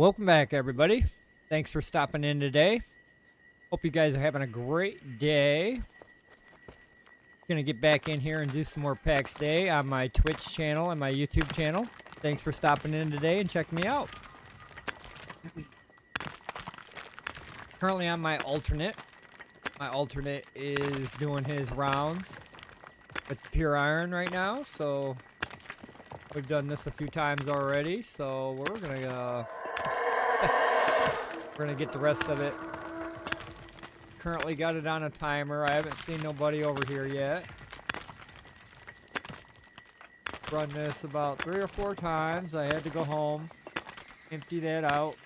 Welcome back, everybody. Thanks for stopping in today. Hope you guys are having a great day. Gonna get back in here and do some more paxdei on my Twitch channel and my YouTube channel. Thanks for stopping in today and checking me out. Currently on my alternate. My alternate is doing his rounds with pure iron right now, so we've done this a few times already, so we're gonna get the rest of it. Currently got it on a timer. I haven't seen nobody over here yet. Run this about 3 or 4 times. I had to go home, empty that out,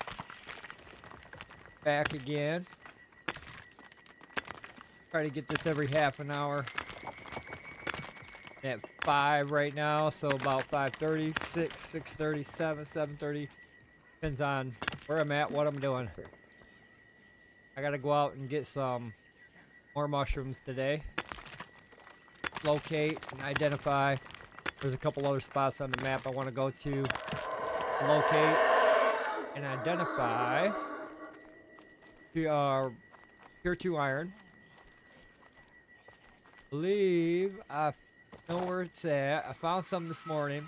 back again. Try to get this every half an hour. At 5 right now, so about 5:30, 6, 6:30, 7, 7:30. Depends on where I'm at, what I'm doing. I gotta go out and get some more mushrooms today. Locate and identify. There's a couple other spots on the map I want to go to. Locate and identify Tier 2 iron. Believe I know where it's at. I found some this morning.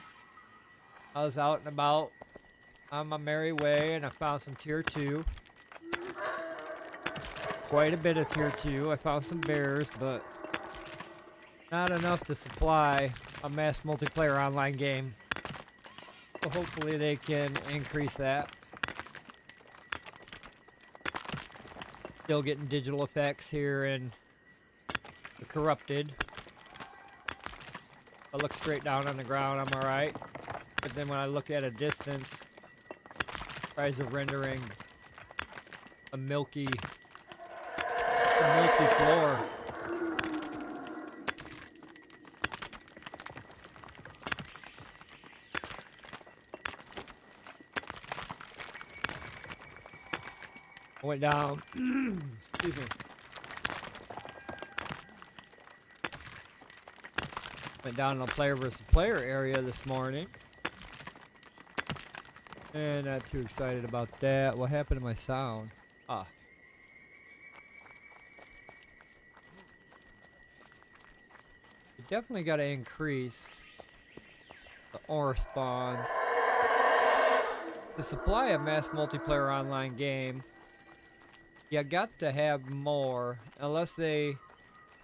I was out and about on my merry way and I found some Tier 2. Quite a bit of Tier 2. I found some bears, but not enough to supply a mass multiplayer online game. So hopefully they can increase that. Still getting digital effects here in the Corrupted. I look straight down on the ground, I'm alright. But then when I look at a distance, tries of rendering a milky floor. I went down, excuse me. Went down in the player versus player area this morning. And not too excited about that. What happened to my sound? Definitely got to increase the ore spawns. To supply a mass multiplayer online game, you got to have more, unless they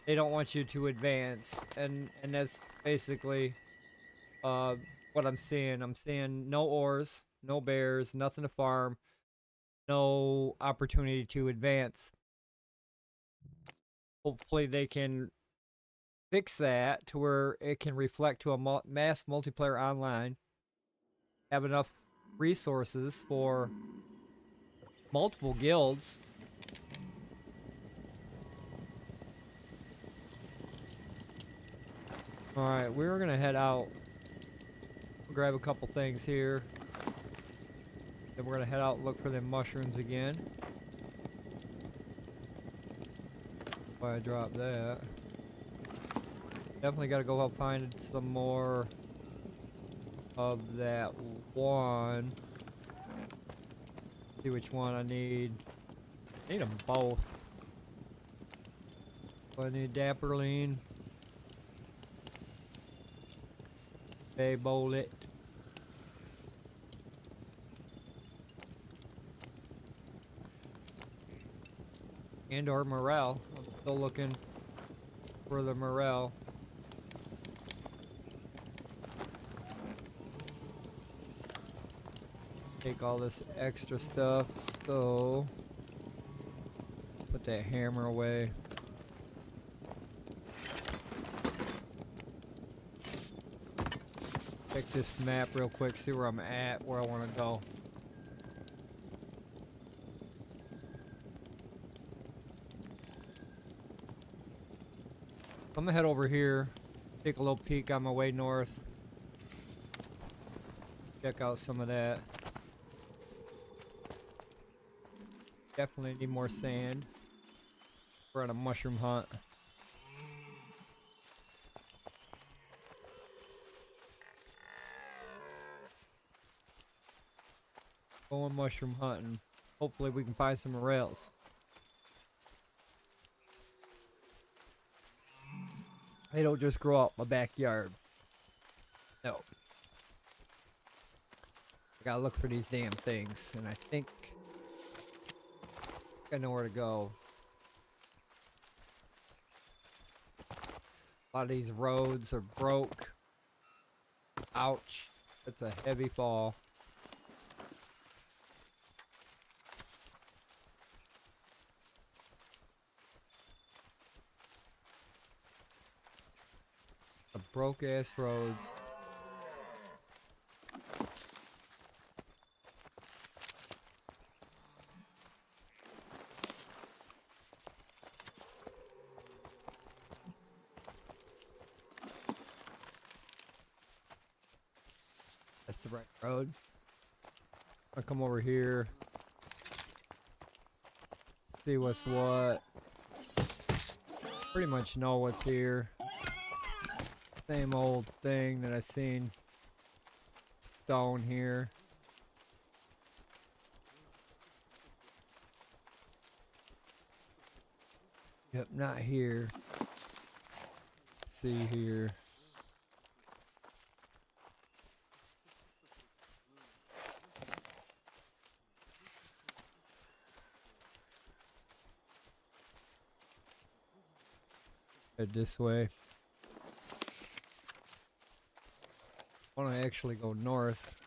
don't want you to advance, and that's basically what I'm seeing. I'm seeing no ores, no bears, nothing to farm, no opportunity to advance. Hopefully they can fix that to where it can reflect to a mass multiplayer online, have enough resources for multiple guilds. Alright, we're gonna head out, grab a couple things here, then we're gonna head out and look for them mushrooms again. Why I dropped that. Definitely gotta go out find some more of that one. See which one I need. I need them both. I need Dapperline. Bay Bullet. And or Morel. I'm still looking for the Morel. Take all this extra stuff, so put that hammer away. Check this map real quick, see where I'm at, where I want to go. I'm gonna head over here, take a little peek on my way north. Check out some of that. Definitely need more sand. We're on a mushroom hunt. Going mushroom hunting. Hopefully we can find some rails. They don't just grow out my backyard. No. I gotta look for these damn things, and I think I know where to go. A lot of these roads are broke. Ouch. That's a heavy fall. The broke ass roads. That's the right road. I'll come over here. See what's what. Pretty much know what's here. Same old thing that I seen. Stone here. Yep, not here. See here. Head this way. I want to actually go north.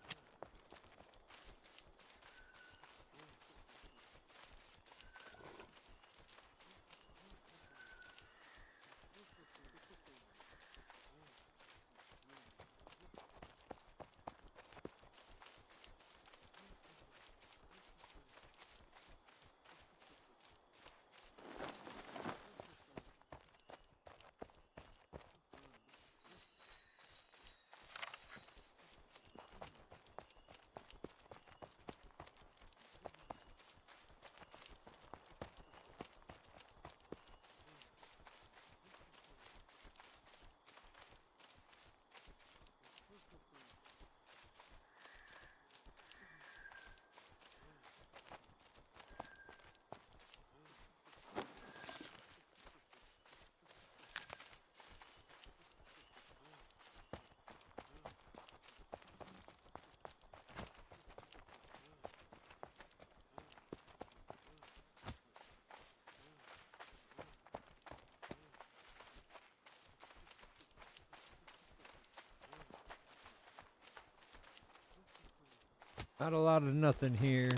Not a lot of nothing here.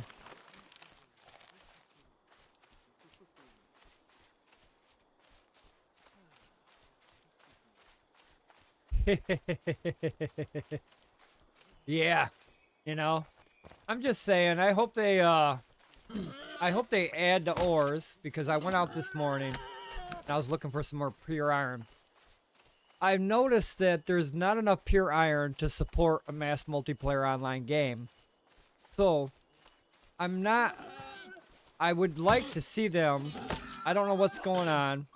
Yeah, you know, I'm just saying, I hope they add the ores, because I went out this morning and I was looking for some more pure iron. I've noticed that there's not enough pure iron to support a mass multiplayer online game. So, I would like to see them. I don't know what's going on.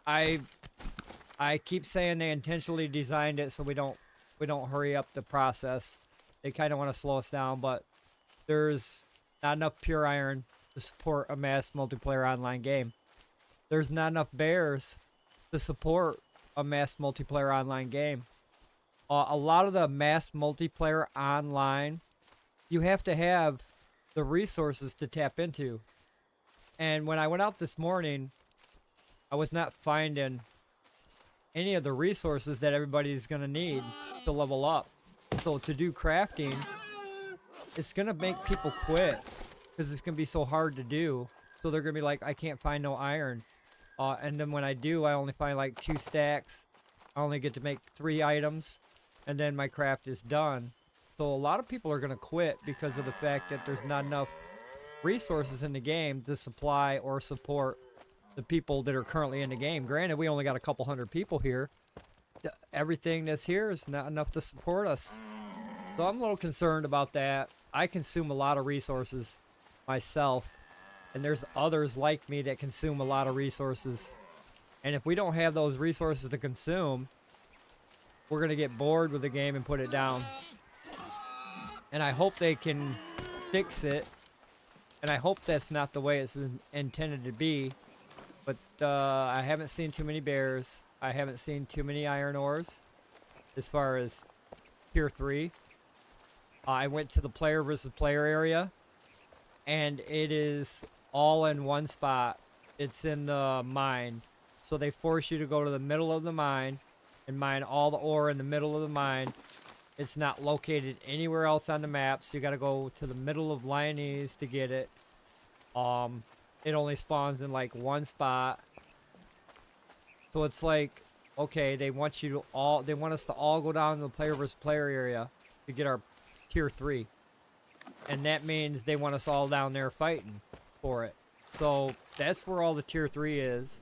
I keep saying they intentionally designed it so we don't hurry up the process. They kind of want to slow us down, but there's not enough pure iron to support a mass multiplayer online game. There's not enough bears to support a mass multiplayer online game. A lot of the mass multiplayer online, you have to have the resources to tap into. And when I went out this morning, I was not finding any of the resources that everybody's going to need to level up. So to do crafting, it's going to make people quit because it's going to be so hard to do. So they're going to be like, I can't find no iron. And then when I do, I only find like 2 stacks. I only get to make 3 items, and then my craft is done. So a lot of people are going to quit because of the fact that there's not enough resources in the game to supply or support the people that are currently in the game. Granted, we only got a couple hundred people here. Everything that's here is not enough to support us. So I'm a little concerned about that. I consume a lot of resources myself, and there's others like me that consume a lot of resources. And if we don't have those resources to consume, we're going to get bored with the game and put it down. And I hope they can fix it. And I hope that's not the way it's intended to be. But I haven't seen too many bears. I haven't seen too many iron ores as far as tier 3. I went to the player versus player area, and it is all in one spot. It's in the mine. So they force you to go to the middle of the mine and mine all the ore in the middle of the mine. It's not located anywhere else on the map, so you got to go to the middle of Lyonese to get it. It only spawns in like one spot. So it's like, okay, they want us to all go down to the player versus player area to get our tier 3. And that means they want us all down there fighting for it. So that's where all the tier 3 is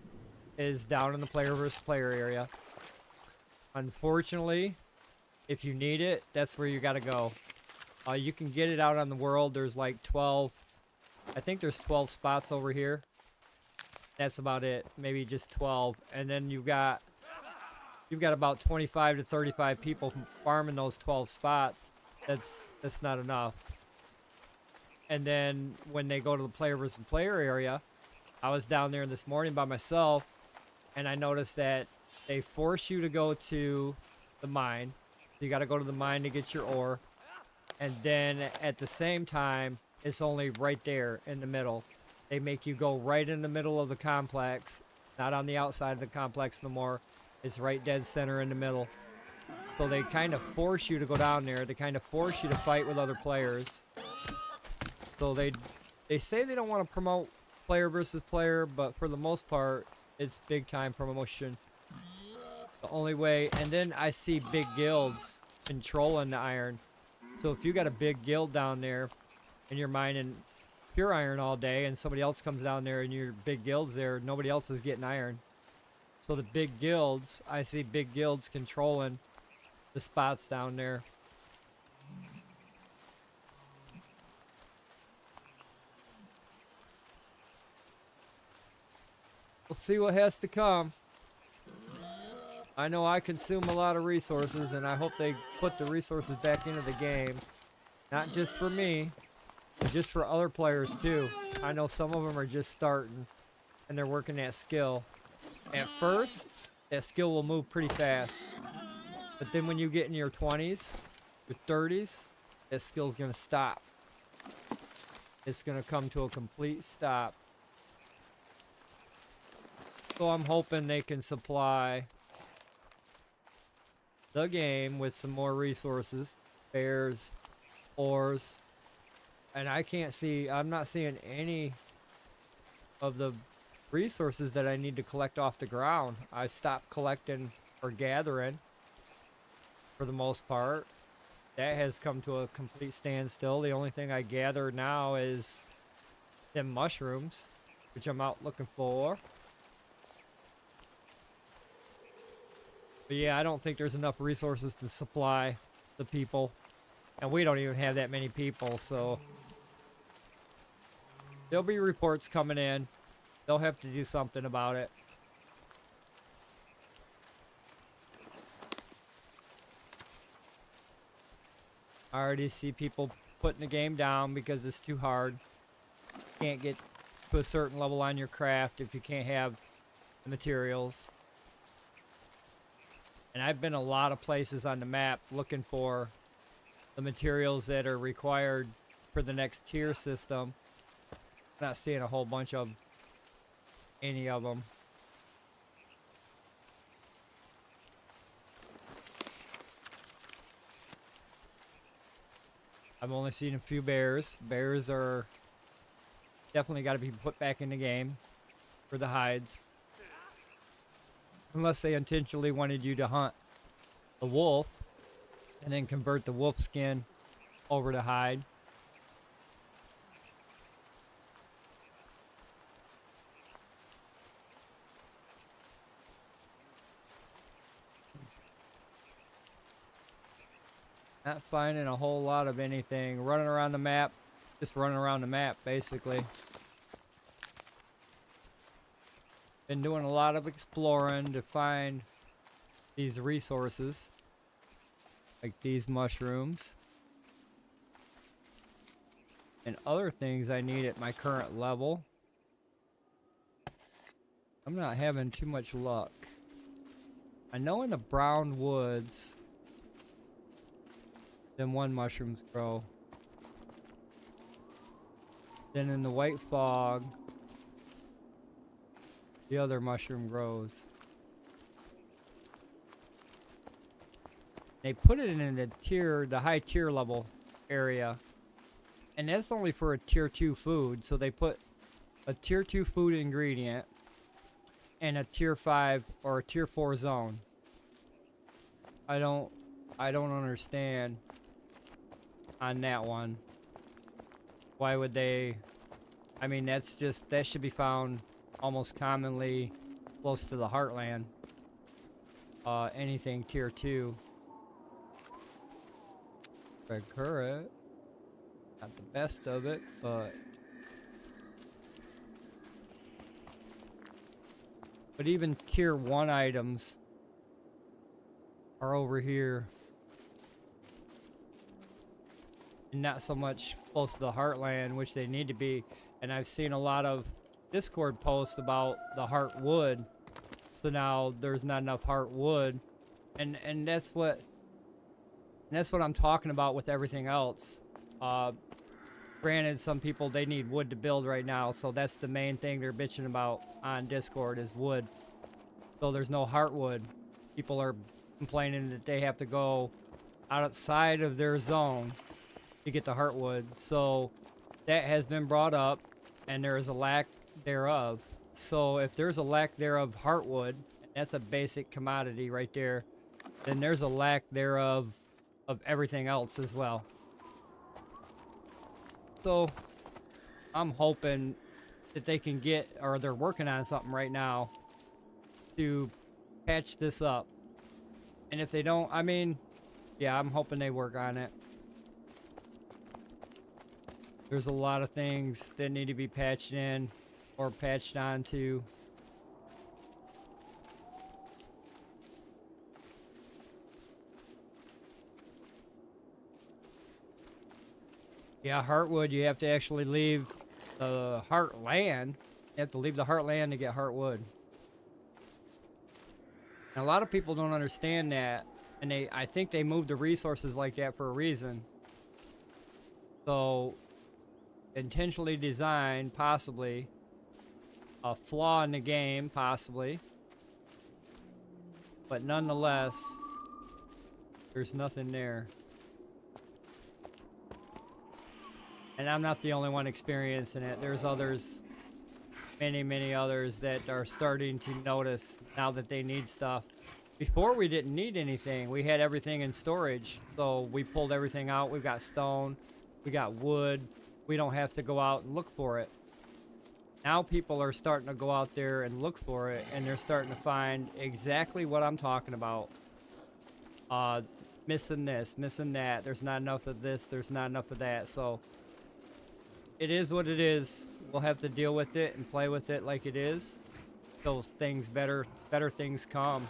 down in the player versus player area. Unfortunately, if you need it, that's where you gotta go. You can get it out on the world. There's like 12, I think there's 12 spots over here. That's about it, maybe just 12. And then you've got about 25 to 35 people farming those 12 spots. That's not enough. And then when they go to the player versus player area, I was down there this morning by myself, and I noticed that they force you to go to the mine. So you got to go to the mine to get your ore. And then at the same time, it's only right there in the middle. They make you go right in the middle of the complex, not on the outside of the complex no more. It's right dead center in the middle. So they kind of force you to go down there. They kind of force you to fight with other players. So they say they don't want to promote player versus player, but for the most part, it's big time promotion. The only way, and then I see big guilds controlling the iron. So if you got a big guild down there and you're mining pure iron all day and somebody else comes down there and your big guild's there, nobody else is getting iron. So the big guilds, I see big guilds controlling the spots down there. We'll see what has to come. I know I consume a lot of resources, and I hope they put the resources back into the game. Not just for me, but just for other players too. I know some of them are just starting, and they're working that skill. At first, that skill will move pretty fast. But then when you get in your 20s, your 30s, that skill's going to stop. It's going to come to a complete stop. So I'm hoping they can supply the game with some more resources, bears, ores, and I'm not seeing any of the resources that I need to collect off the ground. I stopped collecting or gathering for the most part. That has come to a complete standstill. The only thing I gather now is them mushrooms, which I'm out looking for. But yeah, I don't think there's enough resources to supply the people. And we don't even have that many people, so there'll be reports coming in. They'll have to do something about it. I already see people putting the game down because it's too hard. Can't get to a certain level on your craft if you can't have the materials. And I've been a lot of places on the map looking for the materials that are required for the next tier system. Not seeing a whole bunch of any of them. I've only seen a few bears. Bears are definitely got to be put back in the game for the hides. Unless they intentionally wanted you to hunt the wolf and then convert the wolf skin over to hide. Not finding a whole lot of anything. Running around the map. Just running around the map, basically. Been doing a lot of exploring to find these resources. Like these mushrooms. and other things I need at my current level. I'm not having too much luck. I know in the brown woods, then one mushrooms grow. Then in the white fog, the other mushroom grows. They put it in the high tier level area. And that's only for a tier 2 food. So they put a tier 2 food ingredient in a tier 5 or a tier 4 zone. I don't understand on that one. Why would they? I mean, that should be found almost commonly close to the heartland. Anything tier 2. Red currant. Not the best of it, but even tier 1 items are over here. And not so much close to the heartland, which they need to be. And I've seen a lot of Discord posts about the heartwood. So now there's not enough heartwood. And that's what I'm talking about with everything else. Granted, some people, they need wood to build right now, so that's the main thing they're bitching about on Discord is wood. So there's no heartwood. People are complaining that they have to go outside of their zone to get the heartwood. So that has been brought up, and there is a lack thereof. So if there's a lack thereof heartwood, that's a basic commodity right there, then there's a lack thereof of everything else as well. So I'm hoping that they can get, or they're working on something right now to patch this up. And if they don't, I mean, yeah, I'm hoping they work on it. There's a lot of things that need to be patched in or patched onto. Yeah, Heartwood, you have to actually leave the Heartland. You have to leave the Heartland to get Heartwood. And a lot of people don't understand that. And I think they moved the resources like that for a reason. So, intentionally designed, possibly. A flaw in the game, possibly. But nonetheless, there's nothing there. And I'm not the only one experiencing it. There's others, many others that are starting to notice now that they need stuff. Before we didn't need anything. We had everything in storage. So we pulled everything out. We've got stone. We got wood. We don't have to go out and look for it. Now people are starting to go out there and look for it. And they're starting to find exactly what I'm talking about. Missing this, missing that. There's not enough of this. There's not enough of that. So it is what it is. We'll have to deal with it and play with it like it is. Those things better things come.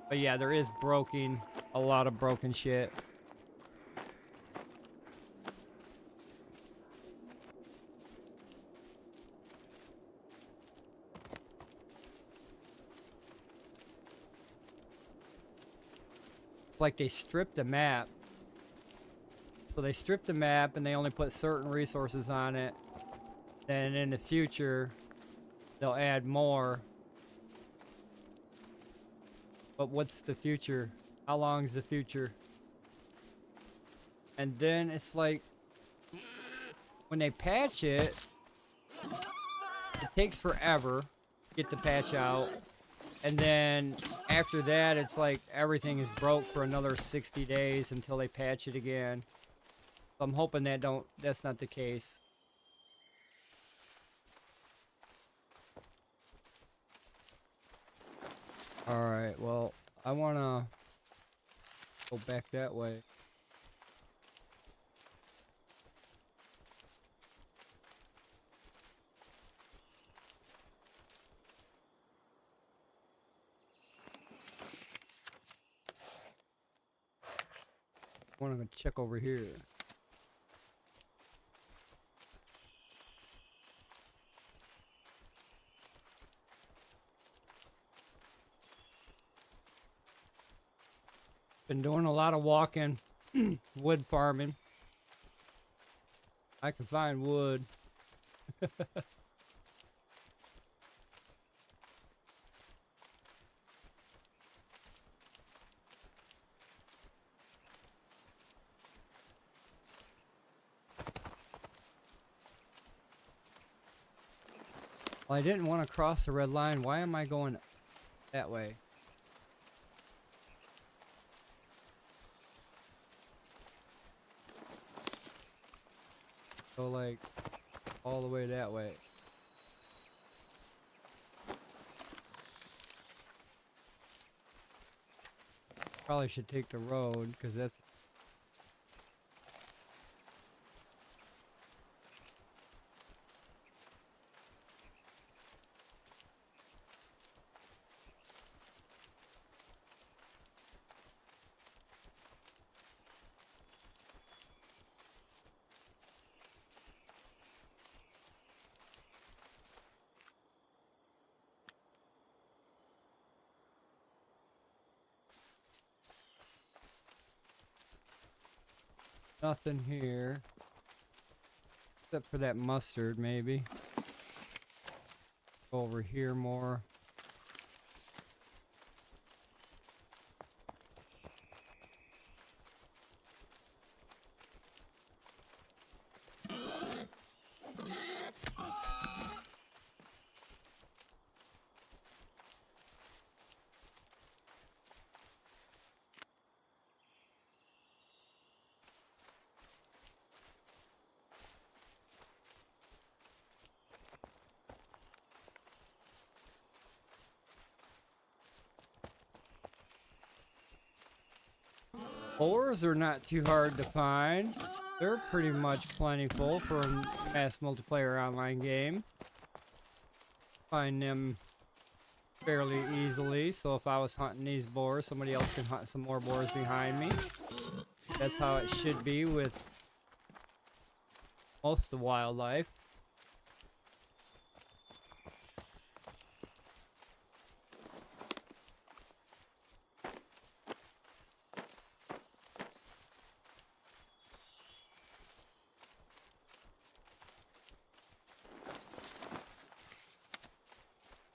But yeah, there is a lot of broken shit. It's like they stripped the map. So they stripped the map and they only put certain resources on it. Then in the future, they'll add more. But what's the future? How long is the future? And then it's like, when they patch it, it takes forever to get the patch out. And then after that, it's like everything is broke for another 60 days until they patch it again. So I'm hoping that's not the case. Alright, well, I wanna go back that way. I wanna go check over here. Been doing a lot of walking, wood farming. I can find wood. Well, I didn't want to cross the red line. Why am I going that way? So like all the way that way. Probably should take the road because that's nothing here. Except for that mustard, maybe. Go over here more. Ores are not too hard to find. They're pretty much plentiful for a mass multiplayer online game. Find them fairly easily, so if I was hunting these boars, somebody else can hunt some more boars behind me. That's how it should be with most of the wildlife.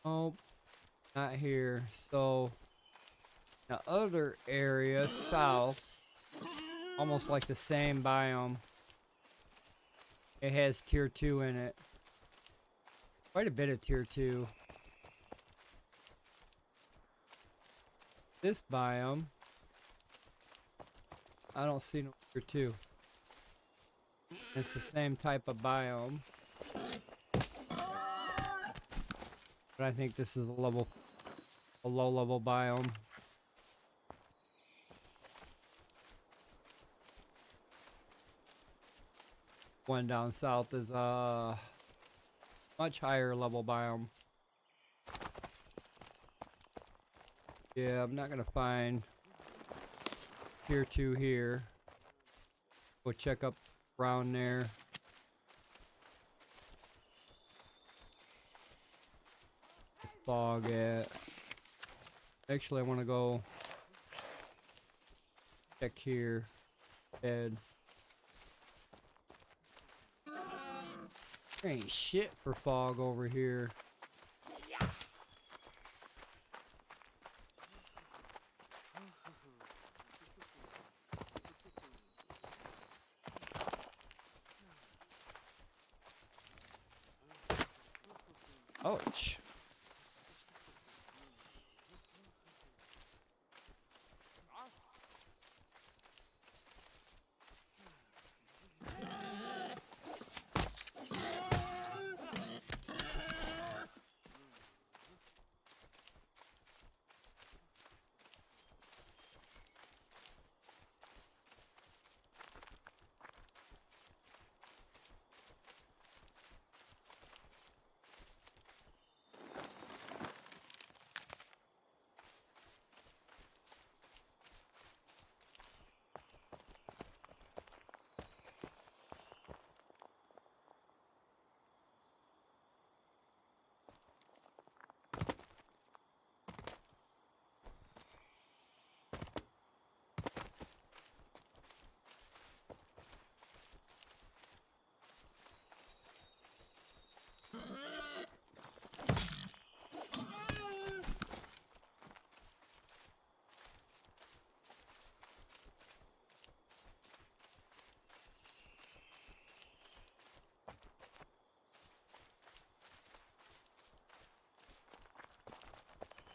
Oh, not here. So, the other area, south, almost like the same biome. It has tier 2 in it. Quite a bit of tier 2. This biome, I don't see no tier 2. It's the same type of biome. But I think this is a low level biome. One down south is a much higher level biome. Yeah, I'm not gonna find tier 2 here. We'll check up around there. Fog at. Actually, I want to go check here. Head. There ain't shit for fog over here. Ouch.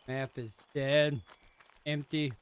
Map is dead. Empty.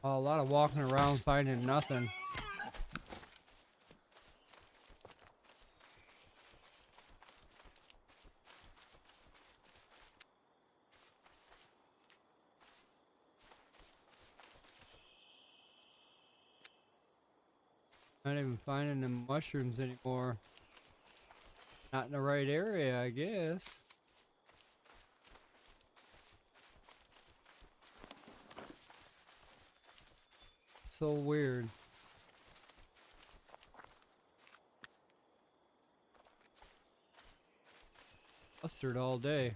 Oh, a lot of walking around finding nothing. Not even finding the mushrooms anymore. Not in the right area, I guess. So weird. Mustard all day.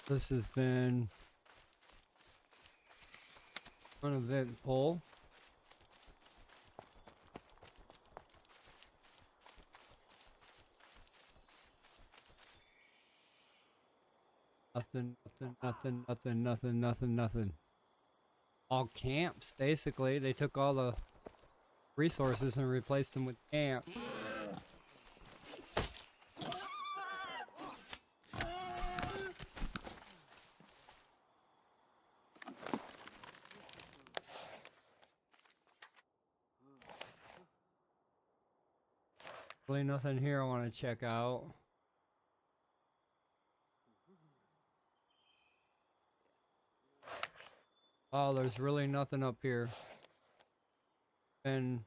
This has been uneventful. Nothing. All camps, basically. They took all the resources and replaced them with camps. Really nothing here I want to check out. Oh, there's really nothing up here. And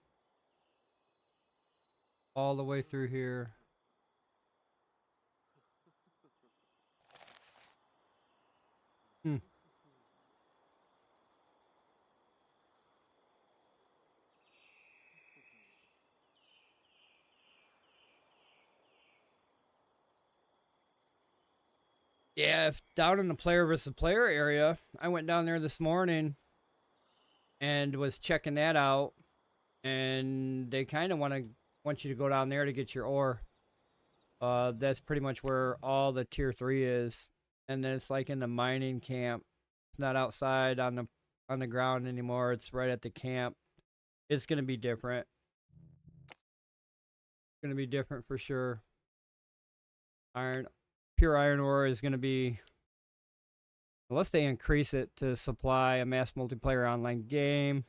all the way through here. Yeah, if down in the player versus player area, I went down there this morning and was checking that out, and they kind of want you to go down there to get your ore. That's pretty much where all the tier 3 is, and then it's like in the mining camp. It's not outside on the ground anymore. It's right at the camp. It's gonna be different. It's gonna be different for sure. Pure iron ore is gonna be, unless they increase it to supply a mass multiplayer online game.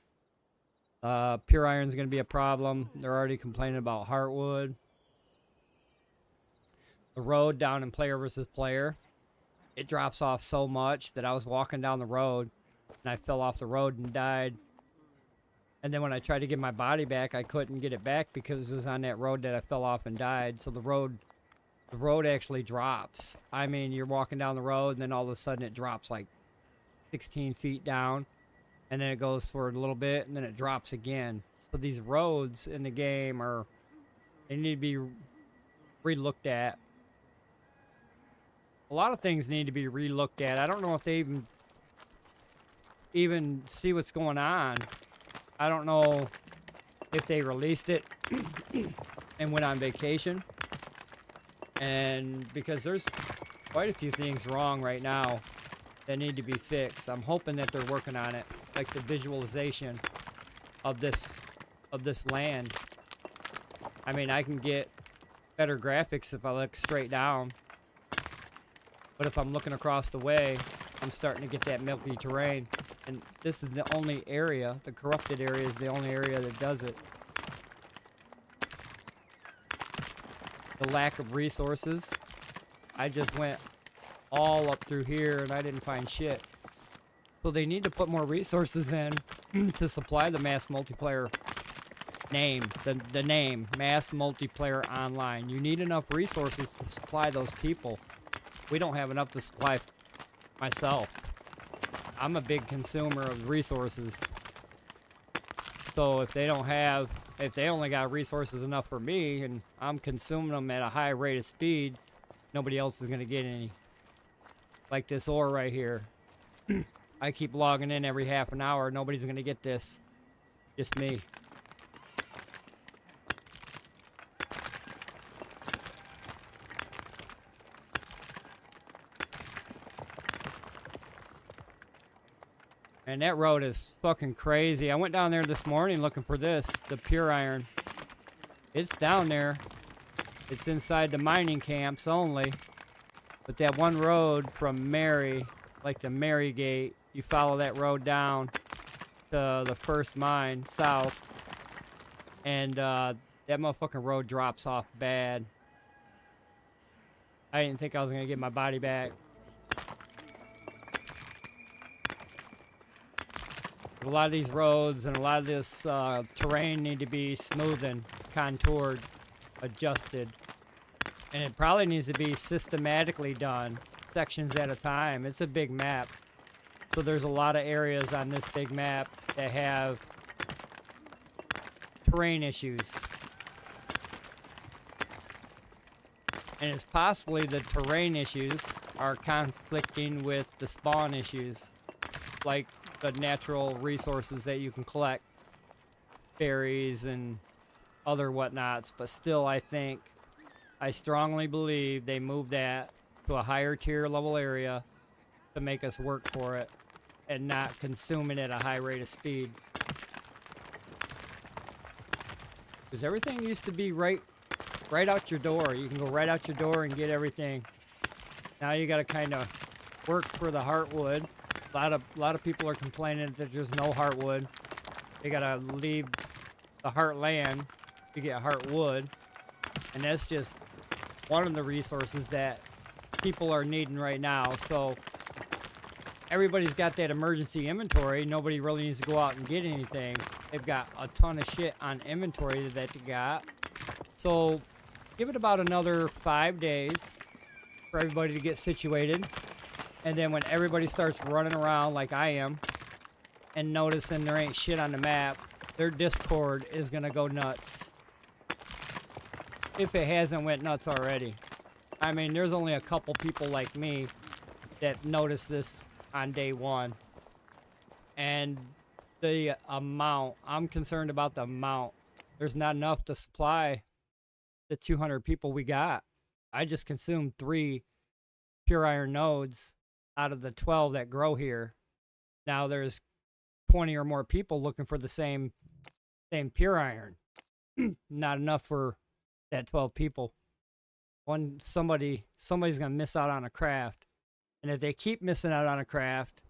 Pure iron is going to be a problem. They're already complaining about heartwood. The road down in player versus player, it drops off so much that I was walking down the road and I fell off the road and died. And then when I tried to get my body back, I couldn't get it back because it was on that road that I fell off and died. So the road actually drops. I mean, you're walking down the road and then all of a sudden it drops like 16 feet down, and then it goes for a little bit and then it drops again. So these roads in the game they need to be re-looked at. A lot of things need to be re-looked at. I don't know if they even see what's going on. I don't know if they released it and went on vacation, and because there's quite a few things wrong right now that need to be fixed. I'm hoping that they're working on it, like the visualization of this land. I mean, I can get better graphics if I look straight down, but if I'm looking across the way, I'm starting to get that milky terrain. And this is the only area, the corrupted area is the only area that does it. The lack of resources. I just went all up through here and I didn't find shit. So they need to put more resources in to supply the mass multiplayer name, the name, mass multiplayer online. You need enough resources to supply those people. We don't have enough to supply myself. I'm a big consumer of resources. So if they only got resources enough for me and I'm consuming them at a high rate of speed, nobody else is going to get any. Like this ore right here. I keep logging in every half an hour. Nobody's going to get this. Just me. And that road is fucking crazy. I went down there this morning looking for this, the pure iron. It's down there. It's inside the mining camps only. But that one road from Mary, like the Mary Gate, you follow that road down to the first mine south. And that motherfucking road drops off bad. I didn't think I was going to get my body back. A lot of these roads and a lot of this terrain need to be smoothened, contoured, adjusted. And it probably needs to be systematically done, sections at a time. It's a big map. So there's a lot of areas on this big map that have terrain issues. And it's possibly the terrain issues are conflicting with the spawn issues. Like the natural resources that you can collect, berries and other whatnots, but still I strongly believe they moved that to a higher tier level area to make us work for it and not consume it at a high rate of speed. Because everything used to be right out your door. You can go right out your door and get everything. Now you gotta kind of work for the heartwood. A lot of people are complaining that there's no heartwood. They gotta leave the heartland to get heartwood, and that's just one of the resources that people are needing right now. So everybody's got that emergency inventory. Nobody really needs to go out and get anything. They've got a ton of shit on inventory that they got. So give it about another 5 days for everybody to get situated. And then when everybody starts running around like I am and noticing there ain't shit on the map, their Discord is going to go nuts. If it hasn't went nuts already. I mean, there's only a couple people like me that noticed this on day one. And the amount, I'm concerned about the amount. There's not enough to supply the 200 people we got. I just consumed 3 pure iron nodes out of the 12 that grow here. Now there's 20 or more people looking for the same pure iron. Not enough for that 12 people. Somebody's gonna miss out on a craft, and if they keep missing out on a craft,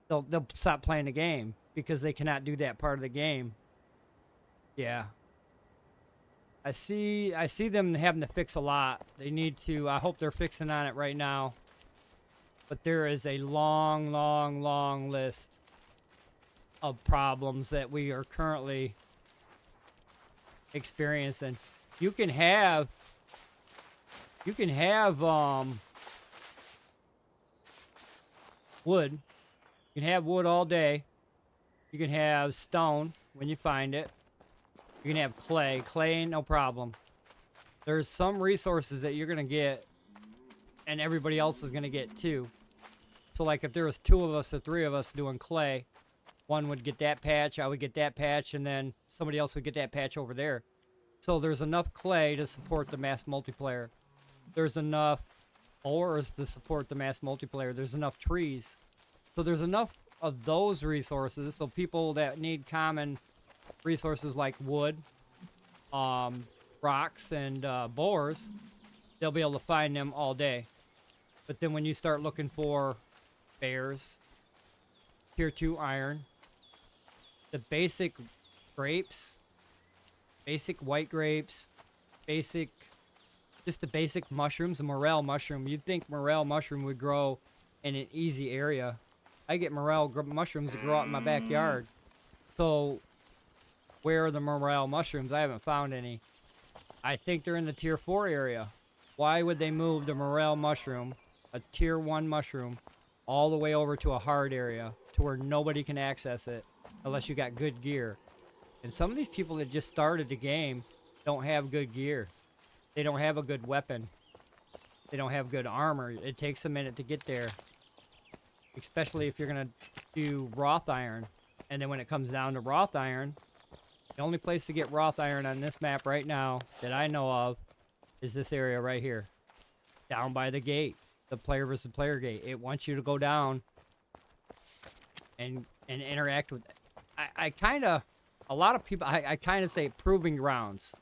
they'll stop playing the game because they cannot do that part of the game. Yeah, I see them having to fix a lot. They need to. I hope they're fixing on it right now. But there is a long, long, long list of problems that we are currently experiencing. You can have wood. You can have wood all day. You can have stone when you find it. You can have clay. Clay ain't no problem. There's some resources that you're gonna get and everybody else is gonna get too. So like if there was 2 of us or 3 of us doing clay, one would get that patch, I would get that patch, and then somebody else would get that patch over there. So there's enough clay to support the mass multiplayer. There's enough ores to support the mass multiplayer. There's enough trees. So there's enough of those resources. So people that need common resources like wood, rocks, and boars, they'll be able to find them all day. But then when you start looking for bears, tier 2 iron, the basic grapes, basic white grapes, just the basic mushrooms, a morel mushroom. You'd think morel mushroom would grow in an easy area. I get morel mushrooms that grow out in my backyard. So, where are the morel mushrooms? I haven't found any. I think they're in the tier 4 area. Why would they move the morel mushroom, a tier 1 mushroom, all the way over to a hard area to where nobody can access it unless you got good gear? And some of these people that just started the game don't have good gear. They don't have a good weapon. They don't have good armor. It takes a minute to get there. Especially if you're going to do wrought iron. And then when it comes down to wrought iron, the only place to get wrought iron on this map right now that I know of is this area right here. Down by the gate. The player versus player gate. It wants you to go down and interact with it. I kind of... A lot of people... I kind of say proving grounds.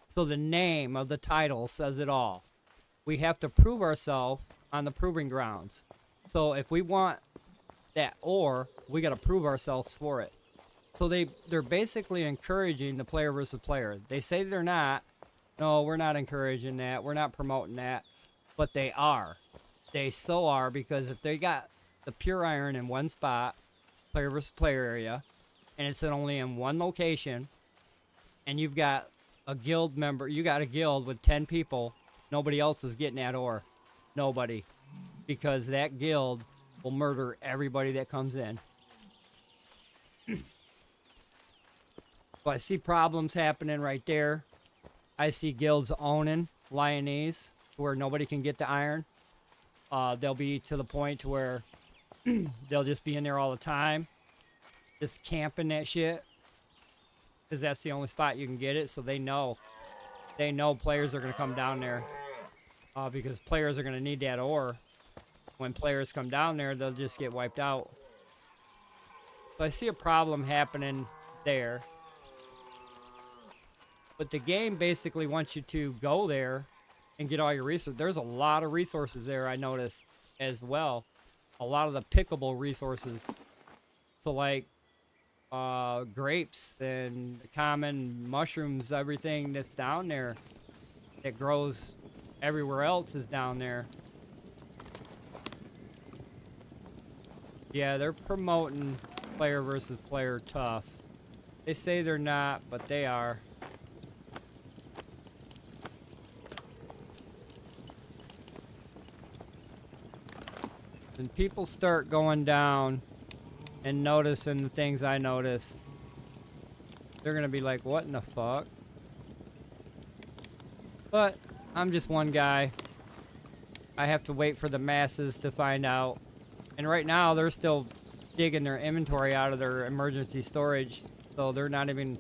So the name of the title says it all. We have to prove ourselves on the proving grounds. So if we want that ore, we got to prove ourselves for it. So they're basically encouraging the player versus player. They say they're not. No, we're not encouraging that. We're not promoting that. But they are. They so are, because if they got the pure iron in one spot, player versus player area, and it's only in one location, and you've got a guild member, you got a guild with 10 people, nobody else is getting that ore. Nobody. Because that guild will murder everybody that comes in. So I see problems happening right there. I see guilds owning Lyonese where nobody can get the iron. They'll be to the point to where they'll just be in there all the time, just camping that shit, because that's the only spot you can get it. So they know players are going to come down there, because players are going to need that ore. When players come down there, they'll just get wiped out. So I see a problem happening there. But the game basically wants you to go there and get all your resources. There's a lot of resources there, I noticed, as well. A lot of the pickable resources. So like grapes and common mushrooms, everything that's down there that grows everywhere else is down there. Yeah, they're promoting player versus player tough. They say they're not, but they are. When people start going down and noticing the things I noticed, they're gonna be like, what in the fuck? But I'm just one guy. I have to wait for the masses to find out. And right now, they're still digging their inventory out of their emergency storage, so they're not even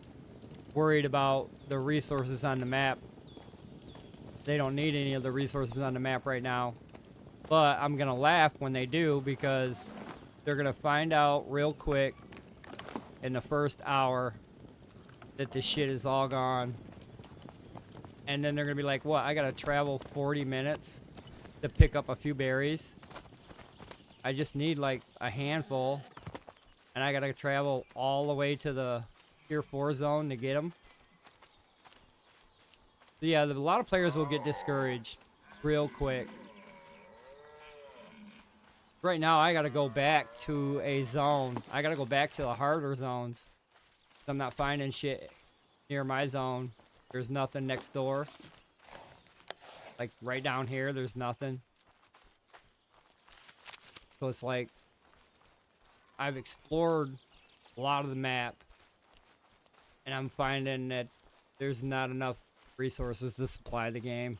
worried about the resources on the map. They don't need any of the resources on the map right now. But I'm gonna laugh when they do, because they're gonna find out real quick in the first hour that this shit is all gone. And then they're gonna be like, what, I gotta travel 40 minutes to pick up a few berries? I just need like a handful, and I gotta travel all the way to the tier 4 zone to get them. So yeah, a lot of players will get discouraged real quick. Right now, I gotta go back to a zone. I gotta go back to the harder zones. I'm not finding shit near my zone. There's nothing next door. Like right down here, there's nothing. So it's like, I've explored a lot of the map, and I'm finding that there's not enough resources to supply the game.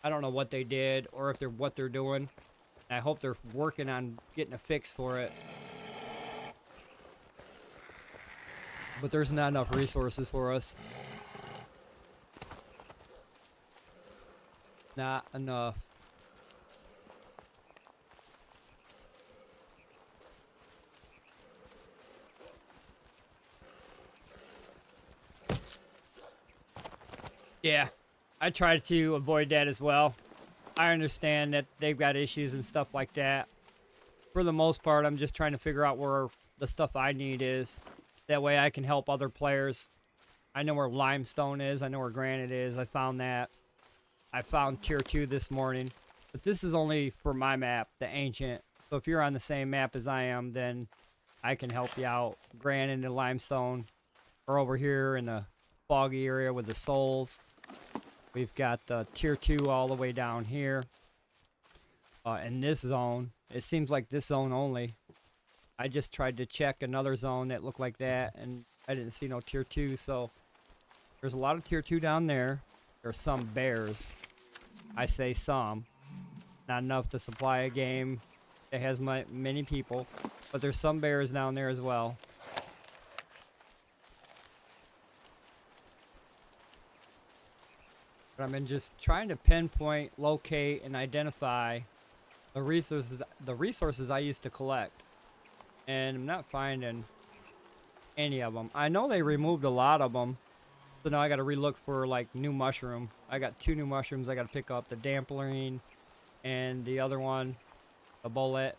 I don't know what they did, or if they're what they're doing. I hope they're working on getting a fix for it. But there's not enough resources for us. Not enough. Yeah, I try to avoid that as well. I understand that they've got issues and stuff like that. For the most part, I'm just trying to figure out where the stuff I need is. That way I can help other players. I know where limestone is. I know where granite is. I found that. I found tier 2 this morning. But this is only for my map, the ancient. So if you're on the same map as I am, then I can help you out. Grand into limestone, or over here in the foggy area with the souls. We've got the tier 2 all the way down here. In this zone, it seems like this zone only. I just tried to check another zone that looked like that, and I didn't see no tier 2, so there's a lot of tier 2 down there. There's some bears. I say some. Not enough to supply a game that has many people, but there's some bears down there as well. But I've been just trying to pinpoint, locate, and identify the resources I used to collect. And I'm not finding any of them. I know they removed a lot of them, so now I got to relook for like new mushroom. I got 2 new mushrooms I got to pick up, the damplerine and the other one, the bullet.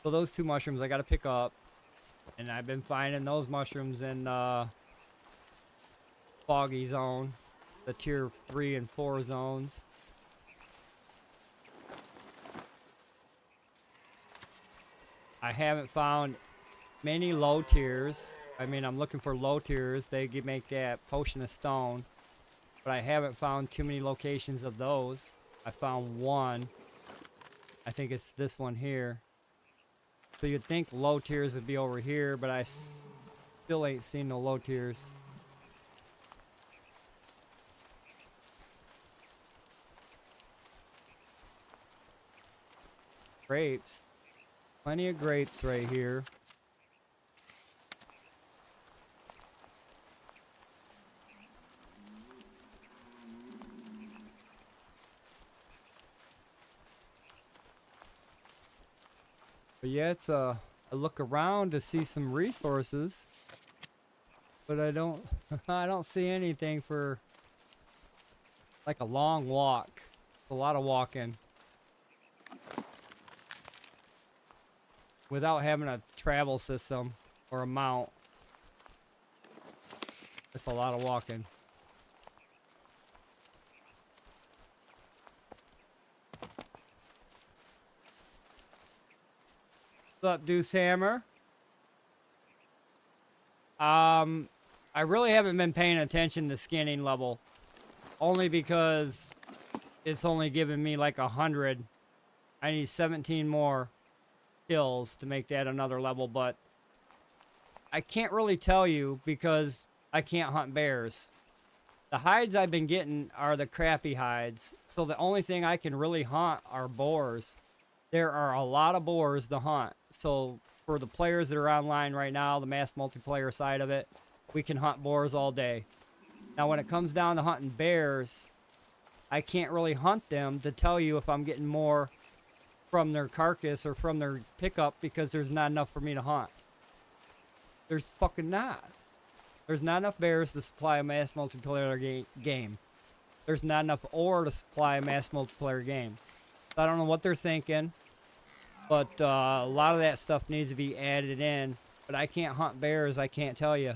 So those 2 mushrooms I got to pick up, and I've been finding those mushrooms in foggy zone, the tier 3 and 4 zones. I haven't found many low tiers. I mean, I'm looking for low tiers. They make that potion of stone, but I haven't found too many locations of those. I found one. I think it's this one here. So you'd think low tiers would be over here, but I still ain't seen no low tiers. Grapes. Plenty of grapes right here. But yeah, it's a look around to see some resources, but I don't I don't see anything for like a long walk. A lot of walking without having a travel system or a mount. It's a lot of walking. What's up, Deuce Hammer? I really haven't been paying attention to skinning level, only because it's only giving me like 100. I need 17 more kills to make that another level, but I can't really tell you because I can't hunt bears. The hides I've been getting are the crappy hides, so the only thing I can really hunt are boars. There are a lot of boars to hunt, so for the players that are online right now, the mass multiplayer side of it, we can hunt boars all day. Now when it comes down to hunting bears, I can't really hunt them to tell you if I'm getting more from their carcass or from their pickup because there's not enough for me to hunt. There's fucking not. There's not enough bears to supply a mass multiplayer game. There's not enough ore to supply a mass multiplayer game. I don't know what they're thinking, but a lot of that stuff needs to be added in. But I can't hunt bears, I can't tell you.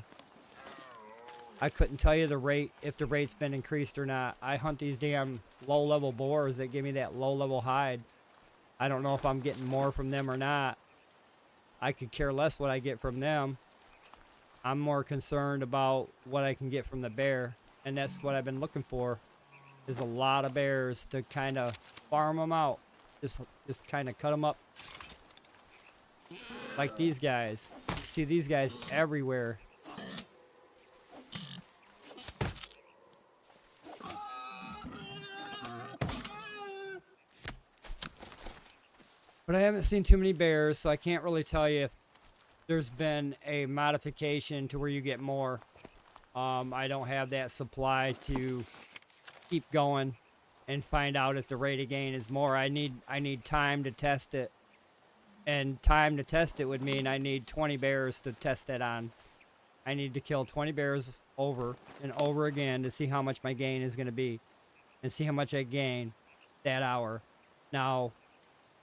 I couldn't tell you the rate, if the rate's been increased or not. I hunt these damn low-level boars that give me that low-level hide. I don't know if I'm getting more from them or not. I could care less what I get from them. I'm more concerned about what I can get from the bear. And that's what I've been looking for, is a lot of bears to kind of farm them out. Just kind of cut them up. Like these guys. You see these guys everywhere. But I haven't seen too many bears, so I can't really tell you if there's been a modification to where you get more. I don't have that supply to keep going and find out if the rate of gain is more. I need time to test it. And time to test it would mean I need 20 bears to test it on. I need to kill 20 bears over and over again to see how much my gain is going to be. And see how much I gain that hour. Now,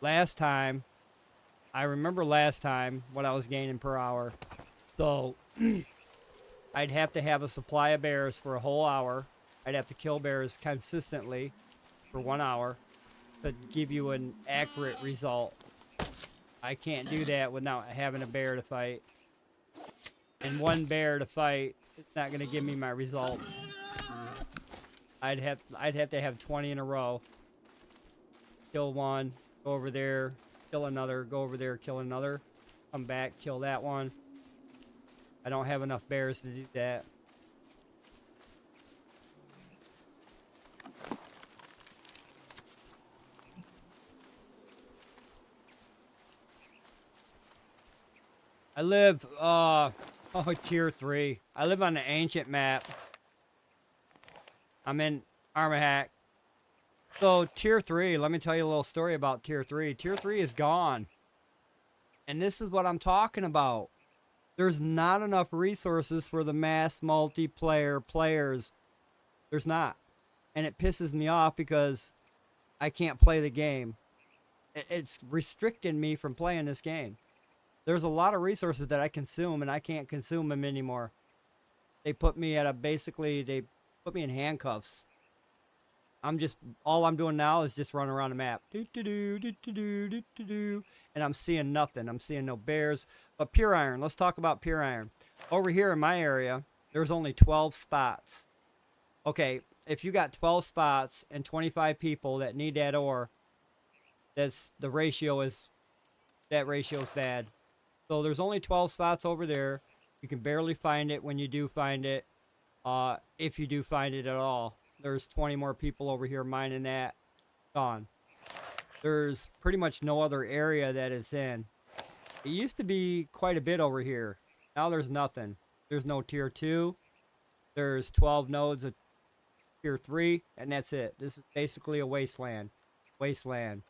last time, I remember last time what I was gaining per hour. So, I'd have to have a supply of bears for a whole hour. I'd have to kill bears consistently for 1 hour. to give you an accurate result. I can't do that without having a bear to fight. And one bear to fight, it's not going to give me my results. I'd have to have 20 in a row. Kill one, go over there, kill another, go over there, kill another, come back, kill that one. I don't have enough bears to do that. I live, tier 3. I live on the ancient map. I'm in Armahack. So, tier 3, let me tell you a little story about tier 3. Tier 3 is gone. And this is what I'm talking about. There's not enough resources for the mass multiplayer players. There's not. And it pisses me off because I can't play the game. It's restricting me from playing this game. There's a lot of resources that I consume, and I can't consume them anymore. They put me at they put me in handcuffs. All I'm doing now is just run around the map. And I'm seeing nothing. I'm seeing no bears. But pure iron, let's talk about pure iron. Over here in my area, there's only 12 spots. Okay, if you got 12 spots and 25 people that need that ore, that ratio is bad. So there's only 12 spots over there. You can barely find it when you do find it, if you do find it at all. There's 20 more people over here mining that. Gone. There's pretty much no other area that it's in. It used to be quite a bit over here. Now there's nothing. There's no tier 2. There's 12 nodes of tier 3, and that's it. This is basically a wasteland. Wasteland.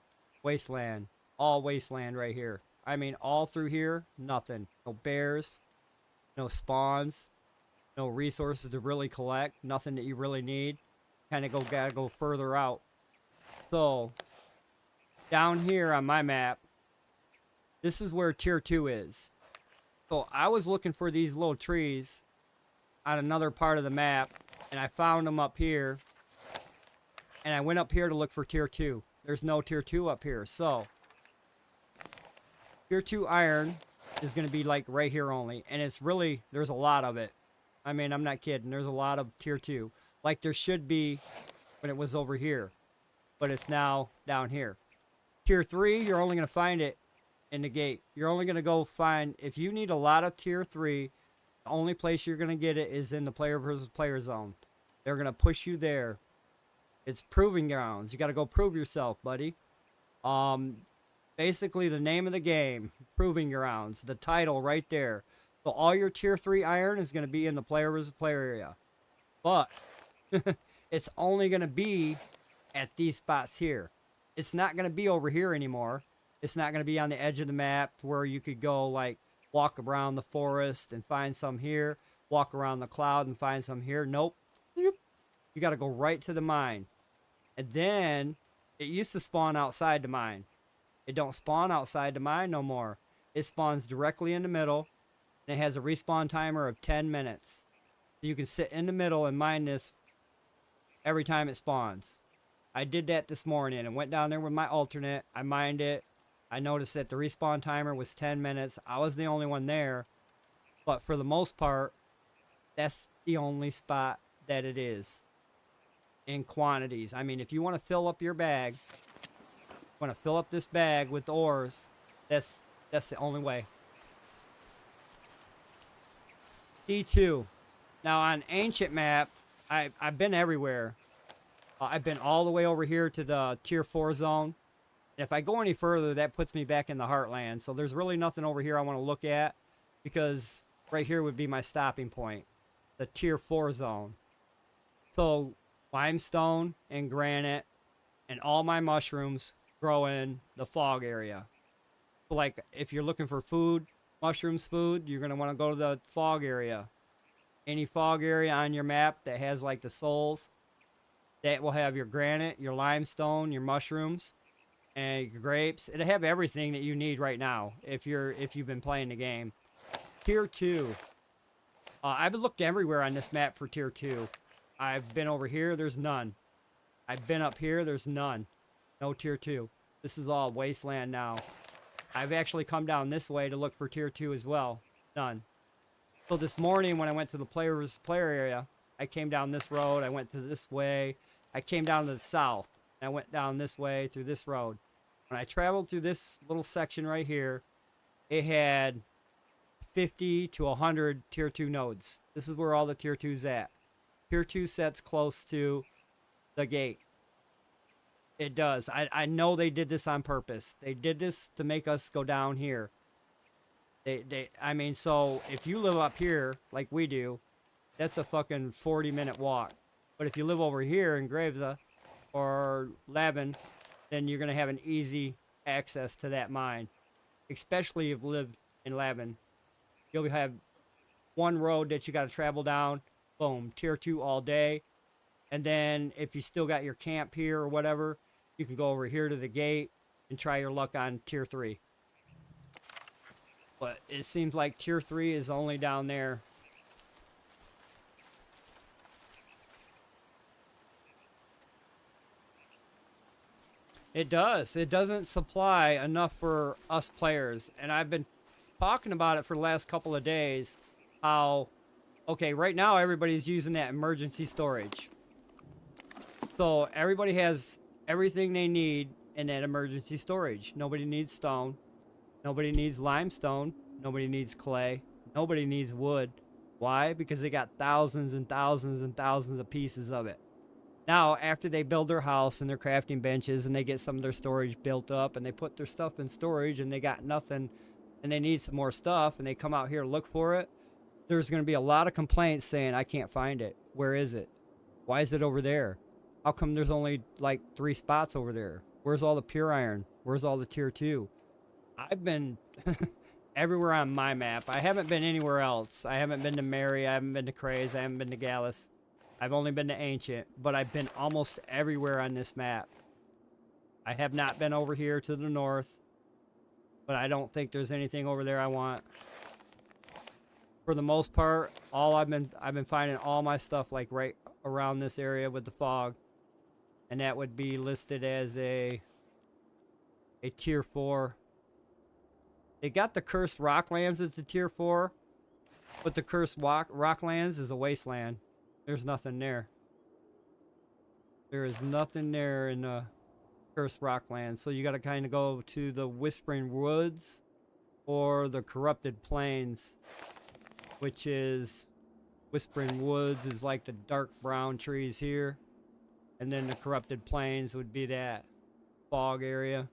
Wasteland. All wasteland right here. I mean, all through here, nothing. No bears, no spawns, no resources to really collect, nothing that you really need. Kind of gotta go further out. So, down here on my map, this is where tier 2 is. So, I was looking for these little trees on another part of the map, and I found them up here. And I went up here to look for tier 2. There's no tier 2 up here, so tier 2 iron is going to be like right here only. And it's really, there's a lot of it. I mean, I'm not kidding. There's a lot of tier 2. Like there should be when it was over here. But it's now down here. Tier 3, you're only going to find it in the gate. You're only going to go find, if you need a lot of tier 3, the only place you're going to get it is in the player versus player zone. They're going to push you there. It's proving grounds. You got to go prove yourself, buddy. Basically the name of the game, proving grounds, the title right there. So all your tier 3 iron is going to be in the player versus player area. But it's only going to be at these spots here. It's not going to be over here anymore. It's not going to be on the edge of the map where you could go like walk around the forest and find some here, walk around the cloud and find some here. Nope. You got to go right to the mine. And then it used to spawn outside the mine. It don't spawn outside the mine no more. It spawns directly in the middle, and it has a respawn timer of 10 minutes. So you can sit in the middle and mine this every time it spawns. I did that this morning and went down there with my alternate. I mined it. I noticed that the respawn timer was 10 minutes. I was the only one there. But for the most part, that's the only spot that it is in quantities. I mean, if you want to fill up your bag, want to fill up this bag with ores, that's the only way. T2. Now on ancient map, I've been everywhere. I've been all the way over here to the tier 4 zone. And if I go any further, that puts me back in the heartland. So there's really nothing over here I want to look at, because right here would be my stopping point, the tier 4 zone. So limestone and granite and all my mushrooms grow in the fog area. So like if you're looking for food, mushrooms food, you're going to want to go to the fog area. Any fog area on your map that has like the souls, that will have your granite, your limestone, your mushrooms, and your grapes. It'll have everything that you need right now if you've been playing the game. Tier 2. I've looked everywhere on this map for tier 2. I've been over here, there's none. I've been up here, there's none. No tier 2. This is all wasteland now. I've actually come down this way to look for tier 2 as well. None. So this morning when I went to the player area, I came down this road. I went to this way. I came down to the south. And I went down this way through this road. When I traveled through this little section right here, it had 50 to 100 tier 2 nodes. This is where all the tier 2's at. Tier 2 sets close to the gate. It does. I know they did this on purpose. They did this to make us go down here. I mean, so if you live up here like we do, that's a fucking 40-minute walk. But if you live over here in Gravesa or Lavin, then you're going to have an easy access to that mine. Especially if you live in Lavin. You'll have one road that you got to travel down. Boom, tier 2 all day. And then if you still got your camp here or whatever, you can go over here to the gate and try your luck on tier 3. But it seems like tier 3 is only down there. It does. It doesn't supply enough for us players. And I've been talking about it for the last couple of days. How, okay, right now everybody's using that emergency storage. So everybody has everything they need in that emergency storage. Nobody needs stone. Nobody needs limestone. Nobody needs clay. Nobody needs wood. Why? Because they got thousands and thousands and thousands of pieces of it. Now, after they build their house and their crafting benches and they get some of their storage built up and they put their stuff in storage and they got nothing and they need some more stuff and they come out here to look for it, there's going to be a lot of complaints saying, I can't find it. Where is it? Why is it over there? How come there's only like 3 spots over there? Where's all the pure iron? Where's all the tier 2? I've been everywhere on my map. I haven't been anywhere else. I haven't been to Mary. I haven't been to Craze. I haven't been to Gallus. I've only been to Ancient, but I've been almost everywhere on this map. I have not been over here to the north, but I don't think there's anything over there I want. For the most part, I've been finding all my stuff like right around this area with the fog, and that would be listed as a tier 4. They got the cursed rocklands as a tier 4, but the cursed rocklands is a wasteland. There's nothing there. There is nothing there in the cursed rocklands, so you got to kind of go to the Whispering Woods or the Corrupted Plains, which is Whispering Woods is like the dark brown trees here, and then the Corrupted Plains would be that fog area,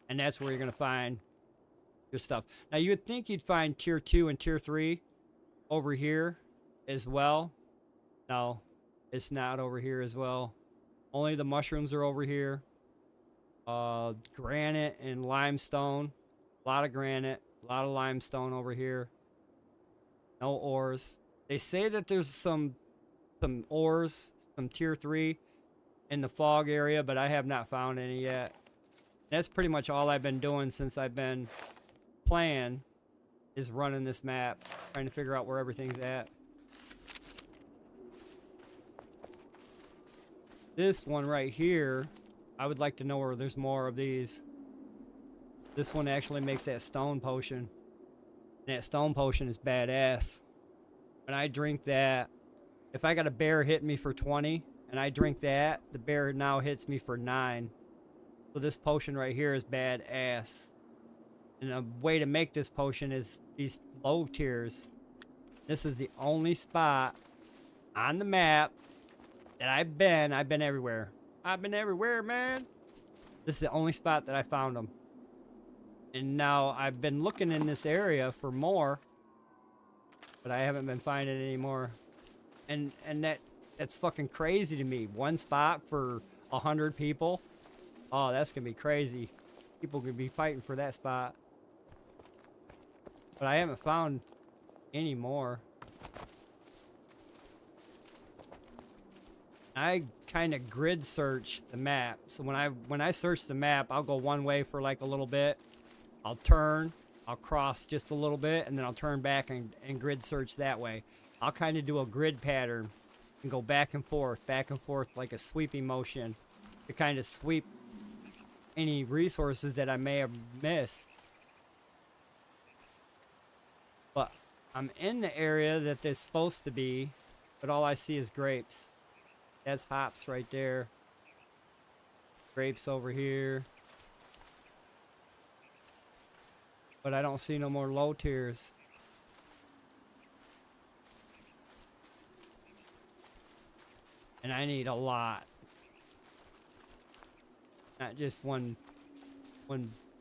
and that's where you're going to find your stuff. Now, you would think you'd find tier 2 and tier 3 over here as well. No, it's not over here as well. Only the mushrooms are over here. Granite and limestone. A lot of granite, a lot of limestone over here. No ores. They say that there's some ores, some tier 3 in the fog area, but I have not found any yet. That's pretty much all I've been doing since I've been playing, is running this map, trying to figure out where everything's at. This one right here, I would like to know where there's more of these. This one actually makes that stone potion. And that stone potion is badass. When I drink that, if I got a bear hitting me for 20 and I drink that, the bear now hits me for 9. So this potion right here is badass. And a way to make this potion is these low tiers. This is the only spot on the map that I've been everywhere. I've been everywhere, man. This is the only spot that I found them. And now I've been looking in this area for more, but I haven't been finding any more. And that's fucking crazy to me. One spot for 100 people. Oh, that's gonna be crazy. People could be fighting for that spot. But I haven't found any more. I kind of grid search the map. So when I search the map, I'll go one way for like a little bit. I'll turn, I'll cross just a little bit, and then I'll turn back and grid search that way. I'll kind of do a grid pattern and go back and forth like a sweeping motion to kind of sweep any resources that I may have missed. But I'm in the area that they're supposed to be, but all I see is grapes. That's hops right there. Grapes over here. But I don't see no more low tiers. And I need a lot. Not just one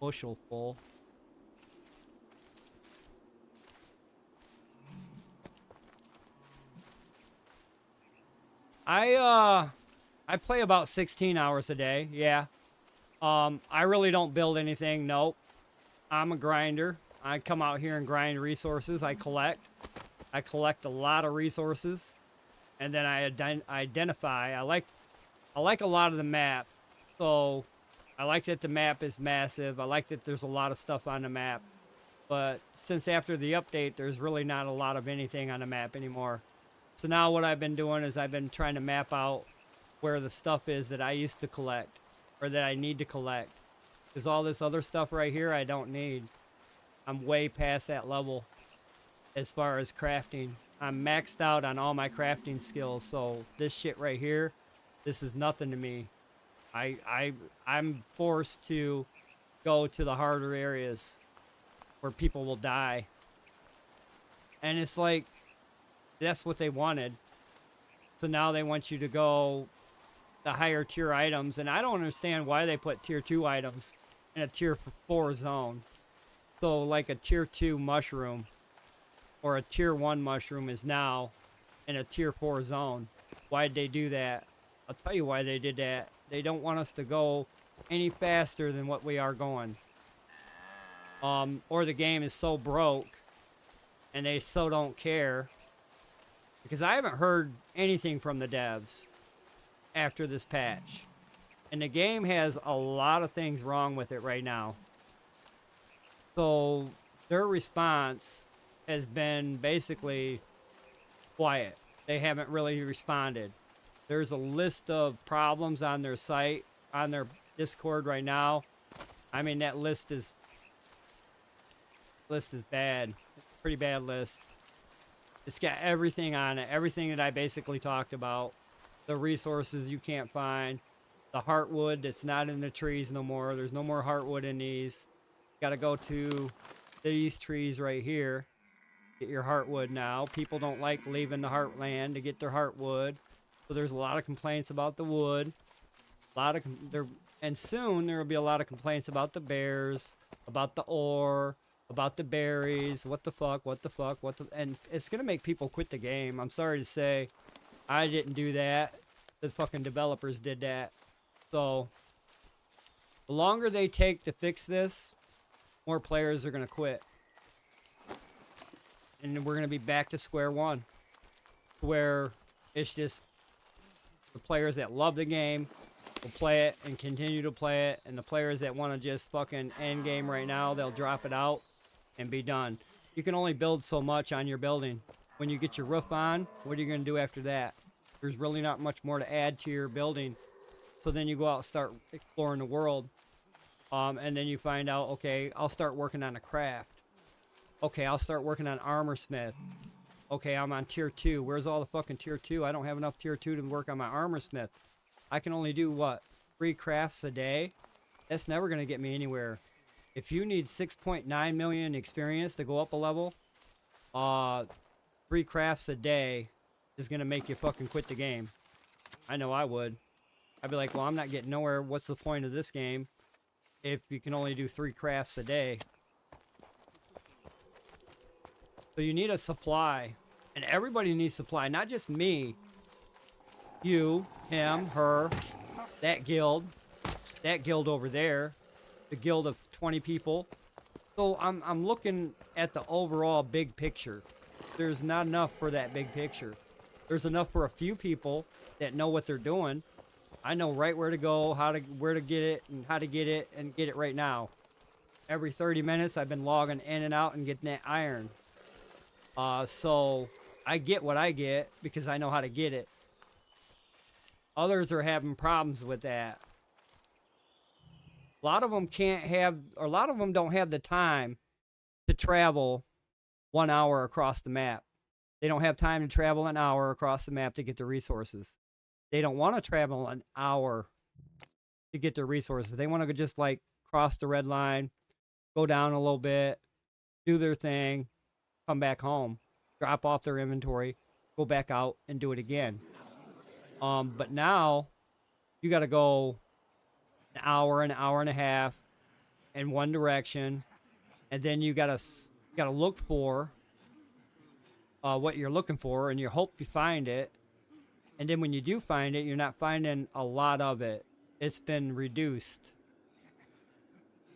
bushel full. I play about 16 hours a day, yeah. I really don't build anything, nope. I'm a grinder. I come out here and grind resources. I collect a lot of resources. And then I identify. I like a lot of the map. So I like that the map is massive. I like that there's a lot of stuff on the map. But since after the update, there's really not a lot of anything on the map anymore. So now what I've been doing is I've been trying to map out where the stuff is that I used to collect or that I need to collect. Because all this other stuff right here I don't need. I'm way past that level as far as crafting. I'm maxed out on all my crafting skills, so this shit right here, this is nothing to me. I'm forced to go to the harder areas where people will die. And it's like, that's what they wanted. So now they want you to go the higher tier items, and I don't understand why they put tier 2 items in a tier 4 zone. So like a tier 2 mushroom or a tier 1 mushroom is now in a tier 4 zone. Why'd they do that? I'll tell you why they did that. They don't want us to go any faster than what we are going. Or the game is so broke and they so don't care. Because I haven't heard anything from the devs after this patch. And the game has a lot of things wrong with it right now. So their response has been basically quiet. They haven't really responded. There's a list of problems on their site, on their Discord right now. I mean, that list is bad. It's a pretty bad list. It's got everything on it. Everything that I basically talked about. The resources you can't find. The heartwood that's not in the trees no more. There's no more heartwood in these. Got to go to these trees right here. Get your heartwood now. People don't like leaving the heartland to get their heartwood. So there's a lot of complaints about the wood. And soon there will be a lot of complaints about the bears, about the ore, about the berries. What the fuck? And it's going to make people quit the game. I'm sorry to say. I didn't do that. The fucking developers did that. So the longer they take to fix this, more players are going to quit. And we're going to be back to square one. Where it's just the players that love the game will play it and continue to play it. And the players that want to just fucking end game right now, they'll drop it out and be done. You can only build so much on your building. When you get your roof on, what are you going to do after that? There's really not much more to add to your building. So then you go out and start exploring the world. And then you find out, okay, I'll start working on a craft. Okay, I'll start working on armor smith. Okay, I'm on tier 2. Where's all the fucking tier 2? I don't have enough tier 2 to work on my armor smith. I can only do, what, 3 crafts a day? That's never going to get me anywhere. If you need 6.9 million experience to go up a level, 3 crafts a day is going to make you fucking quit the game. I know I would. I'd be like, well, I'm not getting nowhere. What's the point of this game if you can only do 3 crafts a day? So you need a supply. And everybody needs supply. Not just me. You, him, her, that guild over there. The guild of 20 people. So I'm looking at the overall big picture. There's not enough for that big picture. There's enough for a few people that know what they're doing. I know right where to go, where to get it, and how to get it, and get it right now. Every 30 minutes, I've been logging in and out and getting that iron. So I get what I get because I know how to get it. Others are having problems with that. A lot of them can't have, or a lot of them don't have the time to travel 1 hour across the map. They don't have time to travel an hour across the map to get the resources. They don't want to travel an hour to get their resources. They want to just like cross the red line, go down a little bit, do their thing, come back home, drop off their inventory, go back out and do it again. But now you got to go an hour and a half in one direction, and then you got to look for what you're looking for, and you hope you find it. And then when you do find it, you're not finding a lot of it. It's been reduced.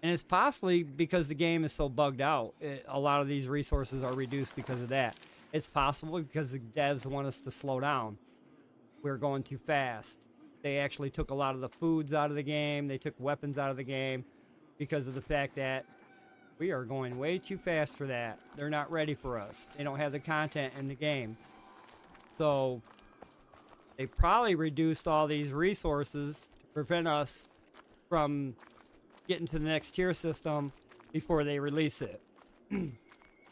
And it's possibly because the game is so bugged out. A lot of these resources are reduced because of that. It's possible because the devs want us to slow down. We're going too fast. They actually took a lot of the foods out of the game. They took weapons out of the game because of the fact that we are going way too fast for that. They're not ready for us. They don't have the content in the game. So they probably reduced all these resources to prevent us from getting to the next tier system before they release it.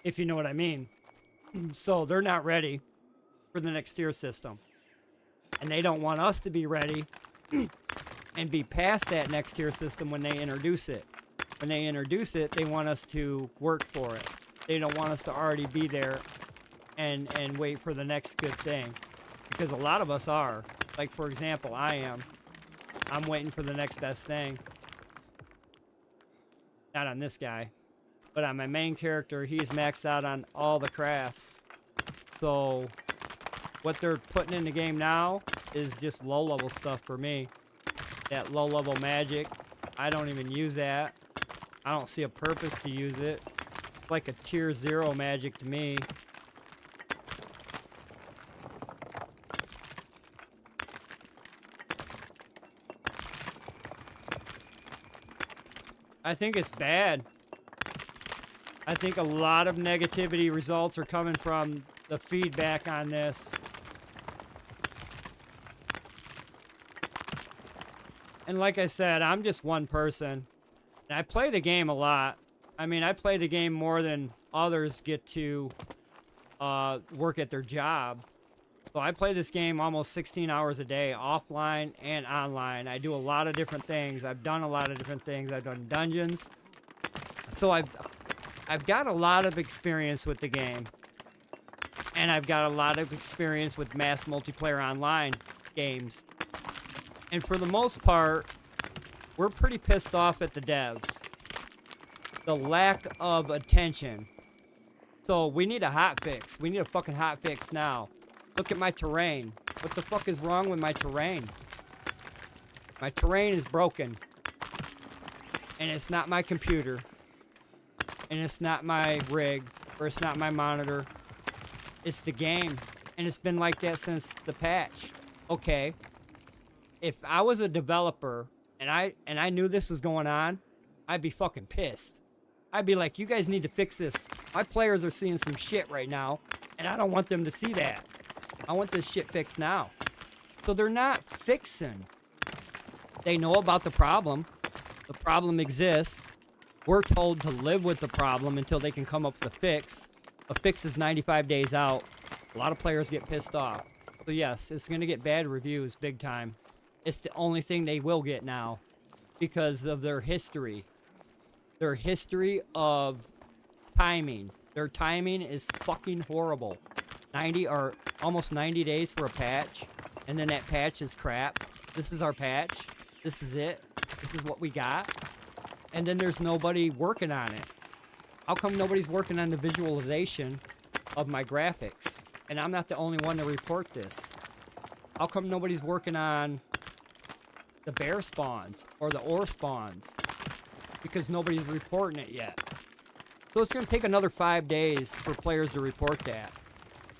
If you know what I mean. So they're not ready for the next tier system. And they don't want us to be ready and be past that next tier system when they introduce it. When they introduce it, they want us to work for it. They don't want us to already be there and wait for the next good thing. Because a lot of us are. Like, for example, I am. I'm waiting for the next best thing. Not on this guy. But on my main character, he's maxed out on all the crafts. So what they're putting in the game now is just low-level stuff for me. That low-level magic, I don't even use that. I don't see a purpose to use it. It's like a tier 0 magic to me. I think it's bad. I think a lot of negativity results are coming from the feedback on this. And like I said, I'm just one person. And I play the game a lot. I mean, I play the game more than others get to work at their job. So I play this game almost 16 hours a day, offline and online. I do a lot of different things. I've done a lot of different things. I've done dungeons. So I've got a lot of experience with the game. And I've got a lot of experience with mass multiplayer online games. And for the most part, we're pretty pissed off at the devs. The lack of attention. So we need a hot fix. We need a fucking hot fix now. Look at my terrain. What the fuck is wrong with my terrain? My terrain is broken. And it's not my computer. And it's not my rig. Or it's not my monitor. It's the game. And it's been like that since the patch. Okay. If I was a developer and I knew this was going on, I'd be fucking pissed. I'd be like, you guys need to fix this. My players are seeing some shit right now, and I don't want them to see that. I want this shit fixed now. So they're not fixing. They know about the problem. The problem exists. We're told to live with the problem until they can come up with a fix. A fix is 95 days out. A lot of players get pissed off. So yes, it's going to get bad reviews big time. It's the only thing they will get now because of their history. Their history of timing. Their timing is fucking horrible. 90 or almost 90 days for a patch, and then that patch is crap. This is our patch. This is it. This is what we got. And then there's nobody working on it. How come nobody's working on the visualization of my graphics? And I'm not the only one to report this. How come nobody's working on the bear spawns or the ore spawns? Because nobody's reporting it yet. So it's going to take another 5 days for players to report that.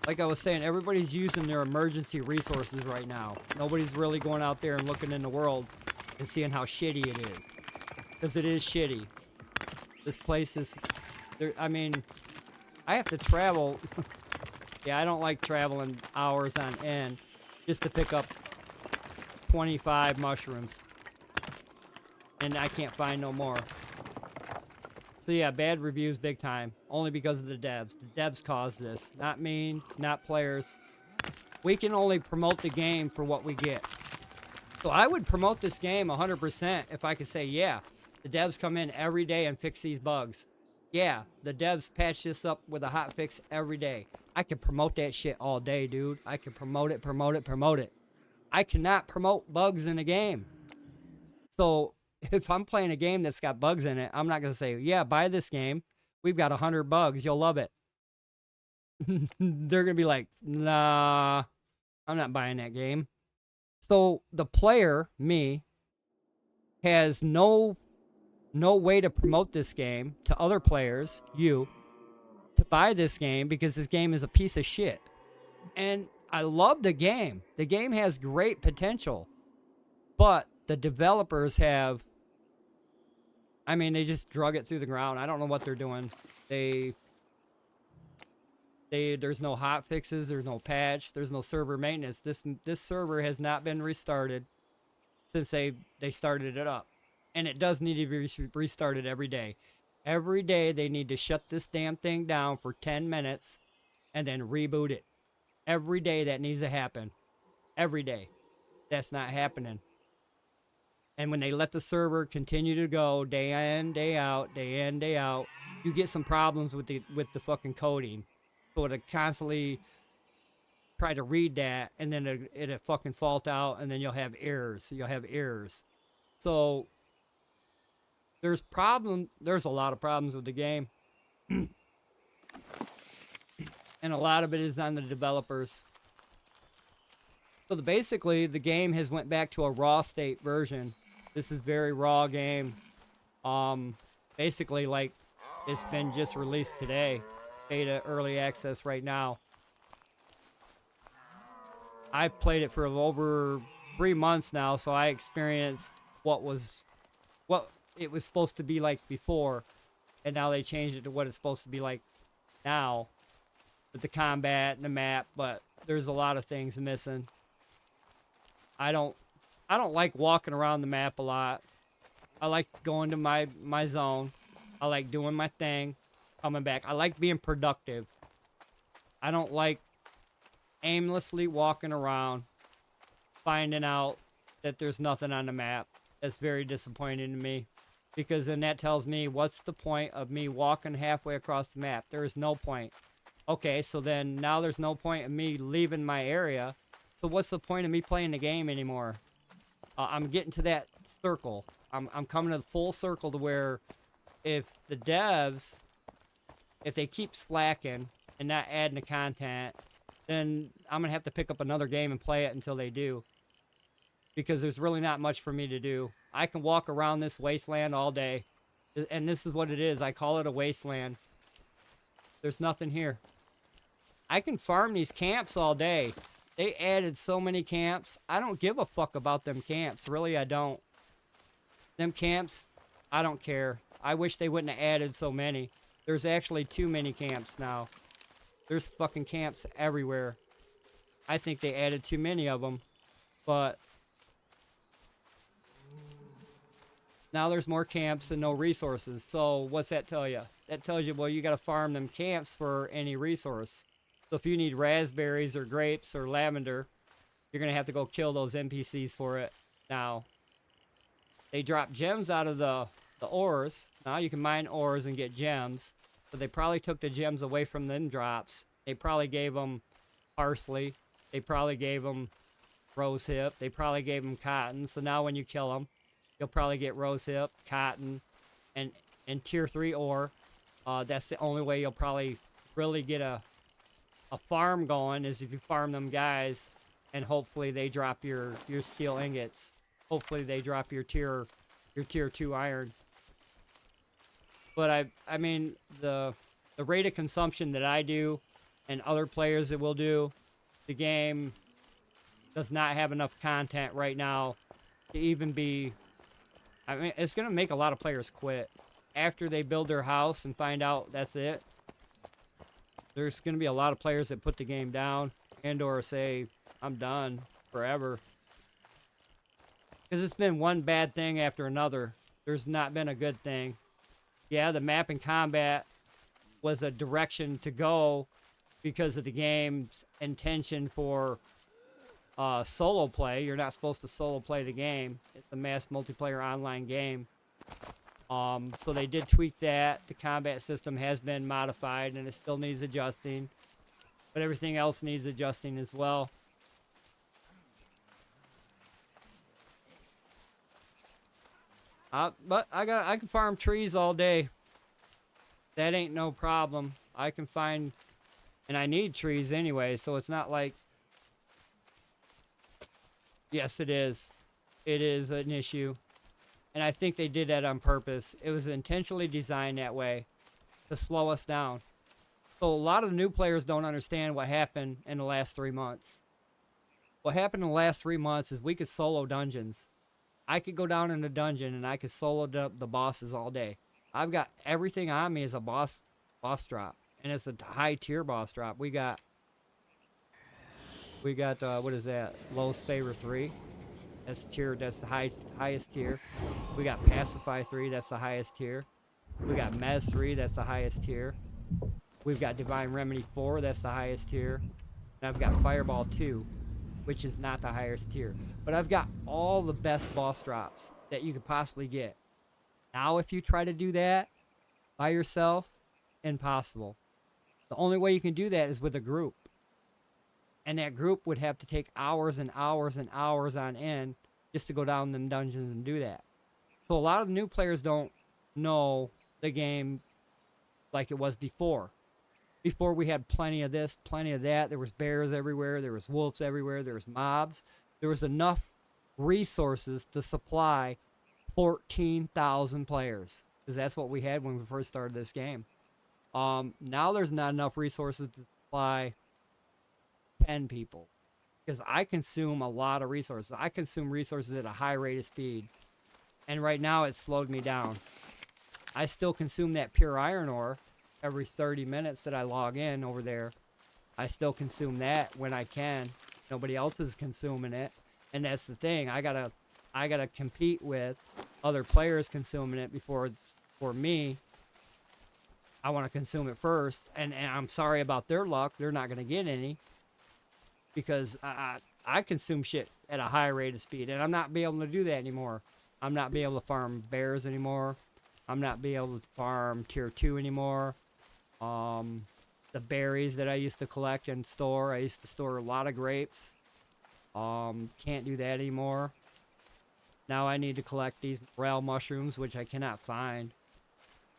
Like I was saying, everybody's using their emergency resources right now. Nobody's really going out there and looking in the world and seeing how shitty it is. Because it is shitty. This place is... I mean, I have to travel... Yeah, I don't like traveling hours on end just to pick up 25 mushrooms. and I can't find no more. So yeah, bad reviews big time, only because of the devs. The devs caused this, not me, not players. We can only promote the game for what we get. So I would promote this game 100% if I could say, yeah, the devs come in every day and fix these bugs. Yeah, the devs patch this up with a hot fix every day. I can promote that shit all day, dude. I can promote it, promote it, promote it. I cannot promote bugs in a game. So if I'm playing a game that's got bugs in it, I'm not going to say, yeah, buy this game. We've got 100 bugs. You'll love it. They're going to be like, nah, I'm not buying that game. So the player, me, has no way to promote this game to other players, you, to buy this game because this game is a piece of shit. And I love the game. The game has great potential. But the developers have, I mean, they just drug it through the ground. I don't know what they're doing. There's no hot fixes, there's no patch, there's no server maintenance. This server has not been restarted since they started it up. And it does need to be restarted every day. Every day they need to shut this damn thing down for 10 minutes and then reboot it. Every day that needs to happen. Every day. That's not happening. And when they let the server continue to go day in, day out, day in, day out, you get some problems with the fucking coding. So it'll constantly try to read that, and then it'll fucking fault out, and then you'll have errors. So there's a lot of problems with the game. And a lot of it is on the developers. So basically, the game has went back to a raw state version. This is very raw game. Basically, like, it's been just released today. Beta early access right now. I played it for over 3 months now, so I experienced what it was supposed to be like before, and now they changed it to what it's supposed to be like now with the combat and the map, but there's a lot of things missing. I don't like walking around the map a lot. I like going to my zone. I like doing my thing, coming back. I like being productive. I don't like aimlessly walking around, finding out that there's nothing on the map. That's very disappointing to me, because then that tells me, what's the point of me walking halfway across the map? There is no point. Okay, so then now there's no point of me leaving my area. So what's the point of me playing the game anymore? I'm getting to that circle. I'm coming to the full circle to where if the devs, if they keep slacking and not adding the content, then I'm going to have to pick up another game and play it until they do. Because there's really not much for me to do. I can walk around this wasteland all day. And this is what it is. I call it a wasteland. There's nothing here. I can farm these camps all day. They added so many camps. I don't give a fuck about them camps. Really, I don't. Them camps, I don't care. I wish they wouldn't have added so many. There's actually too many camps now. There's fucking camps everywhere. I think they added too many of them. But now there's more camps and no resources. So what's that tell you? That tells you, well, you got to farm them camps for any resource. So if you need raspberries or grapes or lavender, you're going to have to go kill those NPCs for it. Now, they drop gems out of the ores. Now you can mine ores and get gems. But they probably took the gems away from them drops. They probably gave them parsley. They probably gave them rosehip. They probably gave them cotton. So now when you kill them, you'll probably get rosehip, cotton, and tier 3 ore. That's the only way you'll probably really get a farm going, is if you farm them guys, and hopefully they drop your steel ingots. Hopefully they drop your tier 2 iron. But I mean, the rate of consumption that I do and other players that will do, the game does not have enough content right now to even be, I mean, it's going to make a lot of players quit. After they build their house and find out that's it, there's going to be a lot of players that put the game down and or say, I'm done forever. Because it's been one bad thing after another. there's not been a good thing. Yeah, the map and combat was a direction to go because of the game's intention for solo play. You're not supposed to solo play the game. It's a mass multiplayer online game. So they did tweak that. The combat system has been modified and it still needs adjusting. But everything else needs adjusting as well. But I can farm trees all day. That ain't no problem. I can find, and I need trees anyway, so it's not like, yes, it is. It is an issue. And I think they did that on purpose. It was intentionally designed that way to slow us down. So a lot of the new players don't understand what happened in the last 3 months. What happened in the last 3 months is we could solo dungeons. I could go down in the dungeon and I could solo the bosses all day. I've got everything on me as a boss drop, and it's a high tier boss drop. We got what is that? Lowest favor 3. That's tier. That's the highest tier. We got pacify 3. That's the highest tier. We got mez 3. That's the highest tier. We've got divine remedy 4. That's the highest tier. And I've got fireball 2, which is not the highest tier. But I've got all the best boss drops that you could possibly get. Now, if you try to do that by yourself, impossible. The only way you can do that is with a group. And that group would have to take hours and hours and hours on end just to go down them dungeons and do that. So a lot of new players don't know the game like it was before. Before we had plenty of this, plenty of that. There was bears everywhere. There was wolves everywhere. There was mobs. There was enough resources to supply 14,000 players, because that's what we had when we first started this game. Now there's not enough resources to supply 10 people, because I consume a lot of resources. I consume resources at a high rate of speed, and right now it's slowed me down. I still consume that pure iron ore every 30 minutes that I log in over there. I still consume that when I can. Nobody else is consuming it, and that's the thing. I gotta compete with other players consuming it before, for me, I want to consume it first. And I'm sorry about their luck. They're not going to get any, because I consume shit at a high rate of speed, and I'm not be able to do that anymore. I'm not be able to farm bears anymore. I'm not be able to farm tier 2 anymore. The berries that I used to collect and store, I used to store a lot of grapes. Can't do that anymore. Now I need to collect these morel mushrooms, which I cannot find.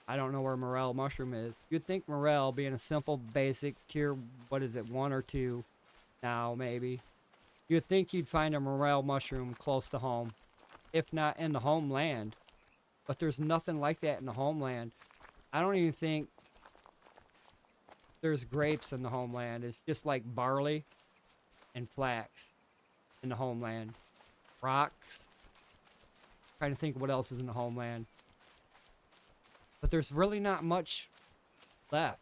I don't know where morel mushroom is. You'd think morel, being a simple, basic tier, what is it, 1 or 2 now, maybe. You'd think you'd find a morel mushroom close to home, if not in the homeland. But there's nothing like that in the homeland. I don't even think there's grapes in the homeland. It's just like barley and flax in the homeland. Rocks. Trying to think what else is in the homeland. But there's really not much left.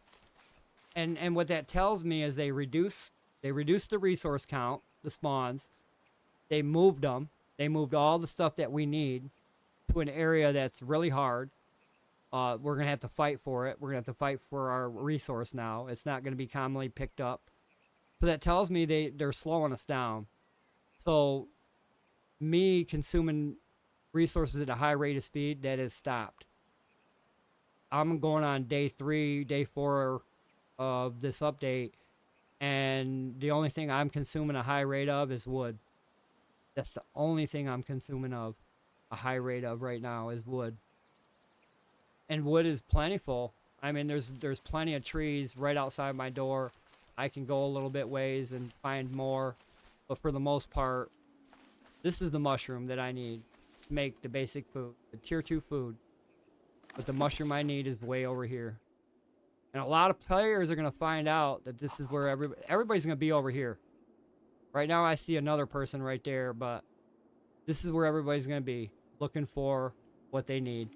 And what that tells me is they reduced the resource count, the spawns. They moved them. They moved all the stuff that we need to an area that's really hard. We're going to have to fight for it. We're going to have to fight for our resource now. It's not going to be commonly picked up. So that tells me they're slowing us down. So me consuming resources at a high rate of speed, that is stopped. I'm going on day 3, day 4 of this update, and the only thing I'm consuming a high rate of is wood. That's the only thing I'm consuming of a high rate of right now is wood. And wood is plentiful. I mean, there's plenty of trees right outside my door. I can go a little bit ways and find more, but for the most part, this is the mushroom that I need to make the basic food, the tier 2 food. But the mushroom I need is way over here. And a lot of players are going to find out that this is where everybody's going to be over here. Right now I see another person right there, but this is where everybody's going to be looking for what they need.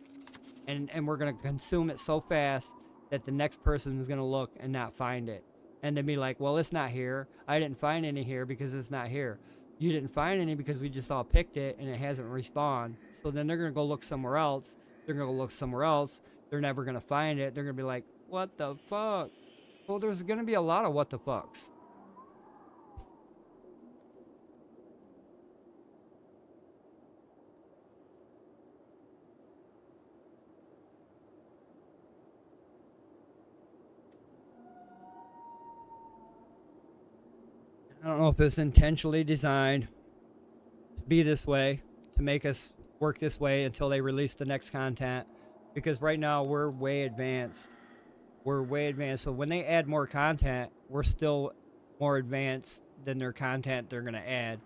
And we're going to consume it so fast that the next person is going to look and not find it. And then be like, well, it's not here. I didn't find any here because it's not here. you didn't find any because we just all picked it and it hasn't respawned. So then they're going to go look somewhere else. They're going to go look somewhere else. They're never going to find it. They're going to be like, what the fuck? Well, there's going to be a lot of what the fucks. I don't know if it's intentionally designed to be this way, to make us work this way until they release the next content. Because right now we're way advanced. We're way advanced. So when they add more content, we're still more advanced than their content they're going to add.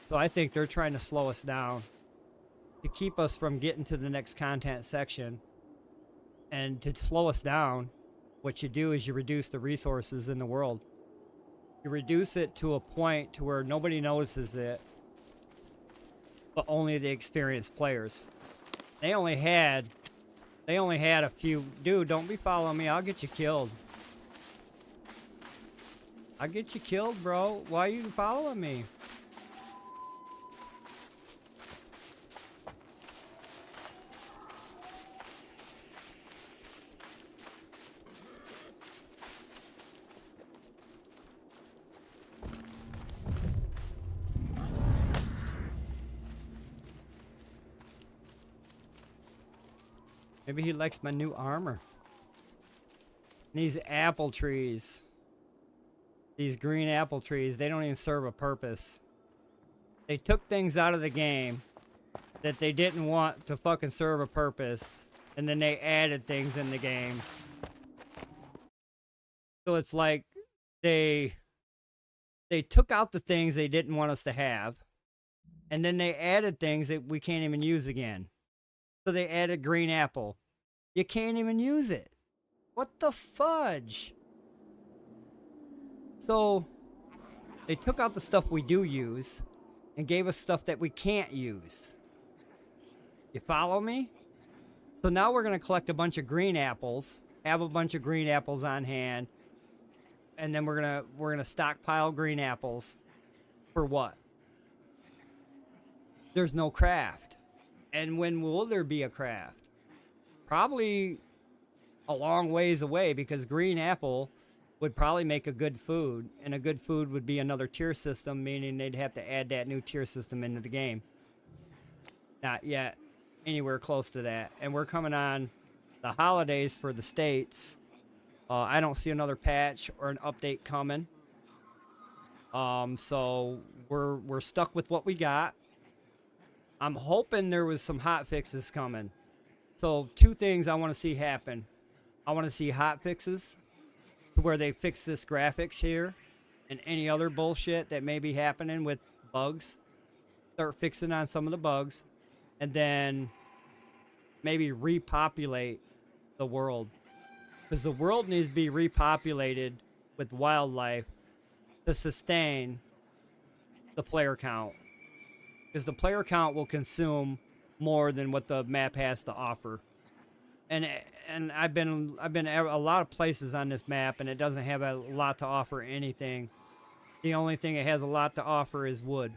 So I think they're trying to slow us down to keep us from getting to the next content section. And to slow us down, what you do is you reduce the resources in the world. You reduce it to a point to where nobody notices it, but only the experienced players. They only had a few. Dude, don't be following me. I'll get you killed. I'll get you killed, bro. Why are you following me? Maybe he likes my new armor. And these apple trees. These green apple trees, they don't even serve a purpose. They took things out of the game that they didn't want to fucking serve a purpose. And then they added things in the game. So it's like they took out the things they didn't want us to have. And then they added things that we can't even use again. So they added green apple. You can't even use it. What the fudge? So they took out the stuff we do use and gave us stuff that we can't use. You follow me? So now we're going to collect a bunch of green apples, have a bunch of green apples on hand, and then we're going to stockpile green apples for what? There's no craft. And when will there be a craft? Probably a long ways away, because green apple would probably make a good food, and a good food would be another tier system, meaning they'd have to add that new tier system into the game. Not yet anywhere close to that. And we're coming on the holidays for the States. I don't see another patch or an update coming. So we're stuck with what we got. I'm hoping there was some hot fixes coming. So two things I want to see happen. I want to see hot fixes to where they fix this graphics here and any other bullshit that may be happening with bugs. Start fixing on some of the bugs, and then maybe repopulate the world, because the world needs to be repopulated with wildlife to sustain the player count, because the player count will consume more than what the map has to offer. And I've been a lot of places on this map, and it doesn't have a lot to offer anything. The only thing it has a lot to offer is wood.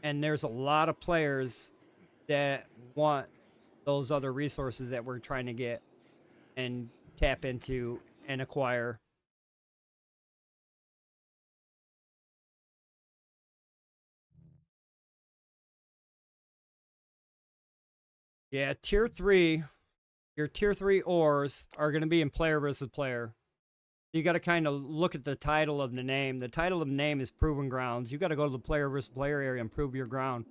And there's a lot of players that want those other resources that we're trying to get and tap into and acquire. Yeah, tier 3, your tier 3 ores are going to be in player versus player. You got to kind of look at the title of the name. The title of the name is Proven Grounds. You got to go to the player versus player area and prove your ground.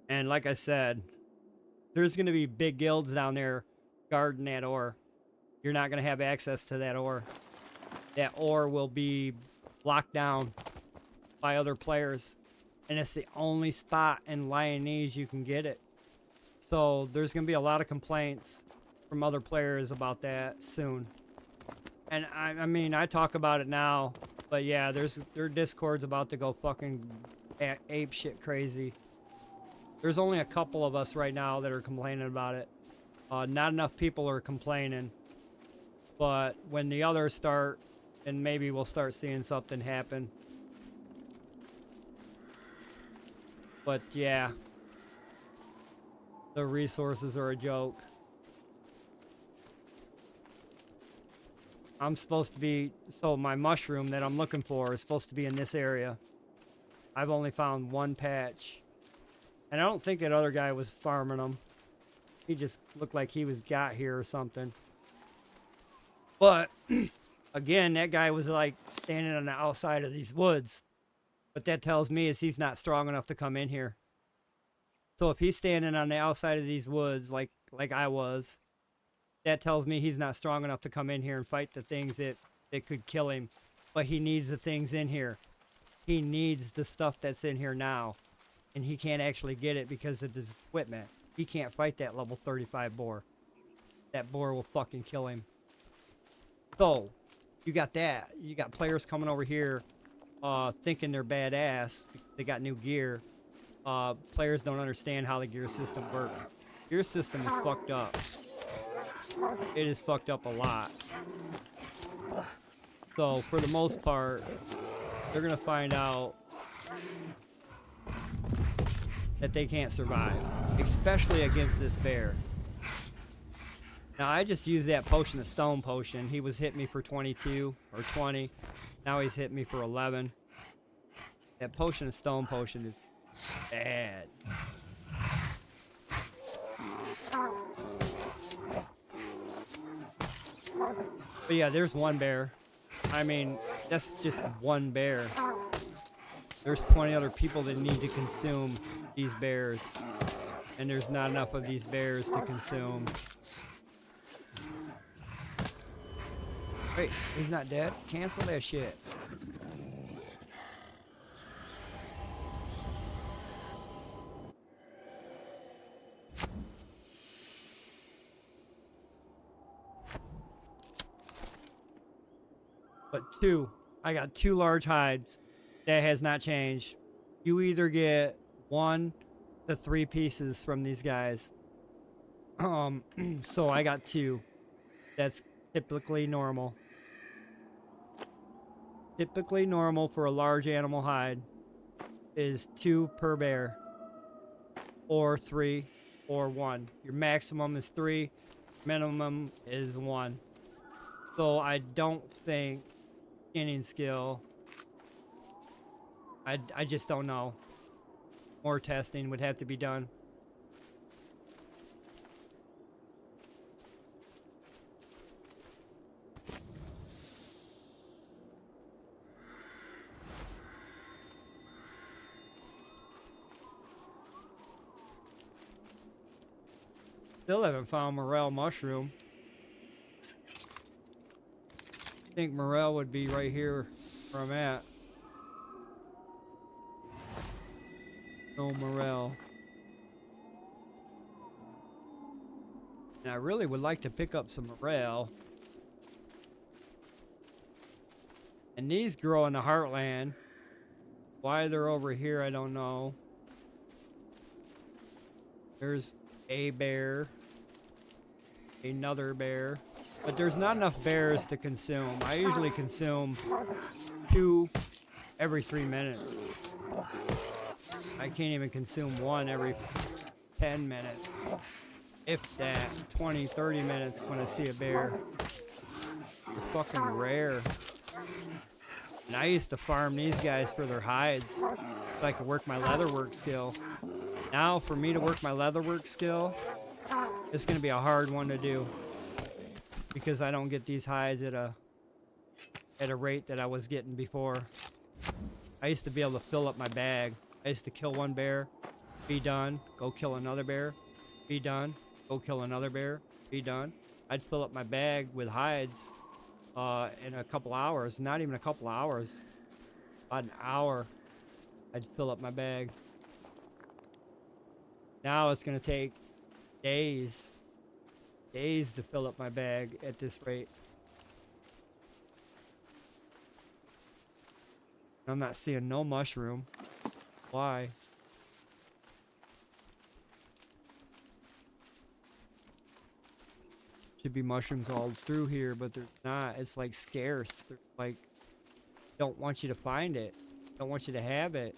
And like I said, there's going to be big guilds down there guarding that ore. You're not going to have access to that ore. That ore will be locked down by other players. And it's the only spot in Lyonese you can get it. So there's going to be a lot of complaints from other players about that soon. And I mean, I talk about it now, but yeah, their Discord's about to go fucking ape shit crazy. There's only a couple of us right now that are complaining about it. Not enough people are complaining. But when the others start, then maybe we'll start seeing something happen. But yeah, the resources are a joke. I'm supposed to be, so my mushroom that I'm looking for is supposed to be in this area. I've only found one patch. And I don't think that other guy was farming them. He just looked like he was got here or something. But, again, that guy was like standing on the outside of these woods. What that tells me is he's not strong enough to come in here. So if he's standing on the outside of these woods like I was, that tells me he's not strong enough to come in here and fight the things that could kill him. But he needs the things in here. He needs the stuff that's in here now. And he can't actually get it because of his equipment. He can't fight that level 35 boar. That boar will fucking kill him. So, you got that. You got players coming over here thinking they're badass. They got new gear. Players don't understand how the gear system works. Gear system is fucked up. It is fucked up a lot. So, for the most part, they're going to find out that they can't survive, especially against this bear. Now, I just used that potion, the stone potion. He was hitting me for 22 or 20. Now he's hitting me for 11. That potion of stone potion is bad. But yeah, there's one bear. I mean, that's just one bear. There's 20 other people that need to consume these bears. And there's not enough of these bears to consume. Wait, he's not dead? Cancel that shit. But I got 2 large hides. That has not changed. You either get 1 to 3 pieces from these guys. So I got 2. That's typically normal. Typically normal for a large animal hide is 2 per bear. Or 3 or 1. Your maximum is 3. Minimum is 1. So I don't think skinning skill. I just don't know. More testing would have to be done. Still haven't found morel mushroom. I think morel would be right here where I'm at. No morel. And I really would like to pick up some morel. And these grow in the heartland. Why they're over here, I don't know. There's a bear. Another bear. But there's not enough bears to consume. I usually consume 2 every 3 minutes. I can't even consume 1 every 10 minutes. If that, 20, 30 minutes when I see a bear. They're fucking rare. And I used to farm these guys for their hides so I could work my leatherwork skill. Now, for me to work my leatherwork skill, it's going to be a hard one to do. Because I don't get these hides at a rate that I was getting before. I used to be able to fill up my bag. I used to kill 1 bear, be done, go kill another bear, be done, go kill another bear, be done. I'd fill up my bag with hides in a couple hours. Not even a couple hours. About an hour, I'd fill up my bag. Now it's going to take days to fill up my bag at this rate. I'm not seeing no mushroom. Why? Should be mushrooms all through here, but they're not. It's like scarce. They're like, don't want you to find it. Don't want you to have it.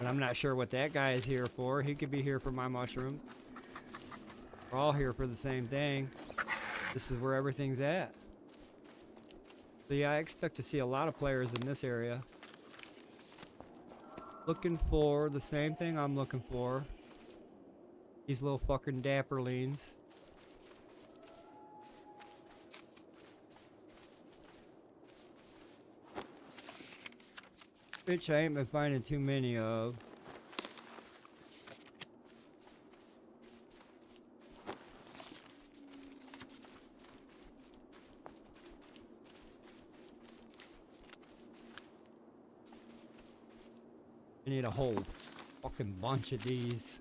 And I'm not sure what that guy is here for. He could be here for my mushrooms. We're all here for the same thing. This is where everything's at. So yeah, I expect to see a lot of players in this area. Looking for the same thing I'm looking for. These little fucking dapperlings. Which I ain't been finding too many of. I need a whole fucking bunch of these.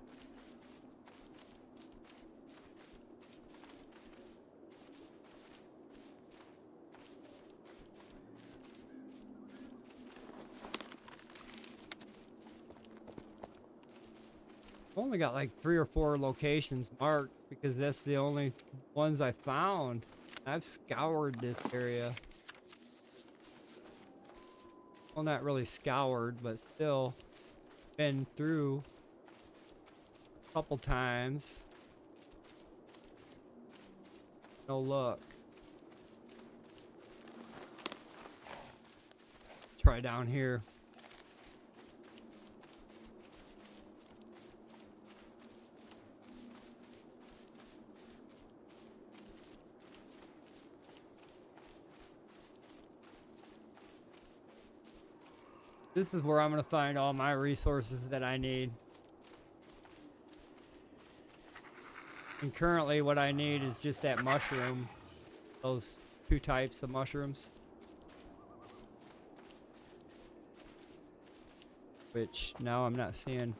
I've only got like 3 or 4 locations marked because that's the only ones I found. I've scoured this area. Well, not really scoured, but still been through a couple times. No luck. Try down here. This is where I'm going to find all my resources that I need. And currently what I need is just that mushroom. Those 2 types of mushrooms. Which now I'm not seeing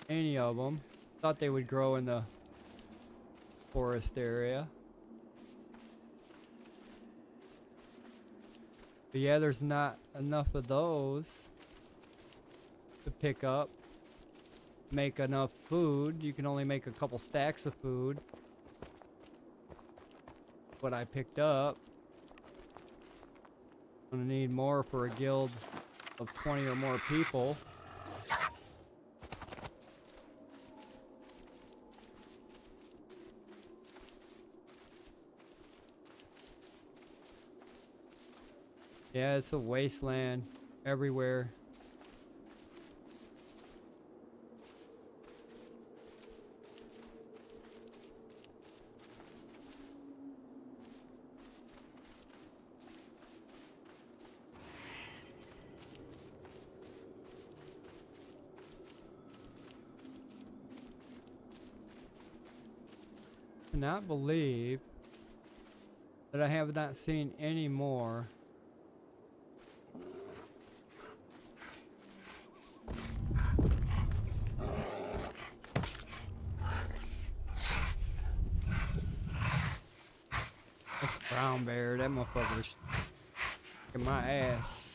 any of them. Thought they would grow in the forest area. But yeah, there's not enough of those to pick up. Make enough food. You can only make a couple stacks of food. What I picked up. I'm gonna need more for a guild of 20 or more people. Yeah, it's a wasteland everywhere. I cannot believe that I have not seen any more. That's a brown bear. That motherfucker's kicking my ass.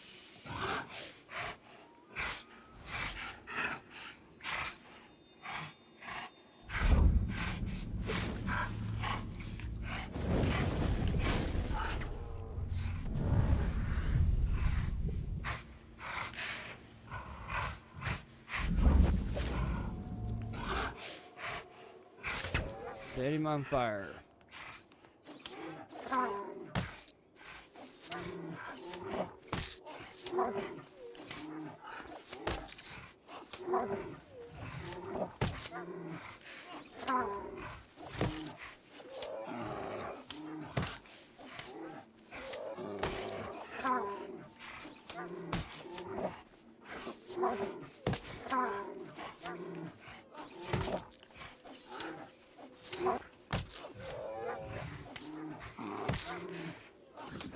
Set him on fire.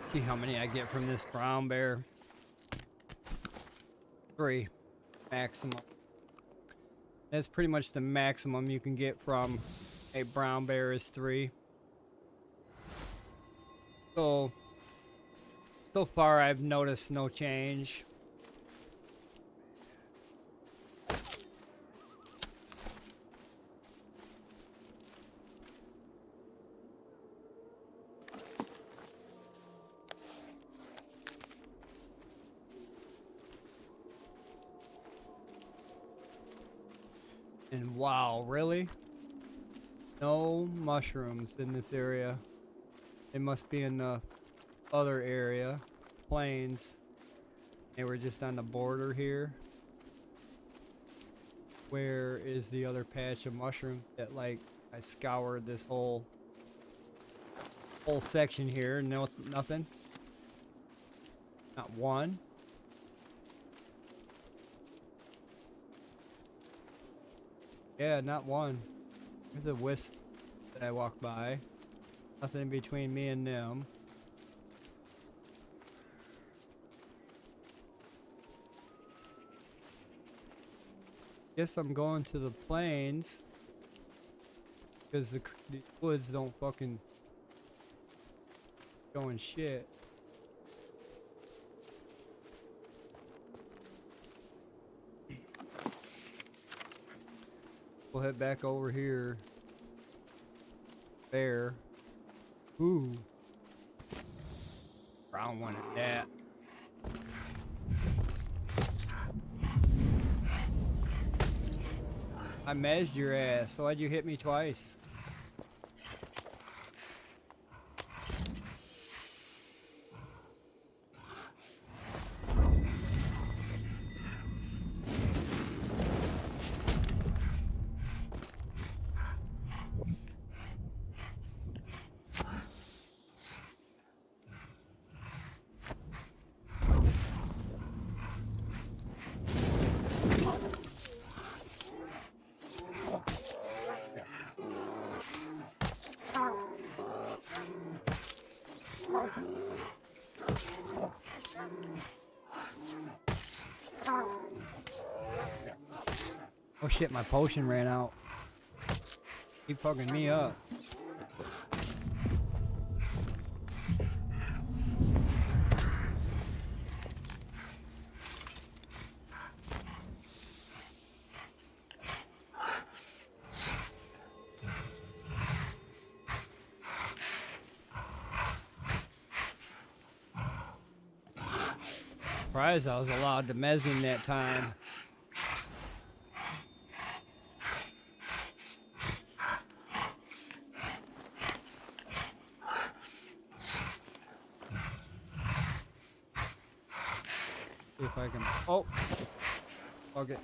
See how many I get from this brown bear. 3 maximum. That's pretty much the maximum you can get from a brown bear is 3. So far I've noticed no change. And wow, really? No mushrooms in this area. They must be in the other area. Plains. They were just on the border here. Where is the other patch of mushroom that, like, I scoured this whole section here? No, nothing. Not one. Yeah, not one. There's a wisp that I walked by. Nothing between me and them. Guess I'm going to the plains. Because the woods don't fucking going shit. We'll head back over here. There. Ooh. Brown one at that. I mezzed your ass, so why'd you hit me twice? Oh shit, my potion ran out. Keep fucking me up. Surprised I was allowed to mezzing that time. See if I can. Oh, fuck it.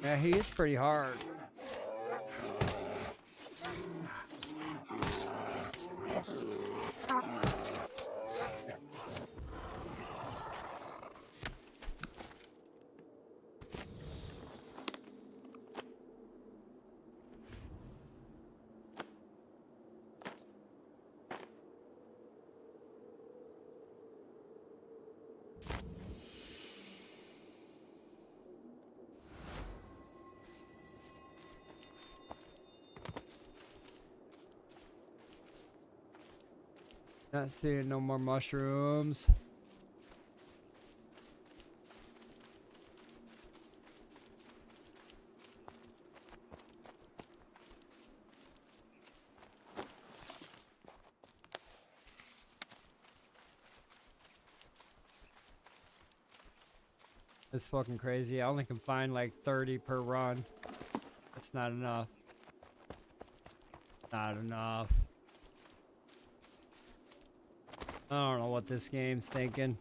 Yeah, he is pretty hard. Not seeing no more mushrooms. It's fucking crazy. I only can find like 30 per run. That's not enough. Not enough. I don't know what this game's thinking.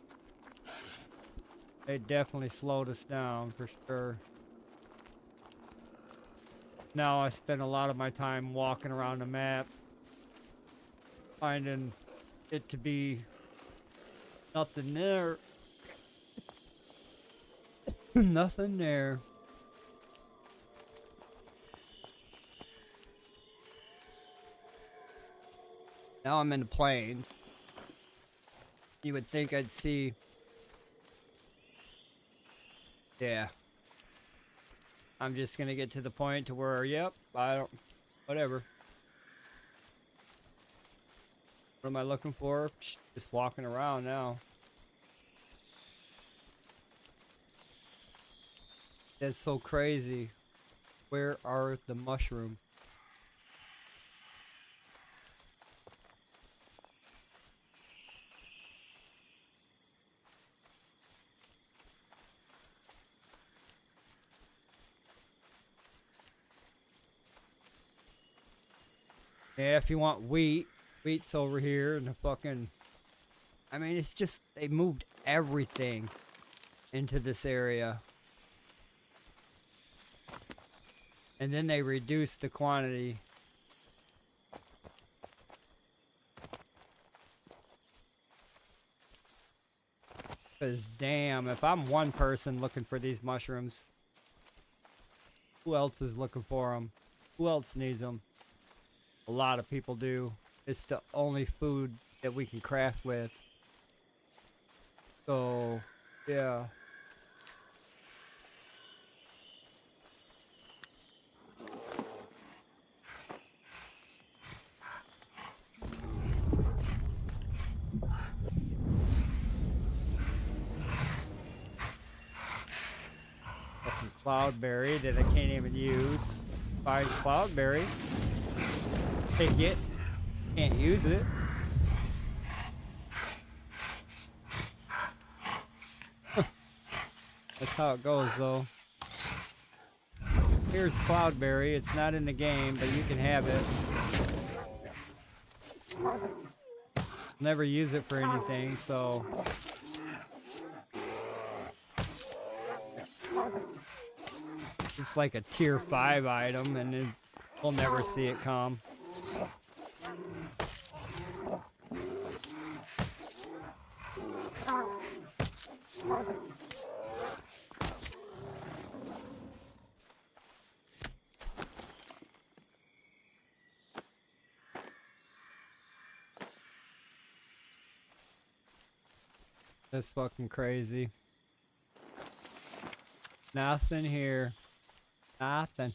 They definitely slowed us down for sure. Now I spend a lot of my time walking around the map, finding it to be nothing there. Nothing there. Now I'm in the plains. You would think I'd see. Yeah. I'm just gonna get to the point to where, yep, I don't, whatever. What am I looking for? Just walking around now. That's so crazy. Where are the mushrooms? Yeah, if you want wheat, wheat's over here and the fucking... I mean, it's just, they moved everything into this area. And then they reduced the quantity. Because damn, if I'm one person looking for these mushrooms, who else is looking for them? Who else needs them? A lot of people do. It's the only food that we can craft with. So, yeah. Fucking cloudberry that I can't even use. Find cloudberry. Take it. Can't use it. That's how it goes, though. Here's cloudberry. It's not in the game, but you can have it. Never use it for anything, so... It's like a tier 5 item, and we'll never see it come. That's fucking crazy. Nothing here. Nothing.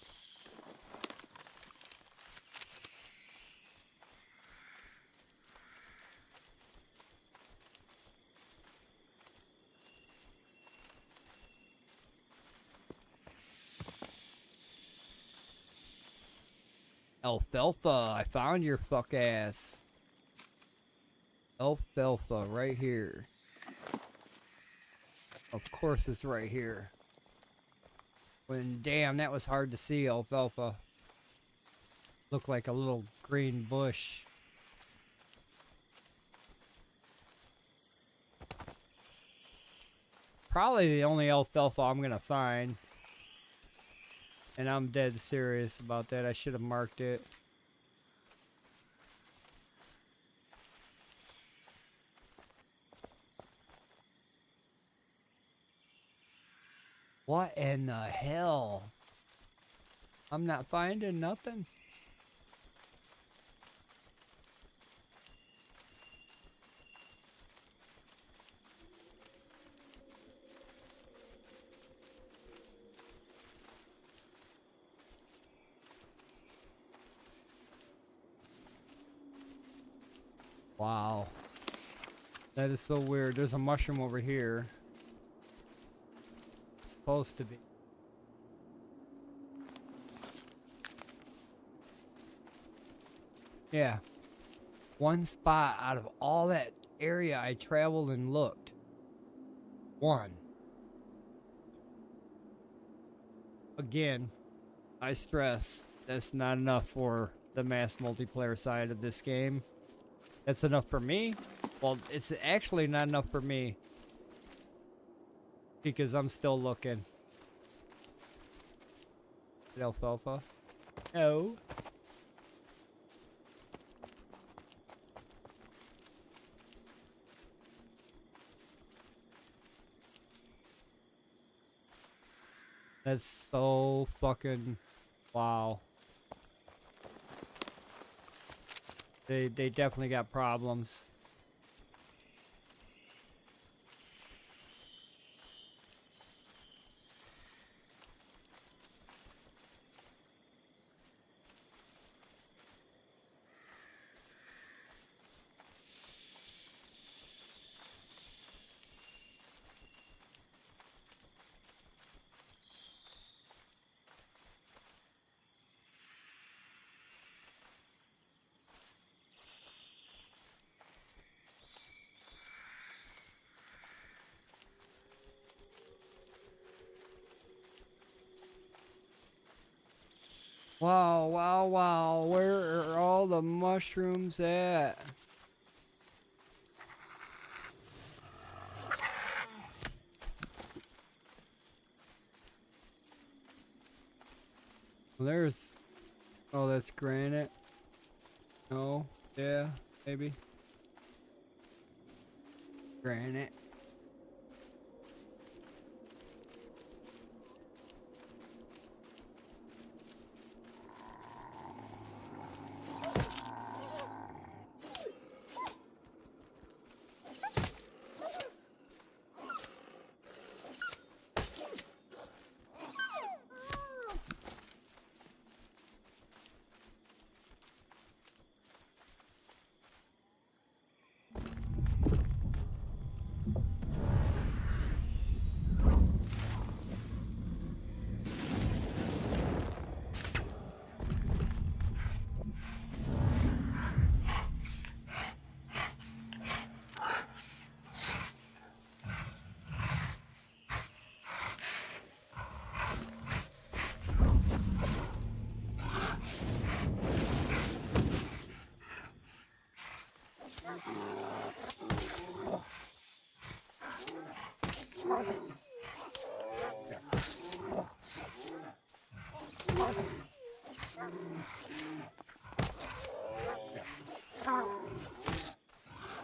Alfalfa, I found your fuck ass. Alfalfa, right here. Of course it's right here. When, damn, that was hard to see, alfalfa. Looked like a little green bush. Probably the only alfalfa I'm gonna find. And I'm dead serious about that. I should have marked it. What in the hell? I'm not finding nothing. Wow. That is so weird. There's a mushroom over here. It's supposed to be. Yeah. One spot out of all that area I traveled and looked. One. Again, I stress that's not enough for the mass multiplayer side of this game. That's enough for me. Well, it's actually not enough for me. Because I'm still looking. Alfalfa? No. That's so fucking... Wow. They definitely got problems. Wow, wow, wow. Where are all the mushrooms at? Well, there's... Oh, that's granite. No. Yeah, maybe. Granite.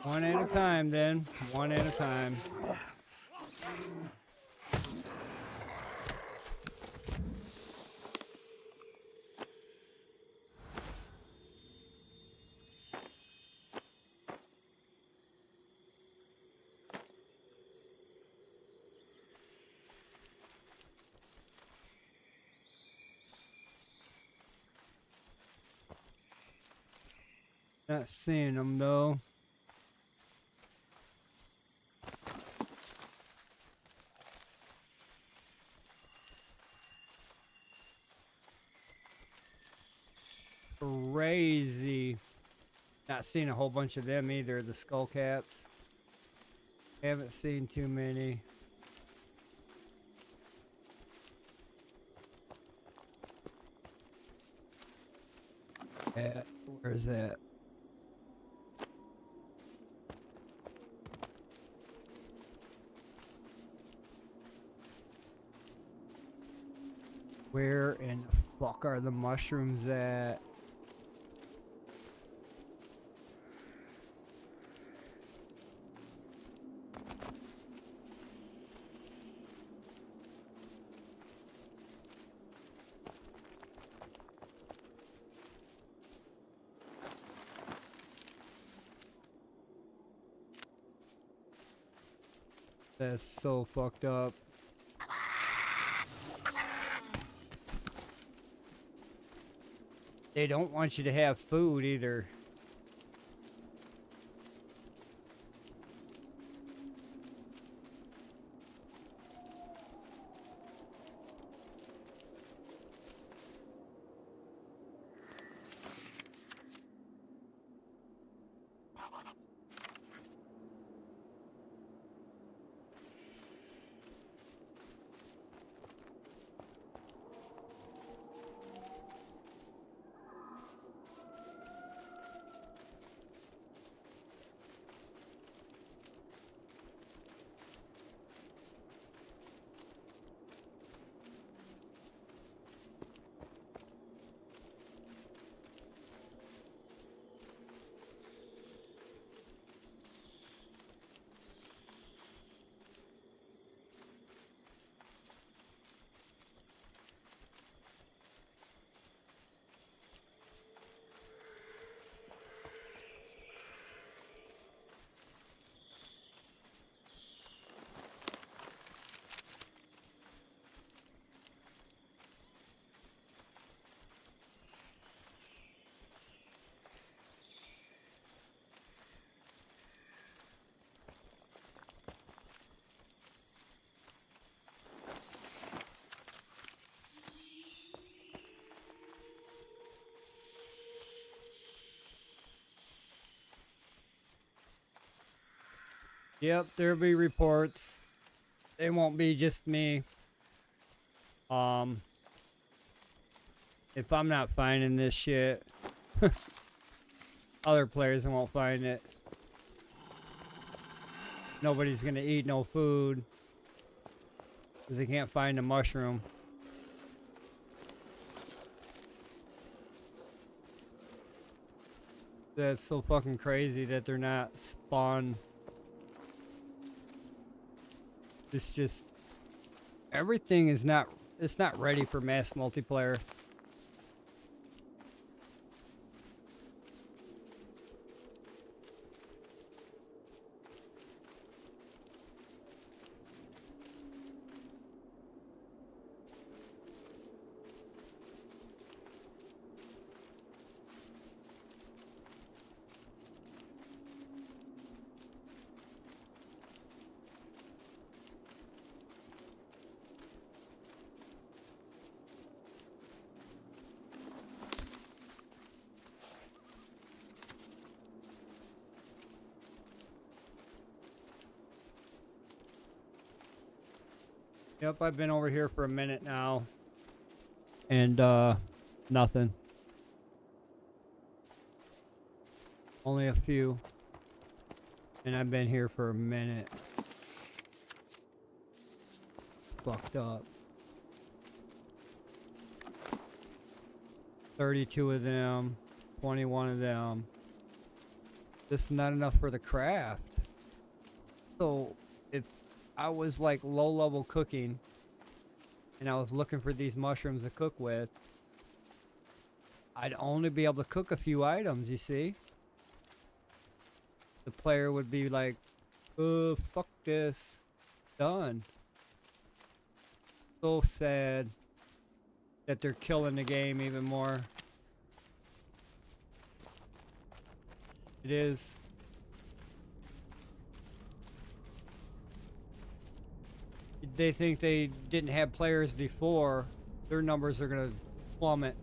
One at a time, then. One at a time. Not seeing them, though. Crazy. Not seeing a whole bunch of them either, the skull caps. Haven't seen too many. Where's that? Where in the fuck are the mushrooms at? That's so fucked up. They don't want you to have food either. Yep, there'll be reports. It won't be just me. If I'm not finding this shit, other players won't find it. Nobody's gonna eat no food because they can't find a mushroom. That's so fucking crazy that they're not spawned. It's just everything is not. It's not ready for mass multiplayer. Yep, I've been over here for a minute now. And, nothing. Only a few. And I've been here for a minute. Fucked up. 32 of them. 21 of them. This is not enough for the craft. So, if I was like low level cooking and I was looking for these mushrooms to cook with, I'd only be able to cook a few items, you see? The player would be like, oh, fuck this. Done. So sad that they're killing the game even more. It is. They think they didn't have players before, their numbers are gonna plummet.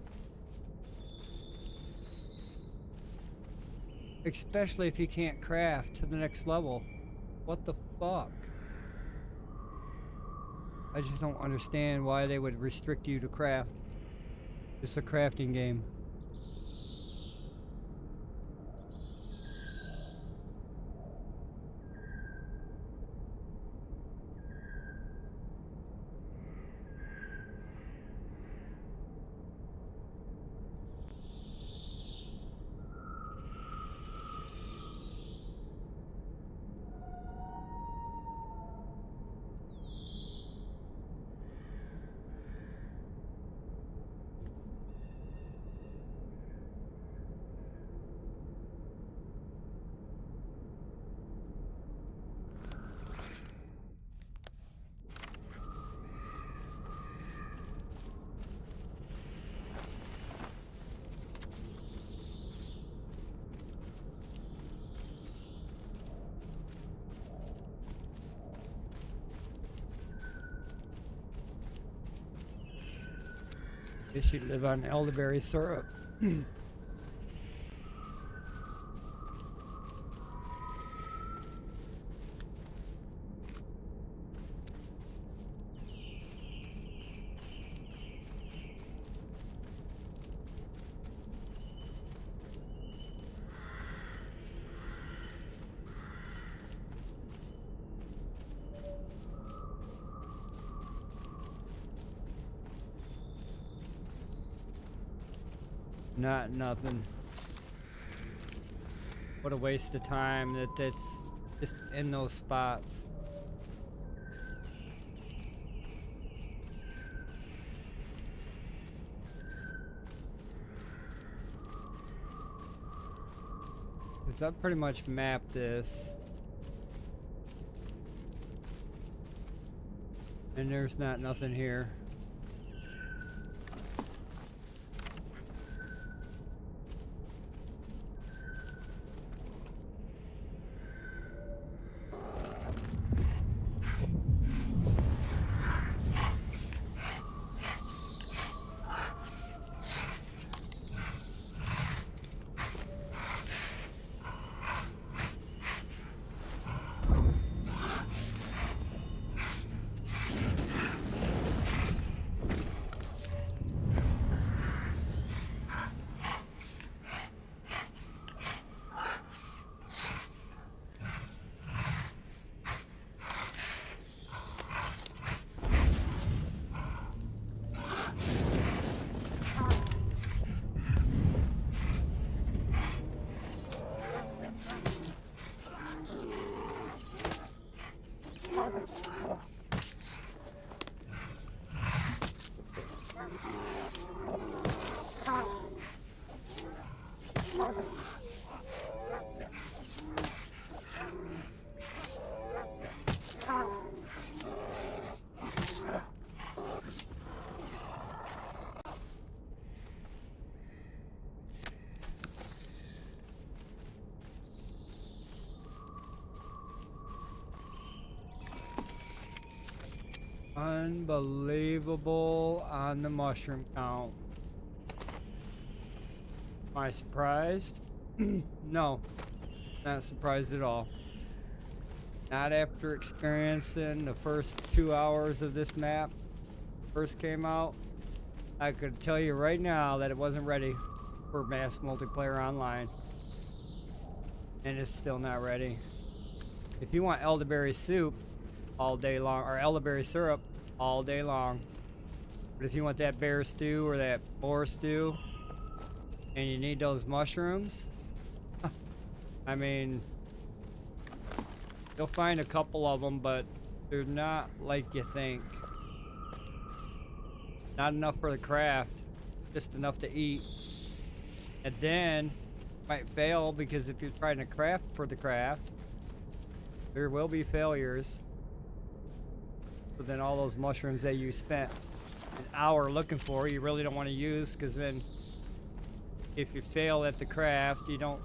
Especially if you can't craft to the next level. What the fuck? I just don't understand why they would restrict you to craft. It's a crafting game. Guess you live on elderberry syrup. Not nothing. What a waste of time that it's just in those spots. Because I've pretty much mapped this. And there's not nothing here. Unbelievable on the mushroom count. Am I surprised? No, not surprised at all. Not after experiencing the first 2 hours of this map first came out. I could tell you right now that it wasn't ready for mass multiplayer online. And it's still not ready. If you want elderberry soup all day long, or elderberry syrup all day long, but if you want that bear stew or that boar stew, and you need those mushrooms, I mean, you'll find a couple of them, but they're not like you think. Not enough for the craft, just enough to eat. And then might fail, because if you're trying to craft for the craft, there will be failures. So then all those mushrooms that you spent an hour looking for, you really don't want to use, because then if you fail at the craft, you don't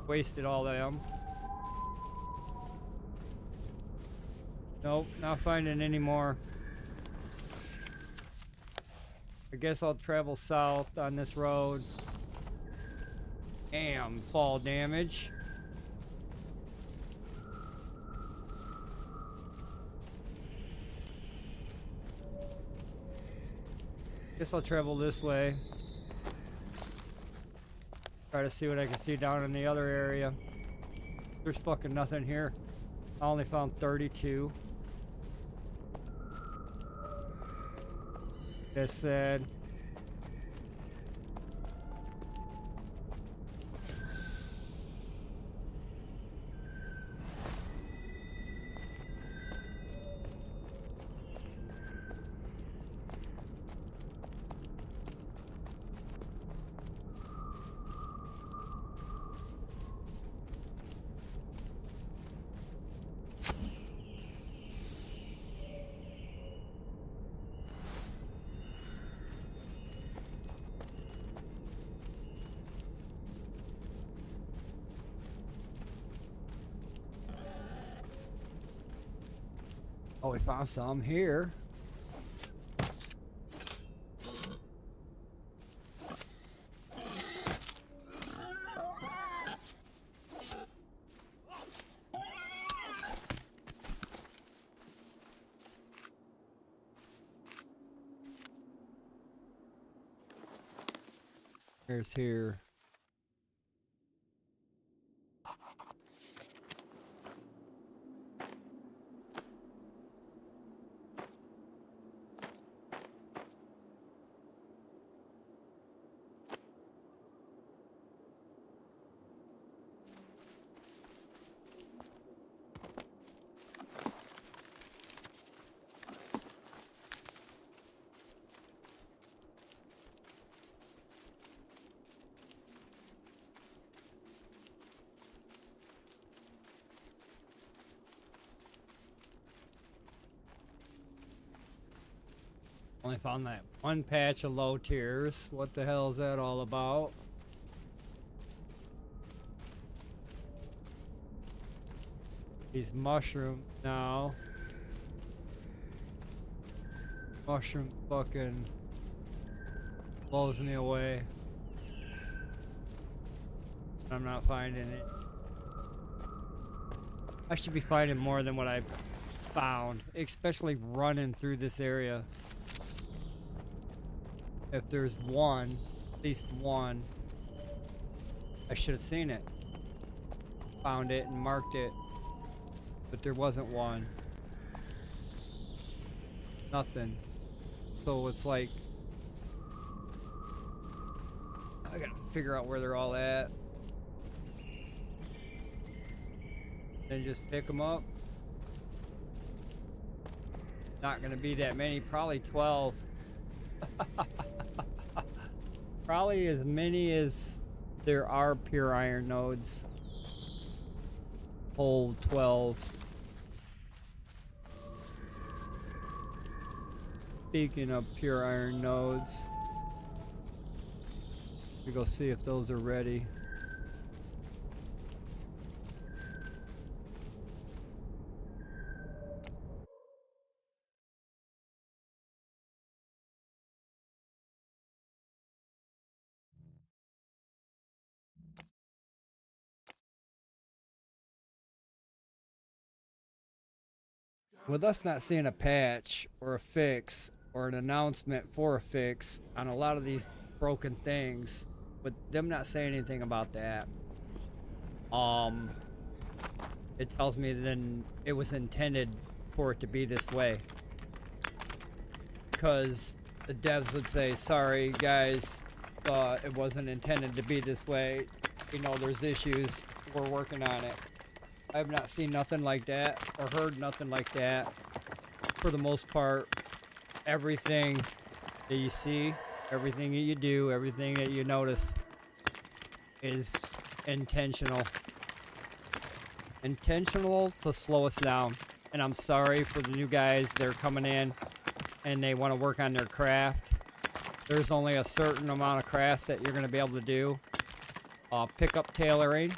wasted all of them. Nope, not finding any more. I guess I'll travel south on this road. Damn, fall damage. Guess I'll travel this way. Try to see what I can see down in the other area. There's fucking nothing here. I only found 32. That's sad. Oh, we found some here. Here's here. Only found that one patch of low tiers. What the hell is that all about? These mushrooms now. Mushroom fucking blows me away. I'm not finding it. I should be finding more than what I found, especially running through this area. If there's one, at least one, I should have seen it. Found it and marked it, but there wasn't one. Nothing. So it's like, I gotta figure out where they're all at. Then just pick them up. Not gonna be that many, probably 12. Probably as many as there are pure iron nodes. Hole 12. Speaking of pure iron nodes, we go see if those are ready. With us not seeing a patch or a fix or an announcement for a fix on a lot of these broken things, with them not saying anything about that, it tells me then it was intended for it to be this way. Because the devs would say, sorry guys, it wasn't intended to be this way. You know, there's issues, we're working on it. I have not seen nothing like that or heard nothing like that. For the most part, everything that you see, everything that you do, everything that you notice is intentional. Intentional to slow us down. And I'm sorry for the new guys that are coming in and they want to work on their craft. There's only a certain amount of crafts that you're going to be able to do. Pick up tailoring.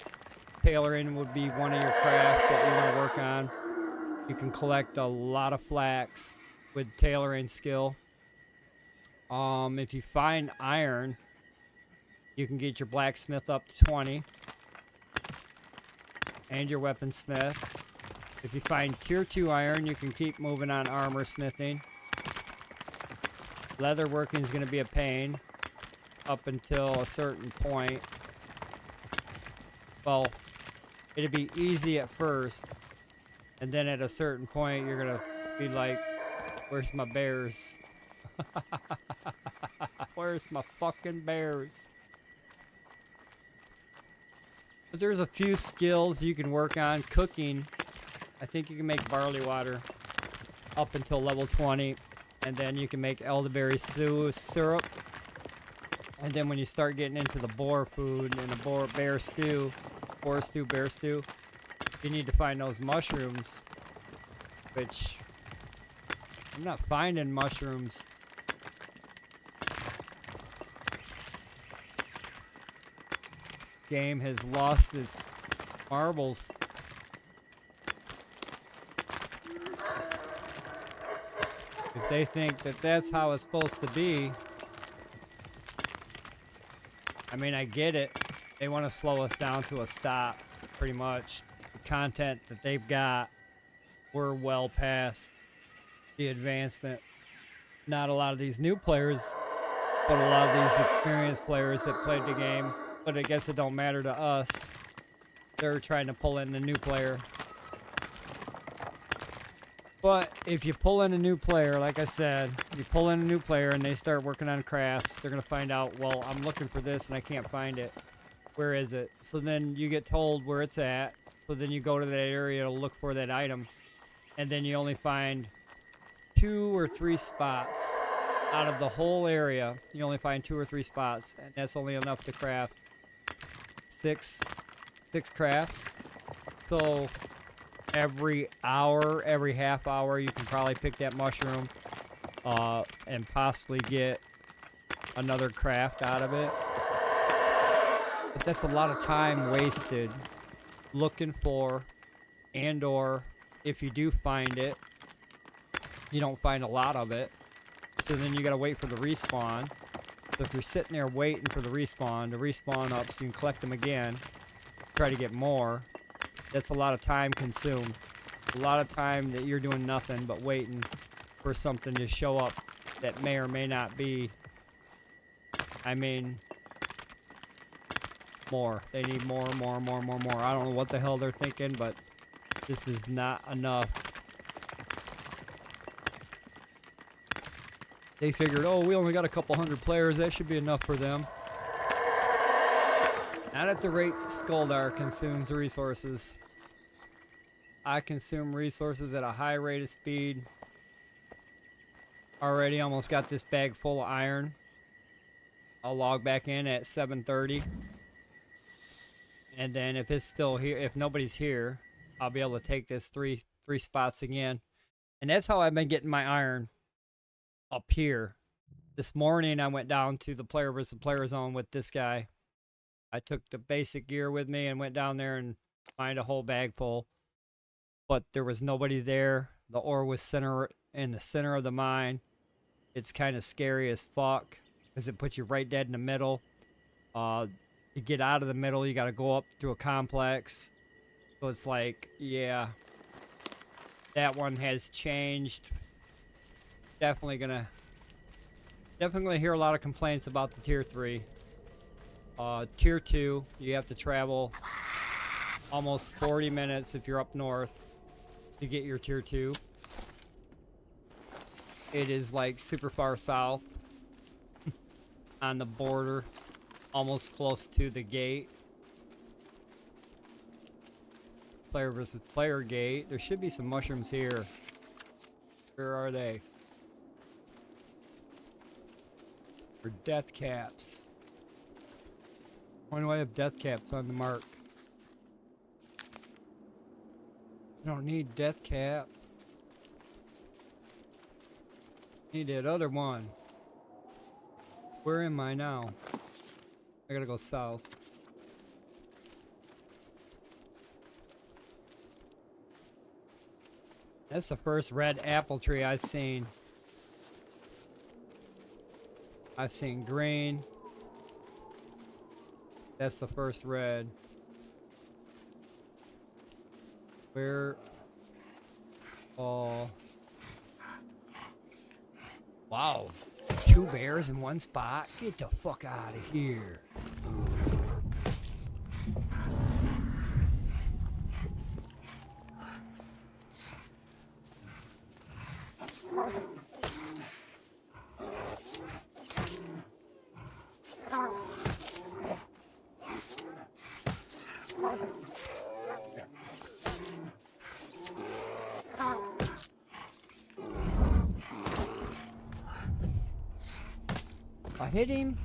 Tailoring would be one of your crafts that you want to work on. You can collect a lot of flax with tailoring skill. If you find iron, you can get your blacksmith up to 20. And your weaponsmith. If you find tier 2 iron, you can keep moving on armor smithing. Leather working is going to be a pain up until a certain point. Well, it'd be easy at first, and then at a certain point you're gonna be like, where's my bears? Where's my fucking bears? But there's a few skills you can work on. Cooking, I think you can make barley water up until level 20, and then you can make elderberry syrup. And then when you start getting into the boar food and the bear stew, you need to find those mushrooms, which I'm not finding mushrooms. Game has lost its marbles. If they think that that's how it's supposed to be, I mean, I get it. They want to slow us down to a stop, pretty much. The content that they've got, we're well past the advancement. Not a lot of these new players, but a lot of these experienced players that played the game. But I guess it don't matter to us. They're trying to pull in the new player. But if you pull in a new player, like I said, you pull in a new player and they start working on crafts, they're going to find out, well, I'm looking for this and I can't find it. Where is it? So then you get told where it's at. So then you go to that area to look for that item. And then you only find 2 or 3 spots out of the whole area. You only find 2 or 3 spots. And that's only enough to craft 6 crafts. So every hour, every half hour, you can probably pick that mushroom and possibly get another craft out of it. But that's a lot of time wasted looking for, and or if you do find it, you don't find a lot of it. So then you gotta wait for the respawn. So if you're sitting there waiting for the respawn to respawn up so you can collect them again, try to get more, that's a lot of time consumed. A lot of time that you're doing nothing but waiting for something to show up that may or may not be. I mean, more. They need more. I don't know what the hell they're thinking, but this is not enough. They figured, oh, we only got a couple hundred players. That should be enough for them. Not at the rate Skuldar consumes resources. I consume resources at a high rate of speed. Already almost got this bag full of iron. I'll log back in at 7:30. And then if it's still here, if nobody's here, I'll be able to take this three spots again. And that's how I've been getting my iron up here. This morning I went down to the player versus player zone with this guy. I took the basic gear with me and went down there and mined a whole bag full. But there was nobody there. The ore was in the center of the mine. It's kind of scary as fuck because it puts you right dead in the middle. To get out of the middle, you got to go up through a complex. So it's like, yeah, that one has changed. Definitely gonna hear a lot of complaints about the tier 3. Tier 2, you have to travel almost 40 minutes if you're up north to get your tier 2. It is like super far south on the border, almost close to the gate. Player versus player gate. There should be some mushrooms here. Where are they? For death caps. Why do I have death caps on the mark? I don't need death cap. Need that other one. Where am I now? I gotta go south. That's the first red apple tree I've seen. I've seen green. That's the first red. Where? Oh. Wow. 2 bears in one spot? Get the fuck out of here. I hit him.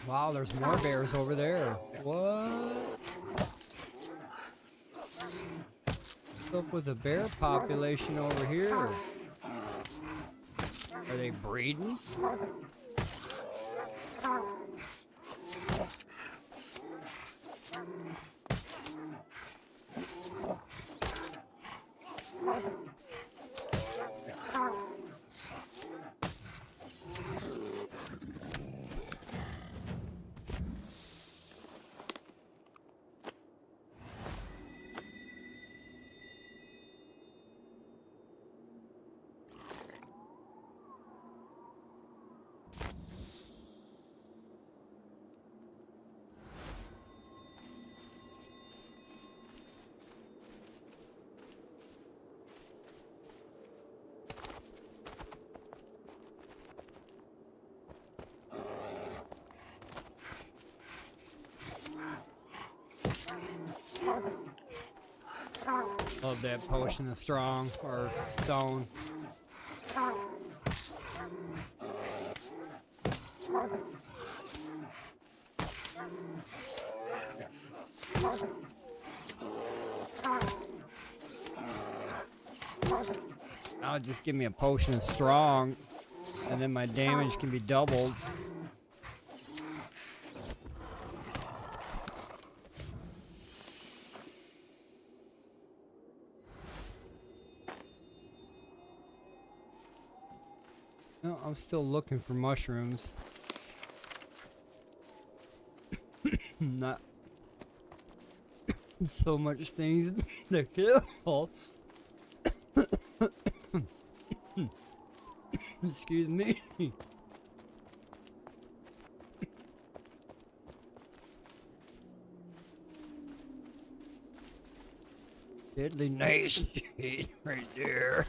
Wow, there's more bears over there. What? What's up with the bear population over here? Are they breeding? Love that potion of strong or stone. Now just give me a potion of strong, and then my damage can be doubled. No, I'm still looking for mushrooms. Not so much things to kill. Excuse me. Deadly nice right there.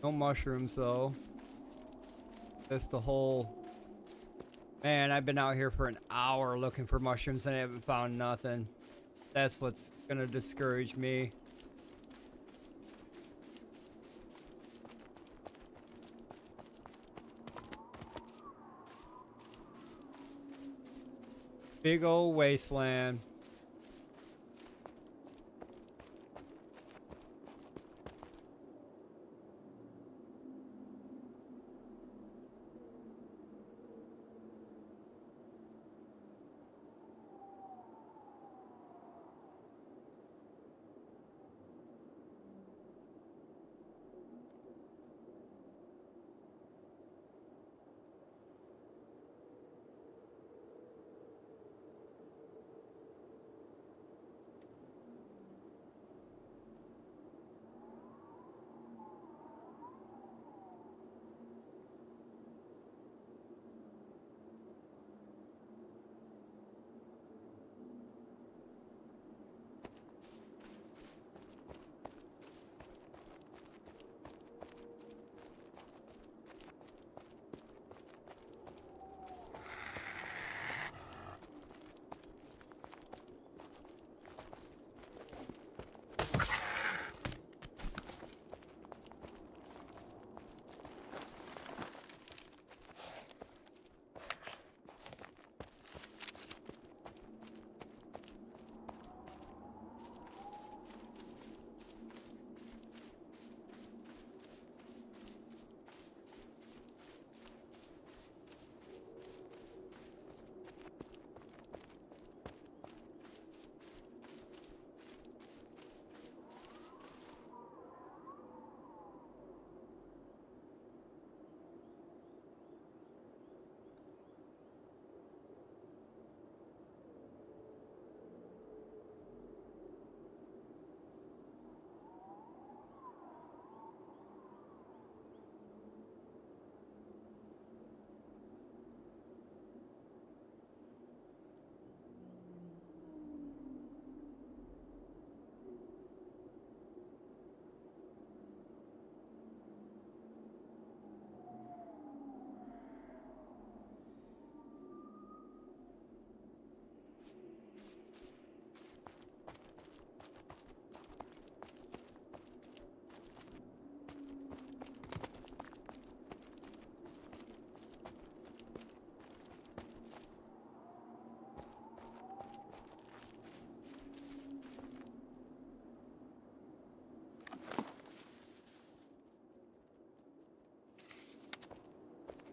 No mushrooms though. That's the whole. Man, I've been out here for an hour looking for mushrooms and I haven't found nothing. That's what's gonna discourage me. Big old wasteland.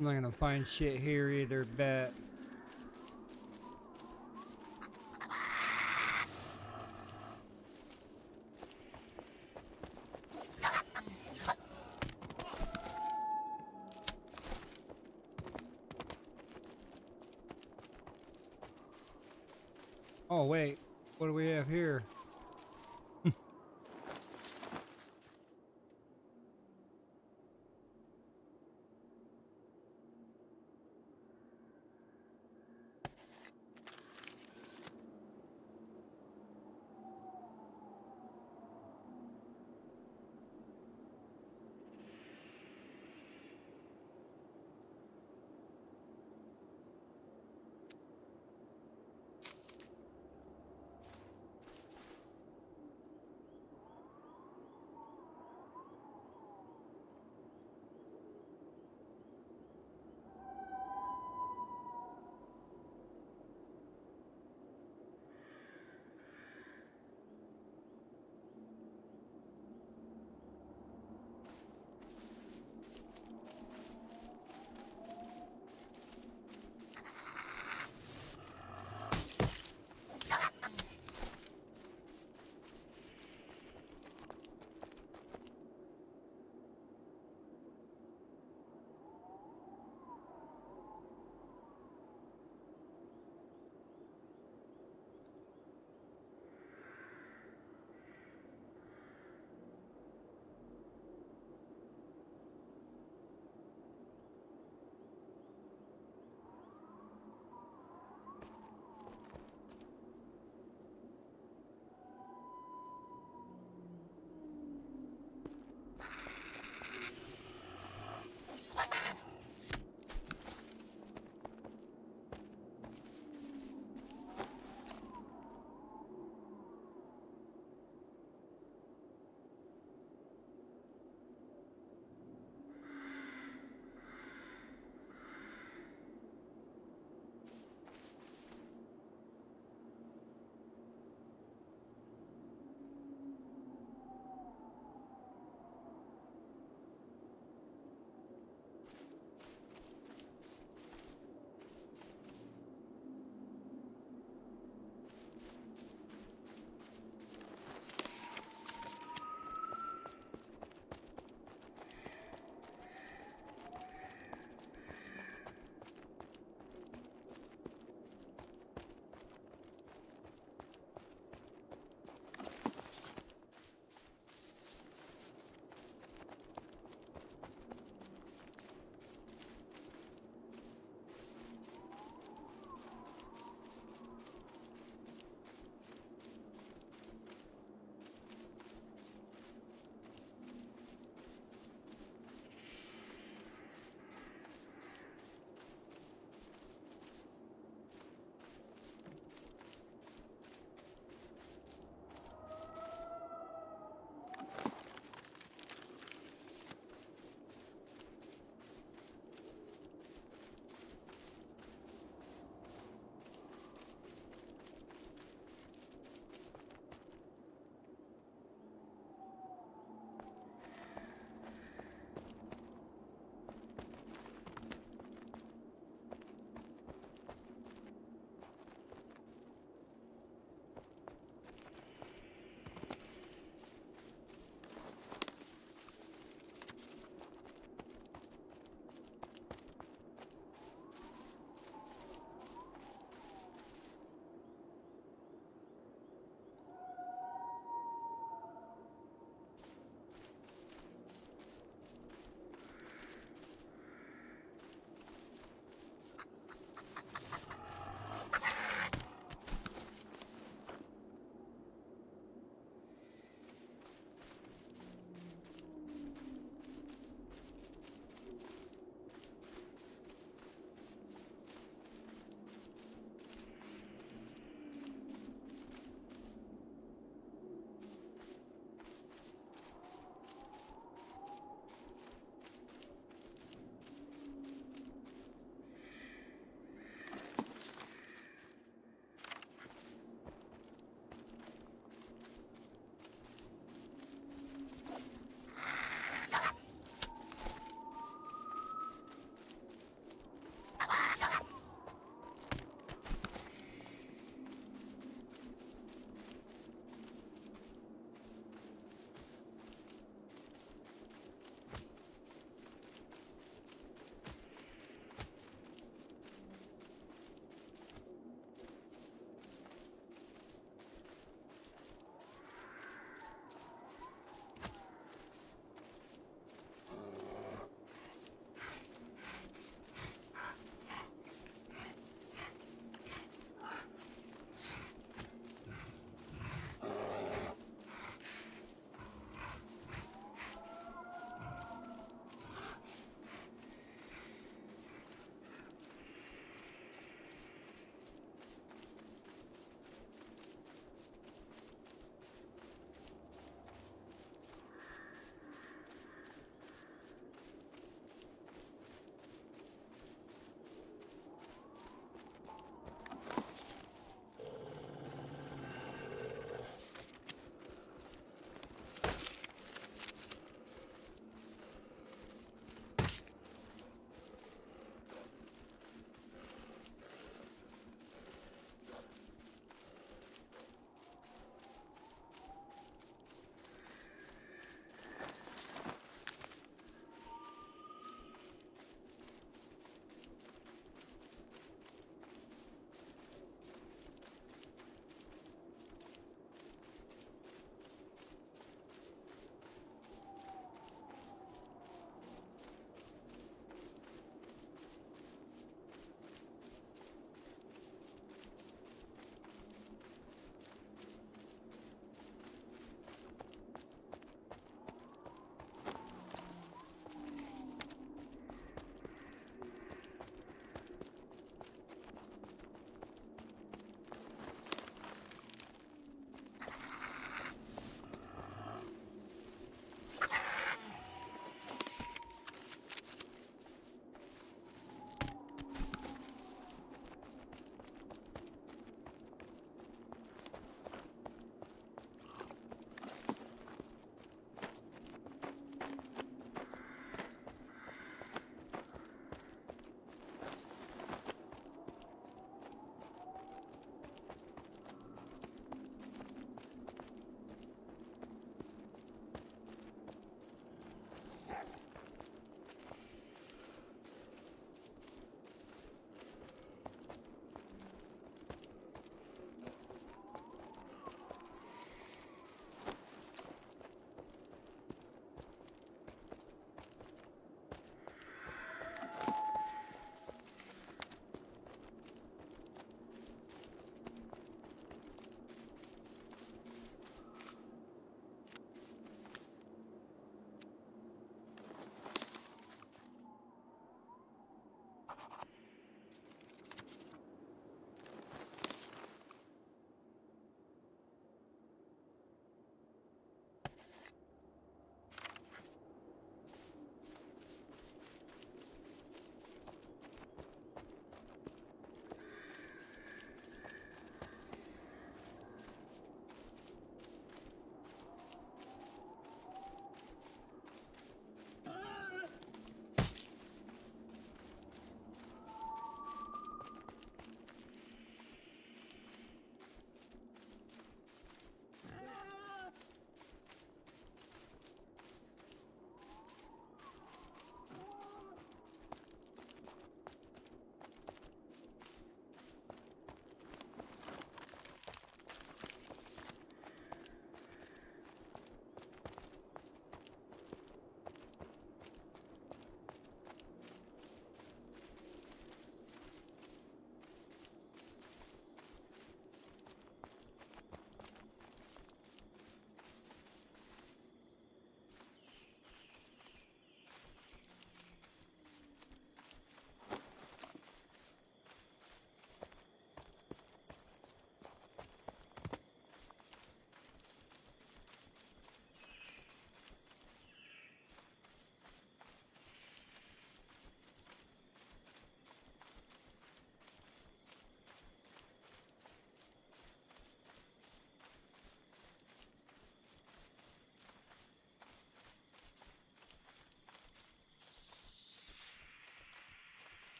I'm not gonna find shit here either, bet. Oh wait, what do we have here?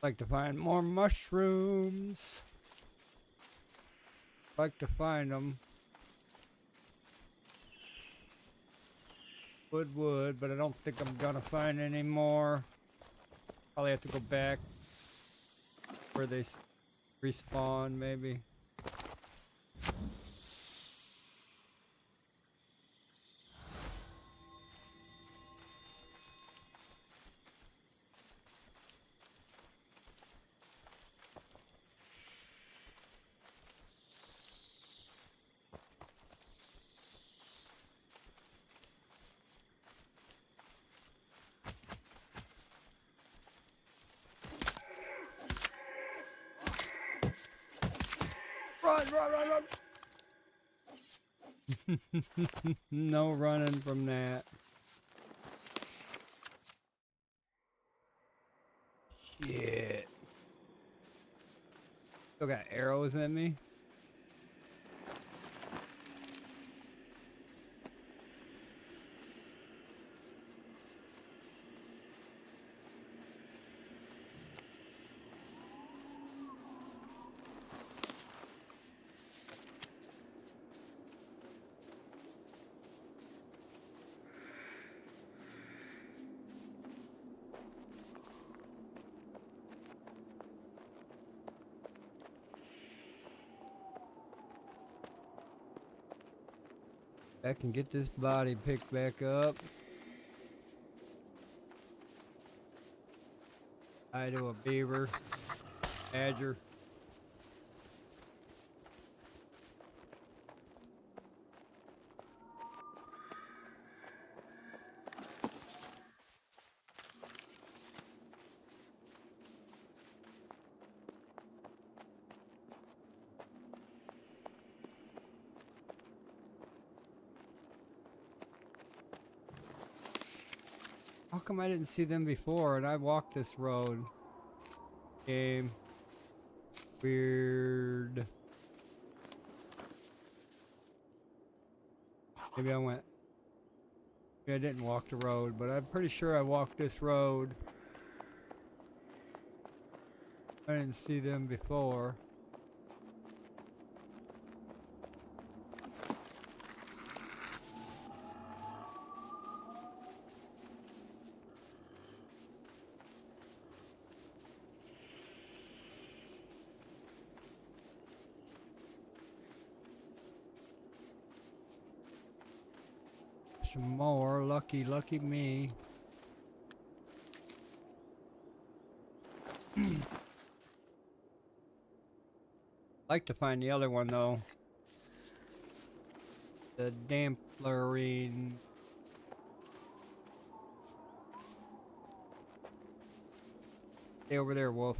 Like to find more mushrooms. Like to find them. Wood, but I don't think I'm gonna find any more. Probably have to go back where they respawn, maybe. Run! No running from that. Shit. Still got arrows in me. I can get this body picked back up. I do a beaver, badger. How come I didn't see them before and I walked this road? Game. Weird. Maybe I went. Maybe I didn't walk the road, but I'm pretty sure I walked this road. I didn't see them before. Some more. Lucky me. Like to find the other one though. The Damplerine. Stay over there, Wolf.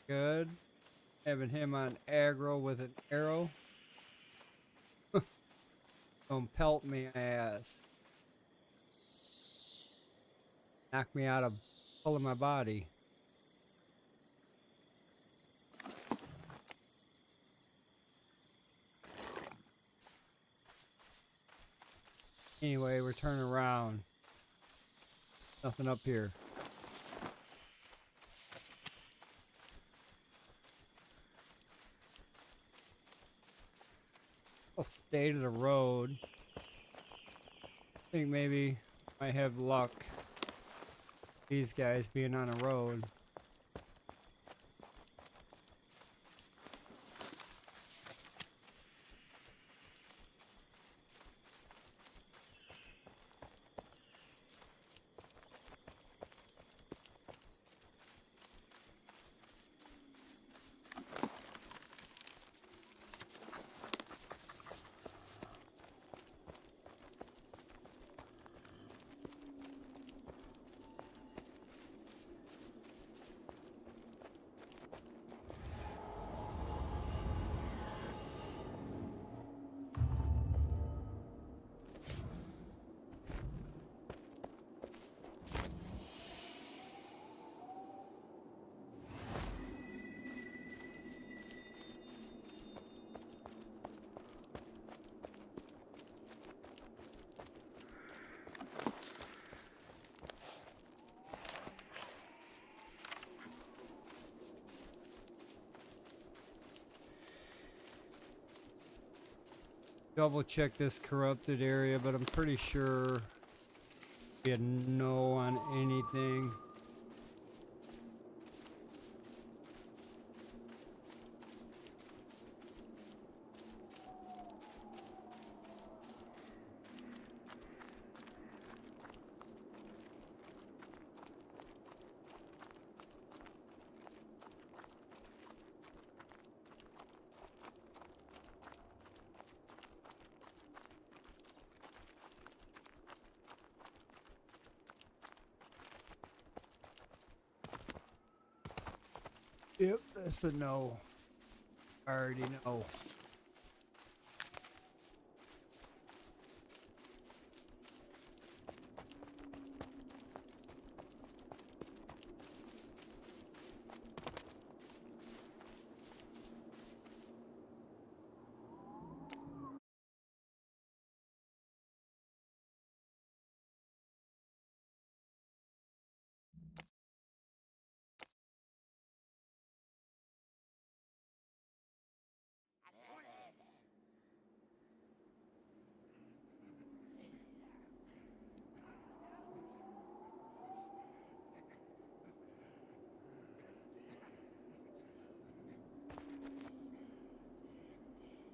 Good. Having him on aggro with an arrow. Gonna pelt me ass. Knock me out of full of my body. Anyway, we're turning around. Nothing up here. I'll stay to the road. I think maybe I have luck. These guys being on a road. double check this corrupted area, but I'm pretty sure we had no on anything. Yep, that's a no. I already know.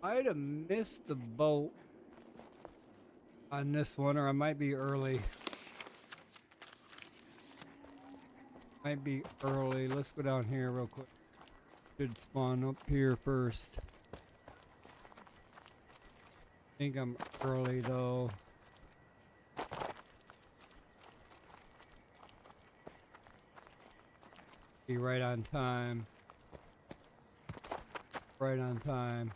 I'd have missed the boat on this one, or I might be early. Might be early. Let's go down here real quick. Should spawn up here first. Think I'm early though. Be right on time. Right on time.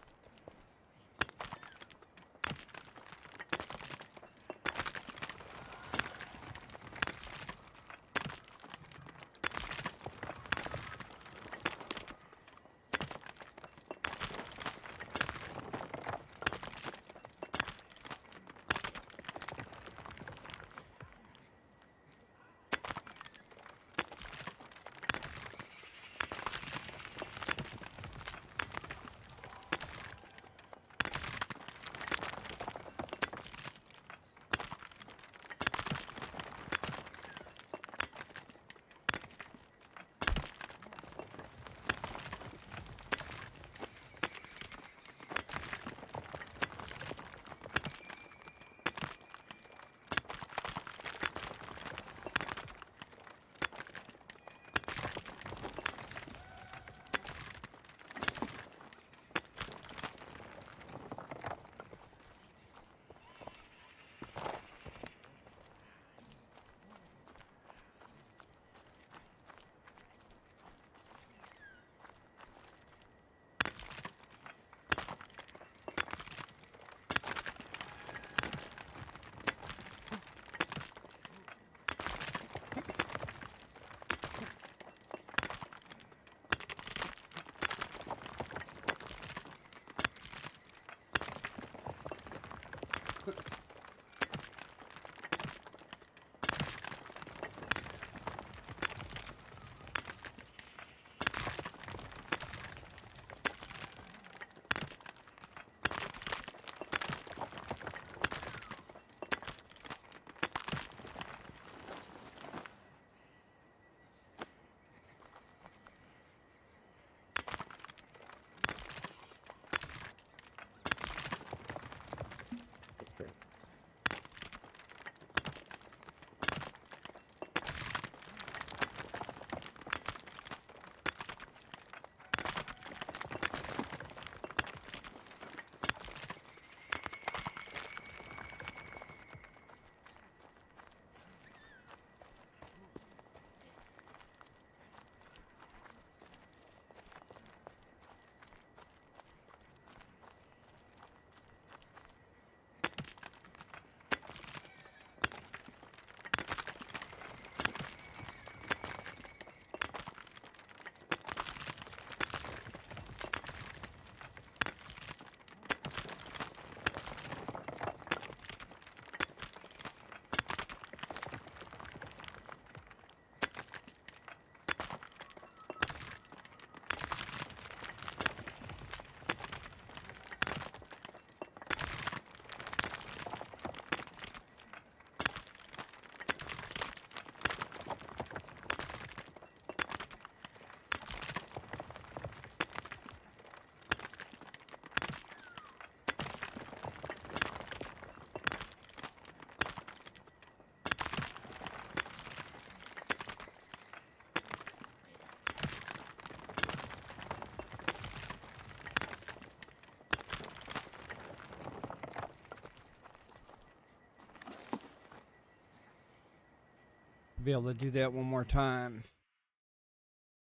Be able to do that one more time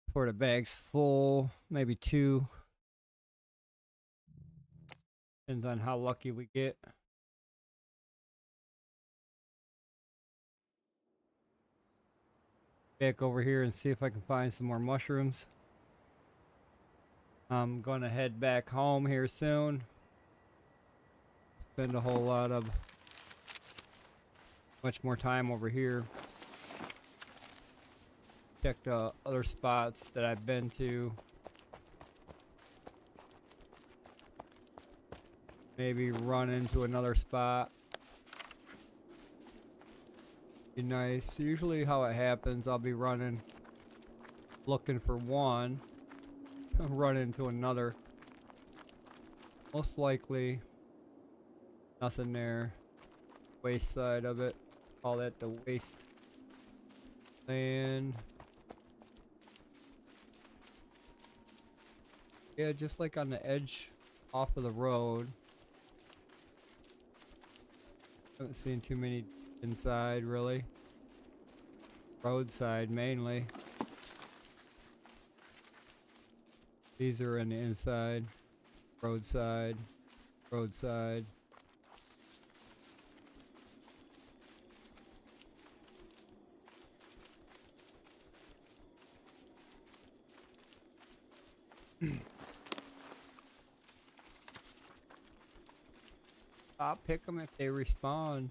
before the bag's full, maybe 2. Depends on how lucky we get. Back over here and see if I can find some more mushrooms. I'm gonna head back home here soon. Spend a whole lot of much more time over here. Check the other spots that I've been to. Maybe run into another spot. Be nice. Usually how it happens, I'll be running, looking for one, run into another. Most likely nothing there. Waste side of it. Call that the waste land. Yeah, just like on the edge off of the road. Haven't seen too many inside really. Roadside mainly. These are in the inside. Roadside. Roadside. I'll pick them if they respond.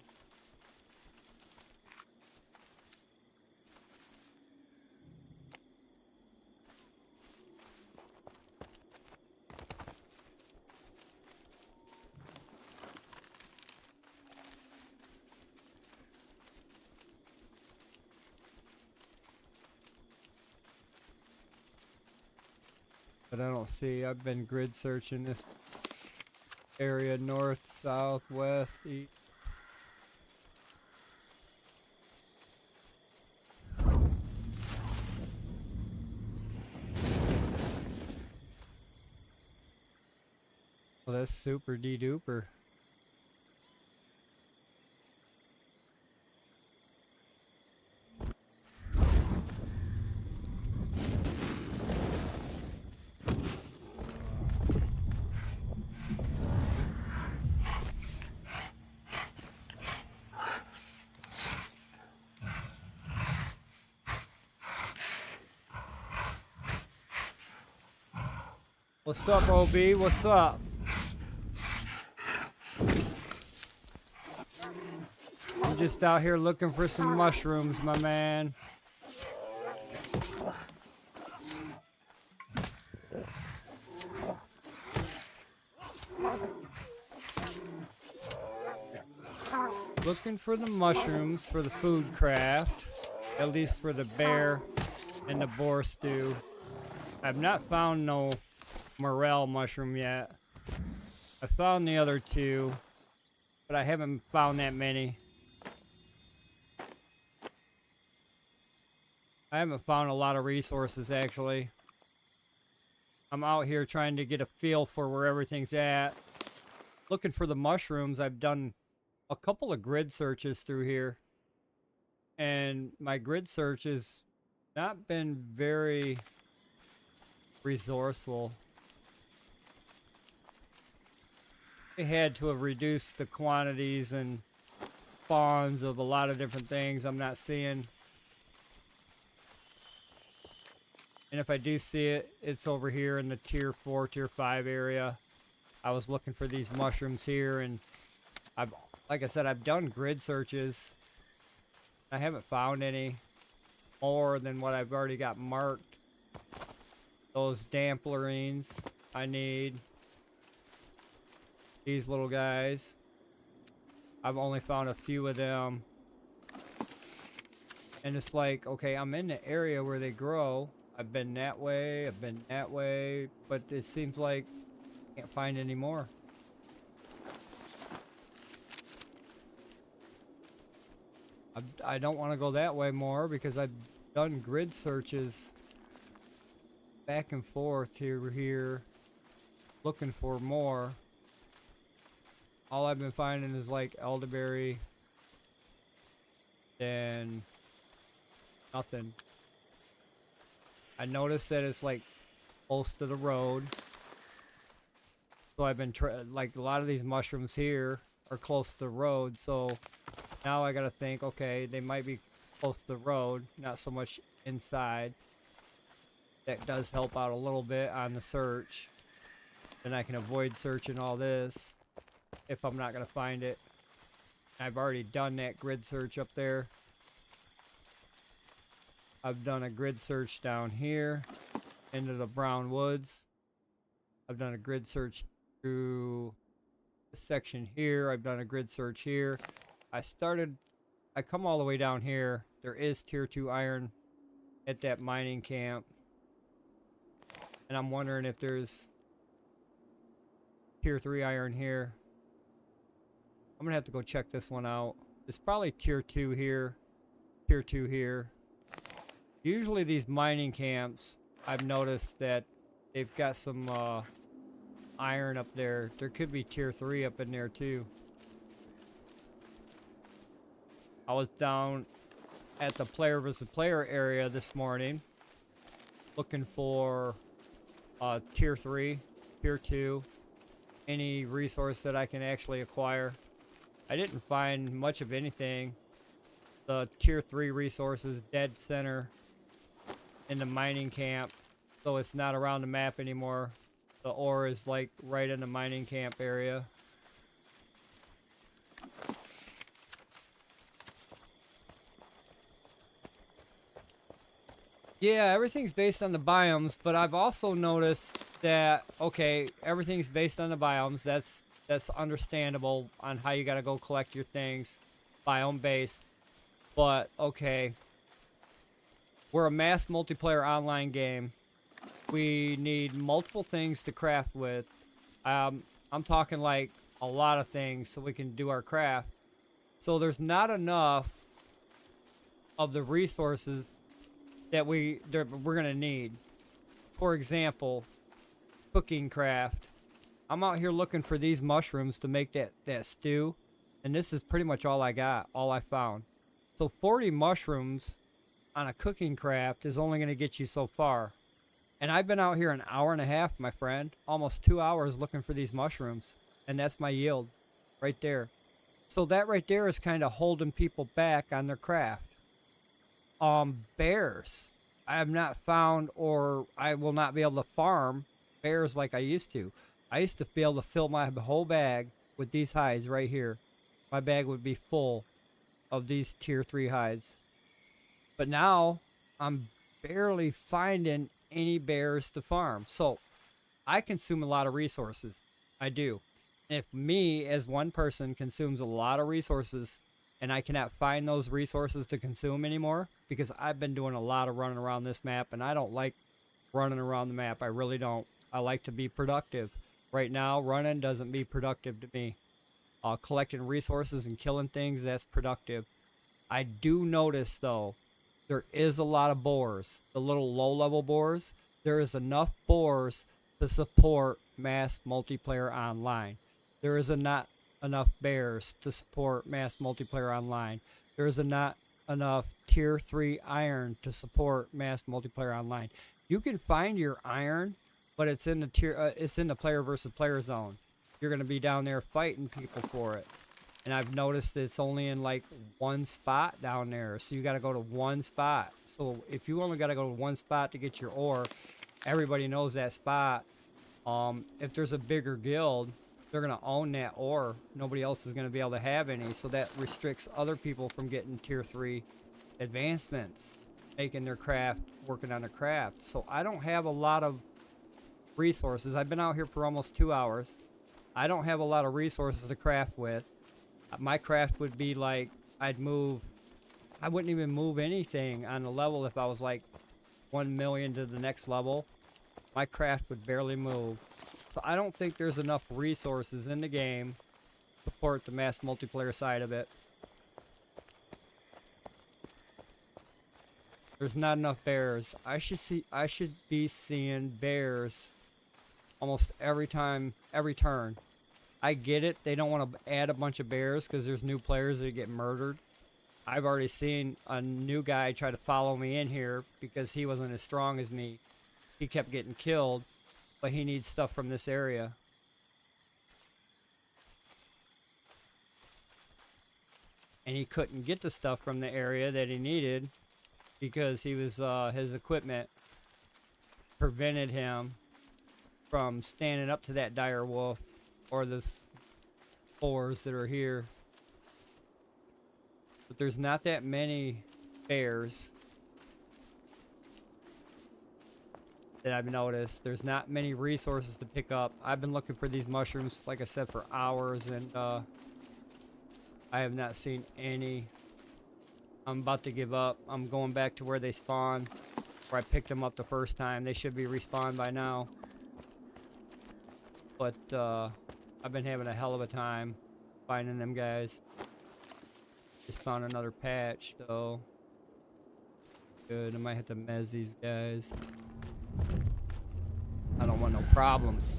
But I don't see. I've been grid searching this area north, south, west, east. Well, that's super de-duper. What's up, OB? What's up? I'm just out here looking for some mushrooms, my man. Looking for the mushrooms for the food craft, at least for the bear and the boar stew. I've not found no morel mushroom yet. I found the other 2, but I haven't found that many. I haven't found a lot of resources actually. I'm out here trying to get a feel for where everything's at. Looking for the mushrooms. I've done a couple of grid searches through here, and my grid search has not been very resourceful. They had to have reduced the quantities and spawns of a lot of different things I'm not seeing. And if I do see it, it's over here in the tier 4, tier 5 area. I was looking for these mushrooms here, and like I said, I've done grid searches. I haven't found any more than what I've already got marked. Those damplerines I need. These little guys. I've only found a few of them. And it's like, okay, I'm in the area where they grow. I've been that way, I've been that way, but it seems like I can't find any more. I don't want to go that way more because I've done grid searches back and forth here, looking for more. All I've been finding is like elderberry and Nothing. I noticed that it's like close to the road. So I've been like a lot of these mushrooms here are close to the road. So now I gotta think, okay, they might be close to the road, not so much inside. That does help out a little bit on the search. Then I can avoid searching all this if I'm not gonna find it. I've already done that grid search up there. I've done a grid search down here into the brown woods. I've done a grid search through this section here. I've done a grid search here. I come all the way down here. There is tier 2 iron at that mining camp. And I'm wondering if there's tier 3 iron here. I'm gonna have to go check this one out. It's probably tier 2 here, tier 2 here. Usually these mining camps, I've noticed that they've got some iron up there. There could be tier 3 up in there too. I was down at the player versus player area this morning looking for tier 3, tier 2, any resource that I can actually acquire. I didn't find much of anything. The tier 3 resources dead center in the mining camp, so it's not around the map anymore. The ore is like right in the mining camp area. Yeah, everything's based on the biomes, but I've also noticed that, okay, everything's based on the biomes. That's understandable on how you gotta go collect your things, biome based. But okay, we're a mass multiplayer online game. We need multiple things to craft with. I'm talking like a lot of things so we can do our craft. So there's not enough of the resources that we're gonna need. For example, cooking craft. I'm out here looking for these mushrooms to make that stew, and this is pretty much all I got, all I found. So 40 mushrooms on a cooking craft is only gonna get you so far. And I've been out here an hour and a half, my friend, almost 2 hours looking for these mushrooms, and that's my yield right there. So that right there is kind of holding people back on their craft. Bears. I have not found, or I will not be able to farm bears like I used to. I used to be able to fill my whole bag with these hides right here. My bag would be full of these tier 3 hides. But now I'm barely finding any bears to farm. So I consume a lot of resources. I do. If me as one person consumes a lot of resources and I cannot find those resources to consume anymore, because I've been doing a lot of running around this map and I don't like running around the map. I really don't. I like to be productive. Right now, running doesn't be productive to me. Collecting resources and killing things, that's productive. I do notice though, there is a lot of boars. The little low-level boars, there is enough boars to support mass multiplayer online. There is not enough bears to support mass multiplayer online. There is not enough tier 3 iron to support mass multiplayer online. You can find your iron, but it's in the player versus player zone. You're going to be down there fighting people for it. And I've noticed it's only in like one spot down there. So you got to go to one spot. So if you only got to go to one spot to get your ore, everybody knows that spot. If there's a bigger guild, they're going to own that ore. Nobody else is going to be able to have any. So that restricts other people from getting tier 3 advancements, making their craft, working on their craft. So I don't have a lot of resources. I've been out here for almost 2 hours. I don't have a lot of resources to craft with. My craft would be like, I wouldn't even move anything on the level if I was like 1 million to the next level. My craft would barely move. So I don't think there's enough resources in the game to support the mass multiplayer side of it. There's not enough bears. I should be seeing bears almost every time, every turn. I get it. They don't want to add a bunch of bears because there's new players that get murdered. I've already seen a new guy try to follow me in here because he wasn't as strong as me. He kept getting killed, but he needs stuff from this area. And he couldn't get the stuff from the area that he needed because he was his equipment prevented him from standing up to that dire wolf or the spores that are here. But there's not that many bears that I've noticed. There's not many resources to pick up. I've been looking for these mushrooms, like I said, for hours, and I have not seen any. I'm about to give up. I'm going back to where they spawn, where I picked them up the first time. They should be respawned by now. But I've been having a hell of a time finding them guys. Just found another patch, though. Good. I might have to mez these guys. I don't want no problems.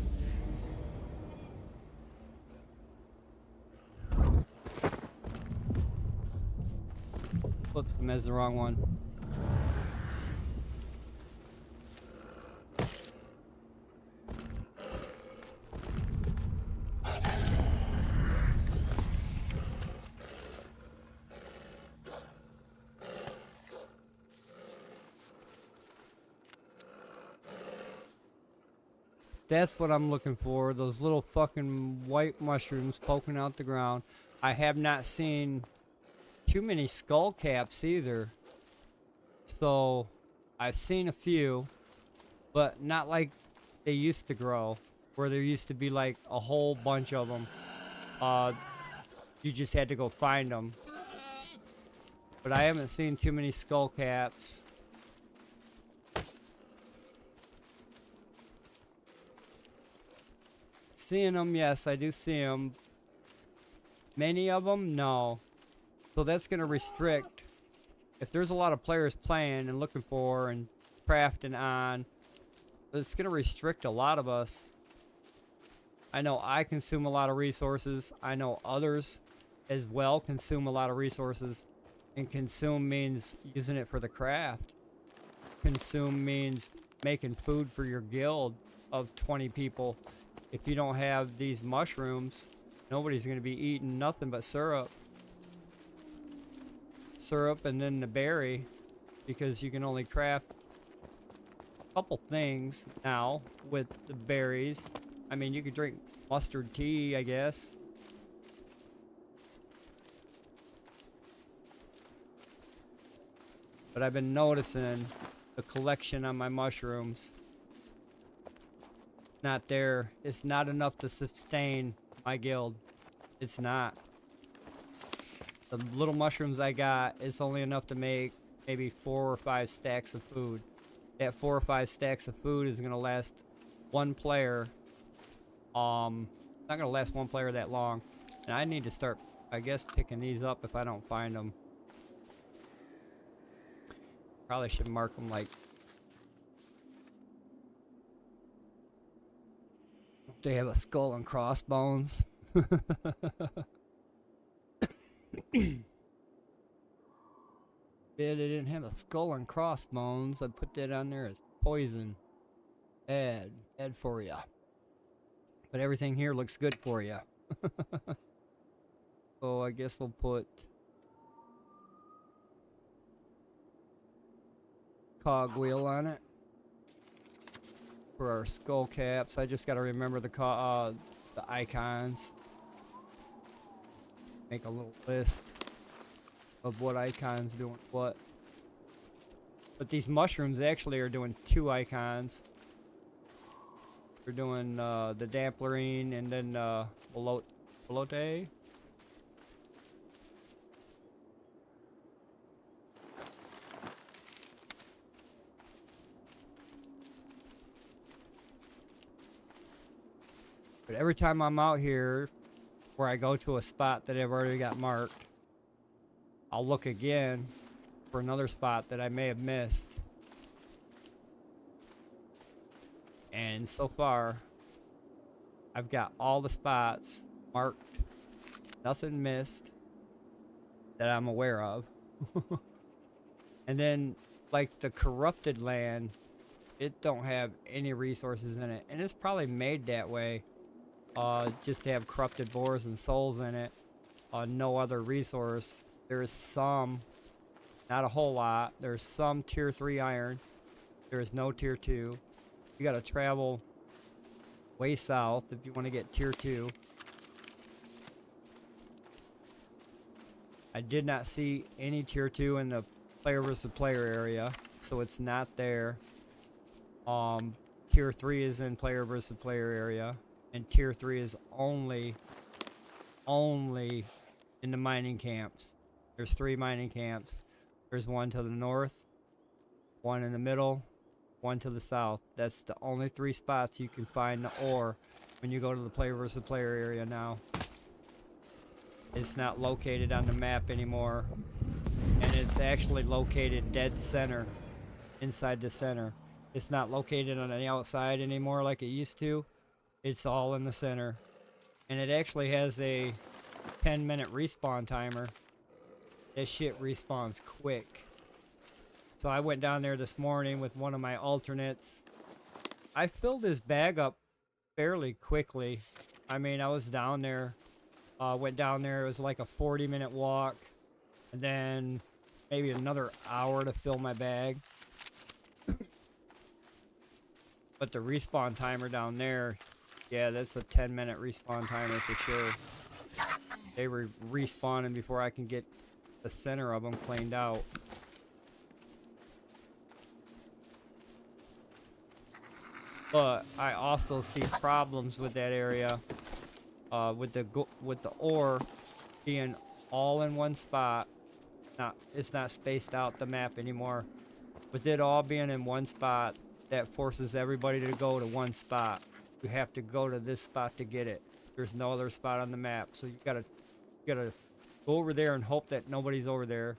Whoops, I mezzed the wrong one. That's what I'm looking for, those little fucking white mushrooms poking out the ground. I have not seen too many skull caps either. So, I've seen a few, but not like they used to grow, where there used to be like a whole bunch of them. You just had to go find them. But I haven't seen too many skull caps. Seeing them, yes, I do see them. Many of them, no. So that's going to restrict. If there's a lot of players playing and looking for and crafting on, it's going to restrict a lot of us. I know I consume a lot of resources. I know others as well consume a lot of resources. And consume means using it for the craft. Consume means making food for your guild of 20 people. If you don't have these mushrooms, nobody's going to be eating nothing but syrup. Syrup and then the berry, because you can only craft a couple things now with the berries. I mean, you could drink mustard tea, I guess. But I've been noticing the collection on my mushrooms. Not there. It's not enough to sustain my guild. It's not. The little mushrooms I got is only enough to make maybe 4 or 5 stacks of food. That 4 or 5 stacks of food is gonna last one player. Not gonna last one player that long. And I need to start, I guess, picking these up if I don't find them. Probably should mark them like. They have a skull and crossbones. Yeah, they didn't have a skull and crossbones. I'd put that on there as poison. Bad for ya. But everything here looks good for ya. So I guess we'll put cogwheel on it for our skull caps. I just got to remember the icons. Make a little list of what icons doing what. But these mushrooms actually are doing 2 icons. They're doing the damplerine and then Alot. But every time I'm out here, where I go to a spot that I've already got marked, I'll look again for another spot that I may have missed. And so far, I've got all the spots marked, nothing missed that I'm aware of. And then, like, the corrupted land, it don't have any resources in it. And it's probably made that way, just to have corrupted boars and souls in it. No other resource. There's some, not a whole lot. There's some tier 3 iron. There is no tier 2. You gotta travel way south if you want to get tier 2. I did not see any tier 2 in the player versus player area, so it's not there. Tier 3 is in player versus player area, and tier 3 is only in the mining camps. There's 3 mining camps. There's one to the north, one in the middle, one to the south. That's the only 3 spots you can find the ore when you go to the player versus player area now. It's not located on the map anymore, and it's actually located dead center, inside the center. It's not located on the outside anymore like it used to. It's all in the center, and it actually has a 10-minute respawn timer. That shit respawns quick. So I went down there this morning with one of my alternates. I filled his bag up fairly quickly. I mean, I was down there. Went down there, it was like a 40-minute walk, and then maybe another hour to fill my bag. But the respawn timer down there, yeah, that's a 10-minute respawn timer for sure. They were respawning before I can get the center of them cleaned out. But I also see problems with that area. With the ore being all in one spot. It's not spaced out the map anymore. With it all being in one spot, that forces everybody to go to one spot. You have to go to this spot to get it. There's no other spot on the map, so you gotta go over there and hope that nobody's over there.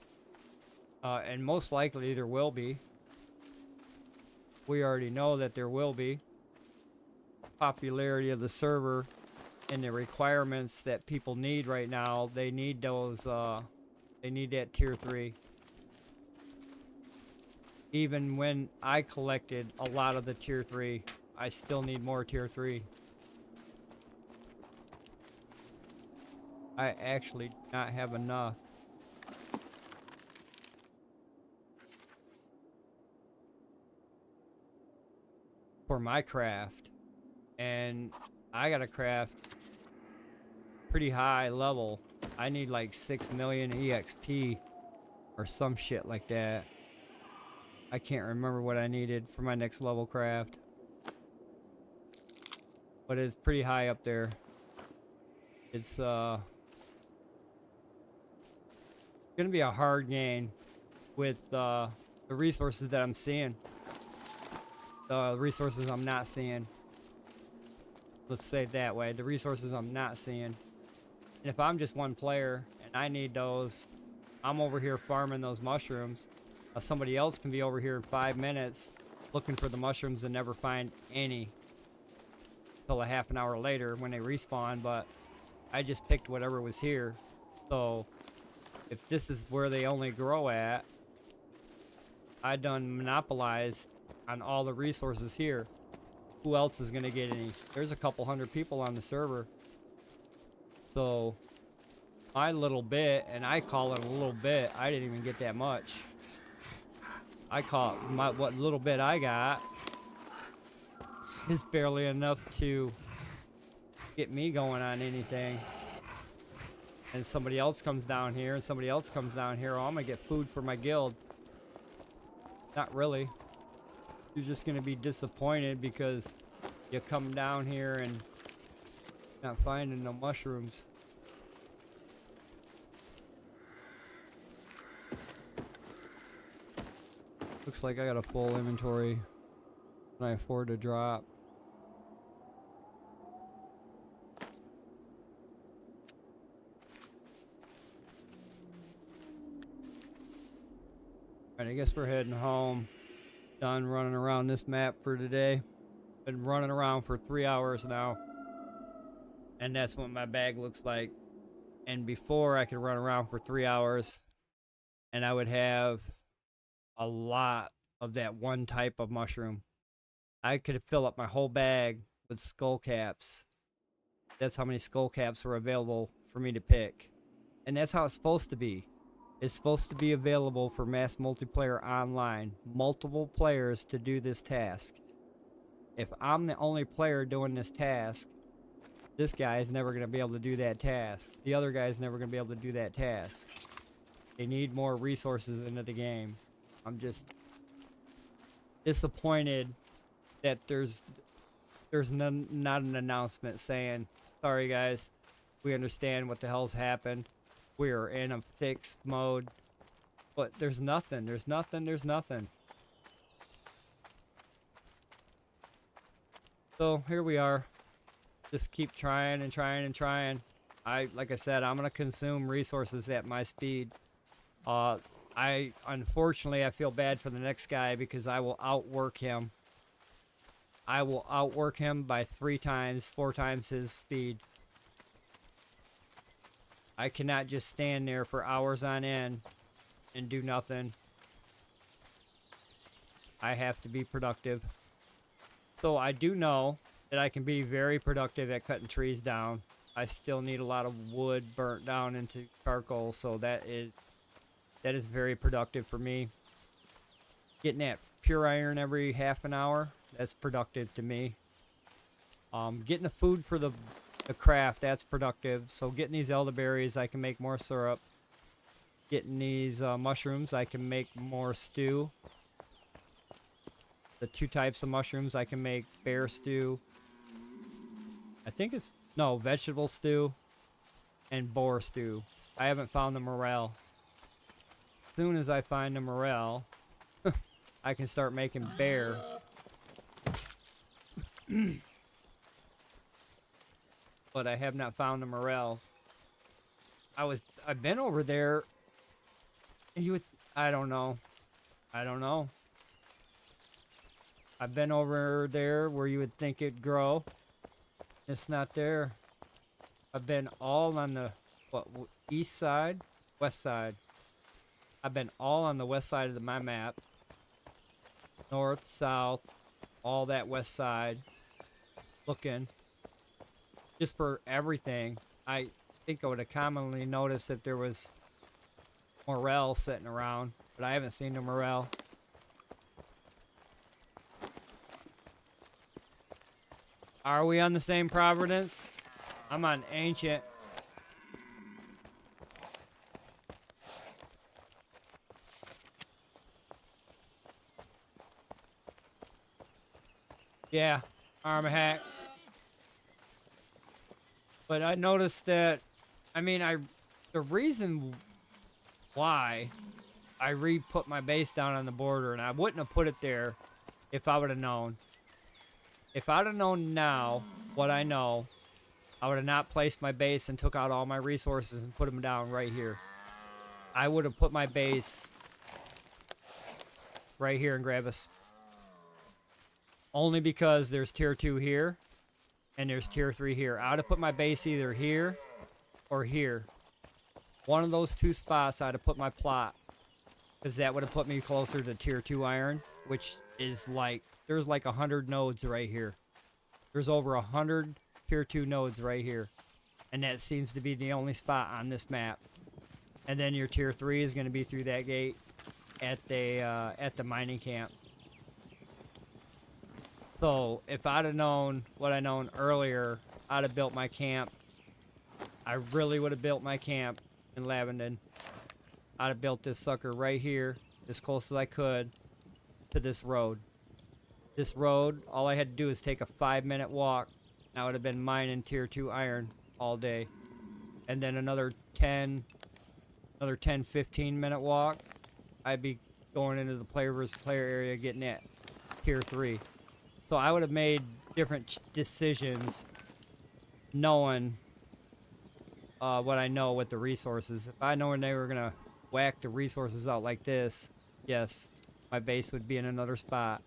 And most likely there will be. We already know that there will be. Popularity of the server and the requirements that people need right now, they need those, they need that tier 3. Even when I collected a lot of the tier 3, I still need more tier 3. I actually do not have enough. For my craft. And I gotta craft pretty high level. I need like 6 million EXP or some shit like that. I can't remember what I needed for my next level craft. But it's pretty high up there. It's gonna be a hard game with the resources that I'm seeing. The resources I'm not seeing. Let's say it that way. The resources I'm not seeing. And if I'm just one player and I need those, I'm over here farming those mushrooms. Somebody else can be over here in 5 minutes looking for the mushrooms and never find any until a half an hour later when they respawn. But I just picked whatever was here. So if this is where they only grow at, I done monopolized on all the resources here. Who else is gonna get any? There's a couple hundred people on the server. So my little bit, and I call it a little bit, I didn't even get that much. I call it what little bit I got is barely enough to get me going on anything. And somebody else comes down here, and somebody else comes down here, oh, I'm gonna get food for my guild. Not really. You're just gonna be disappointed because you come down here and not finding no mushrooms. Looks like I got a full inventory. Can I afford to drop? Alright, I guess we're heading home. Done running around this map for today. Been running around for 3 hours now. And that's what my bag looks like. And before I could run around for 3 hours, and I would have a lot of that one type of mushroom. I could fill up my whole bag with skull caps. That's how many skull caps were available for me to pick. And that's how it's supposed to be. It's supposed to be available for mass multiplayer online. Multiple players to do this task. If I'm the only player doing this task, this guy is never going to be able to do that task. The other guy is never going to be able to do that task. They need more resources into the game. I'm just disappointed that there's not an announcement saying, sorry guys, we understand what the hell's happened. We're in a fixed mode. But there's nothing. So here we are. Just keep trying and trying and trying. Like I said, I'm gonna consume resources at my speed. Unfortunately I feel bad for the next guy because I will outwork him. I will outwork him by 3 times, 4 times his speed. I cannot just stand there for hours on end and do nothing. I have to be productive. So I do know that I can be very productive at cutting trees down. I still need a lot of wood burnt down into charcoal, so that is very productive for me. Getting that pure iron every half an hour, that's productive to me. Getting the food for the craft, that's productive. So getting these elderberries, I can make more syrup. Getting these mushrooms, I can make more stew. The 2 types of mushrooms, I can make bear stew. I think it's, no, vegetable stew and boar stew. I haven't found the morel. As soon as I find the morel, I can start making bear. But I have not found the morel. I've been over there. I don't know. I've been over there where you would think it'd grow. It's not there. I've been all on the east side, west side. I've been all on the west side of my map. North, south, all that west side. Looking just for everything. I think I would have commonly noticed if there was morel sitting around, but I haven't seen the morel. Are we on the same Providence? I'm on Ancient. Yeah, arm a hack. But I noticed that, the reason why I re-put my base down on the border, and I wouldn't have put it there if I would have known. If I'd have known now what I know, I would have not placed my base and took out all my resources and put them down right here. I would have put my base right here in Gravis. Only because there's tier 2 here and there's tier 3 here. I would have put my base either here or here. One of those 2 spots I'd have put my plot, because that would have put me closer to tier 2 iron, which is like, there's like 100 nodes right here. There's over 100 tier 2 nodes right here. And that seems to be the only spot on this map. And then your tier 3 is going to be through that gate at the mining camp. So if I'd have known what I known earlier, I'd have built my camp. I really would have built my camp in Lavenden. I'd have built this sucker right here, as close as I could to this road. This road, all I had to do is take a 5-minute walk. I would have been mining tier 2 iron all day. And then another 10, 15 minute walk, I'd be going into the player versus player area getting that tier 3. So I would have made different decisions knowing what I know with the resources. If I know when they were going to whack the resources out like this, yes, my base would be in another spot.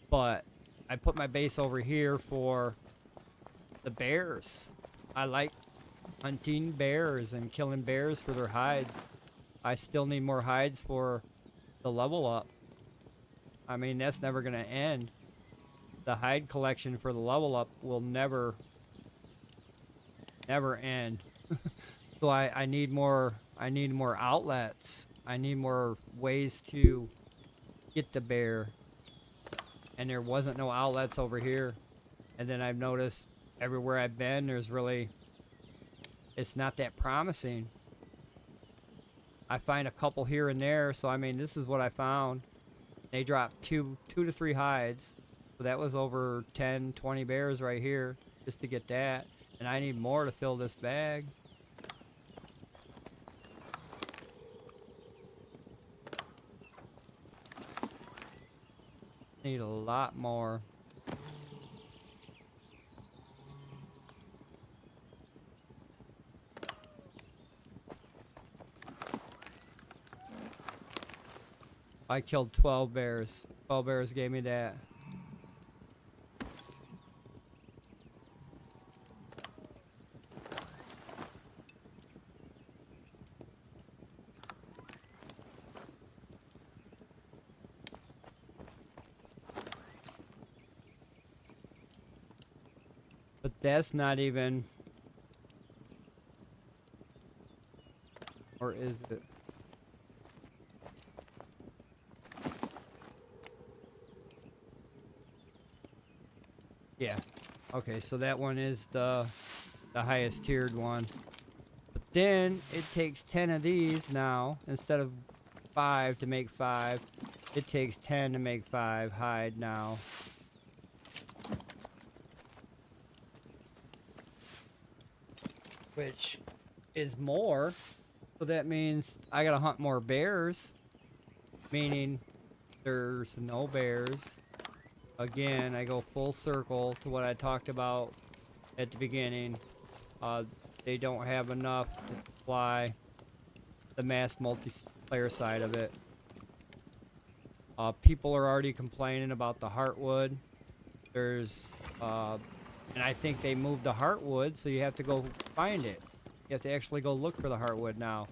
But I put my base over here for the bears. I like hunting bears and killing bears for their hides. I still need more hides for the level up. I mean, that's never going to end. The hide collection for the level up will never end. So I need more outlets. I need more ways to get the bear. And there wasn't no outlets over here. And then I've noticed everywhere I've been, it's not that promising. I find a couple here and there, so I mean, this is what I found. They dropped two to three hides. So that was over 10, 20 bears right here just to get that. And I need more to fill this bag. Need a lot more. I killed 12 bears. 12 bears gave me that. But that's not even... Or is it? Yeah. Okay, so that one is the highest tiered one. But then it takes 10 of these now. Instead of 5 to make 5, it takes 10 to make 5 hide now. Which is more. So that means I gotta hunt more bears. Meaning there's no bears. Again, I go full circle to what I talked about at the beginning. They don't have enough to supply the mass multiplayer side of it. People are already complaining about the heartwood. There's, and I think they moved the heartwood, so you have to go find it. You have to actually go look for the heartwood now.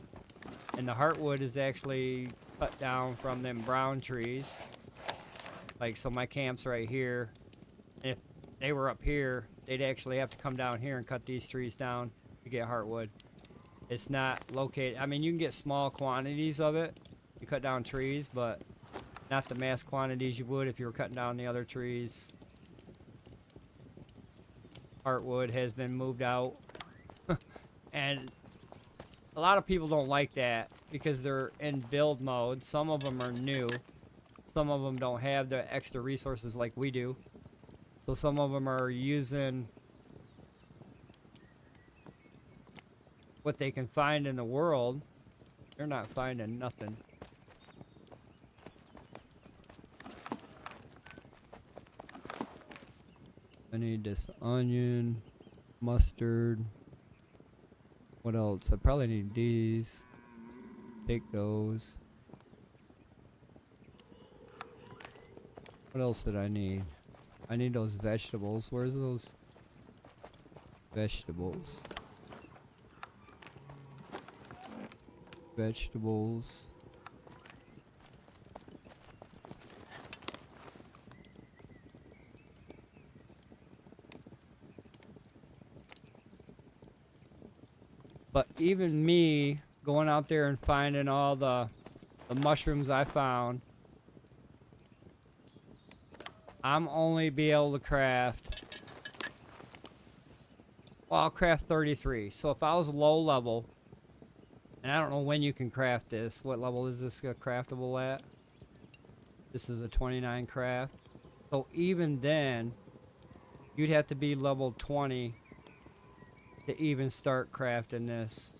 And the heartwood is actually cut down from them brown trees. Like, so my camp's right here. If they were up here, they'd actually have to come down here and cut these trees down to get heartwood. It's not located. I mean, you can get small quantities of it. You cut down trees, but not the mass quantities you would if you were cutting down the other trees. Heartwood has been moved out. And a lot of people don't like that because they're in build mode. Some of them are new. Some of them don't have the extra resources like we do. So some of them are using what they can find in the world. They're not finding nothing. I need this onion, mustard. What else? I probably need these. Take those. What else did I need? I need those vegetables. Where's those vegetables? Vegetables. But even me going out there and finding all the mushrooms I found, I'm only be able to craft, well, I'll craft 33. So if I was low level, and I don't know when you can craft this. What level is this craftable at? This is a 29 craft. So even then, you'd have to be level 20 to even start crafting this.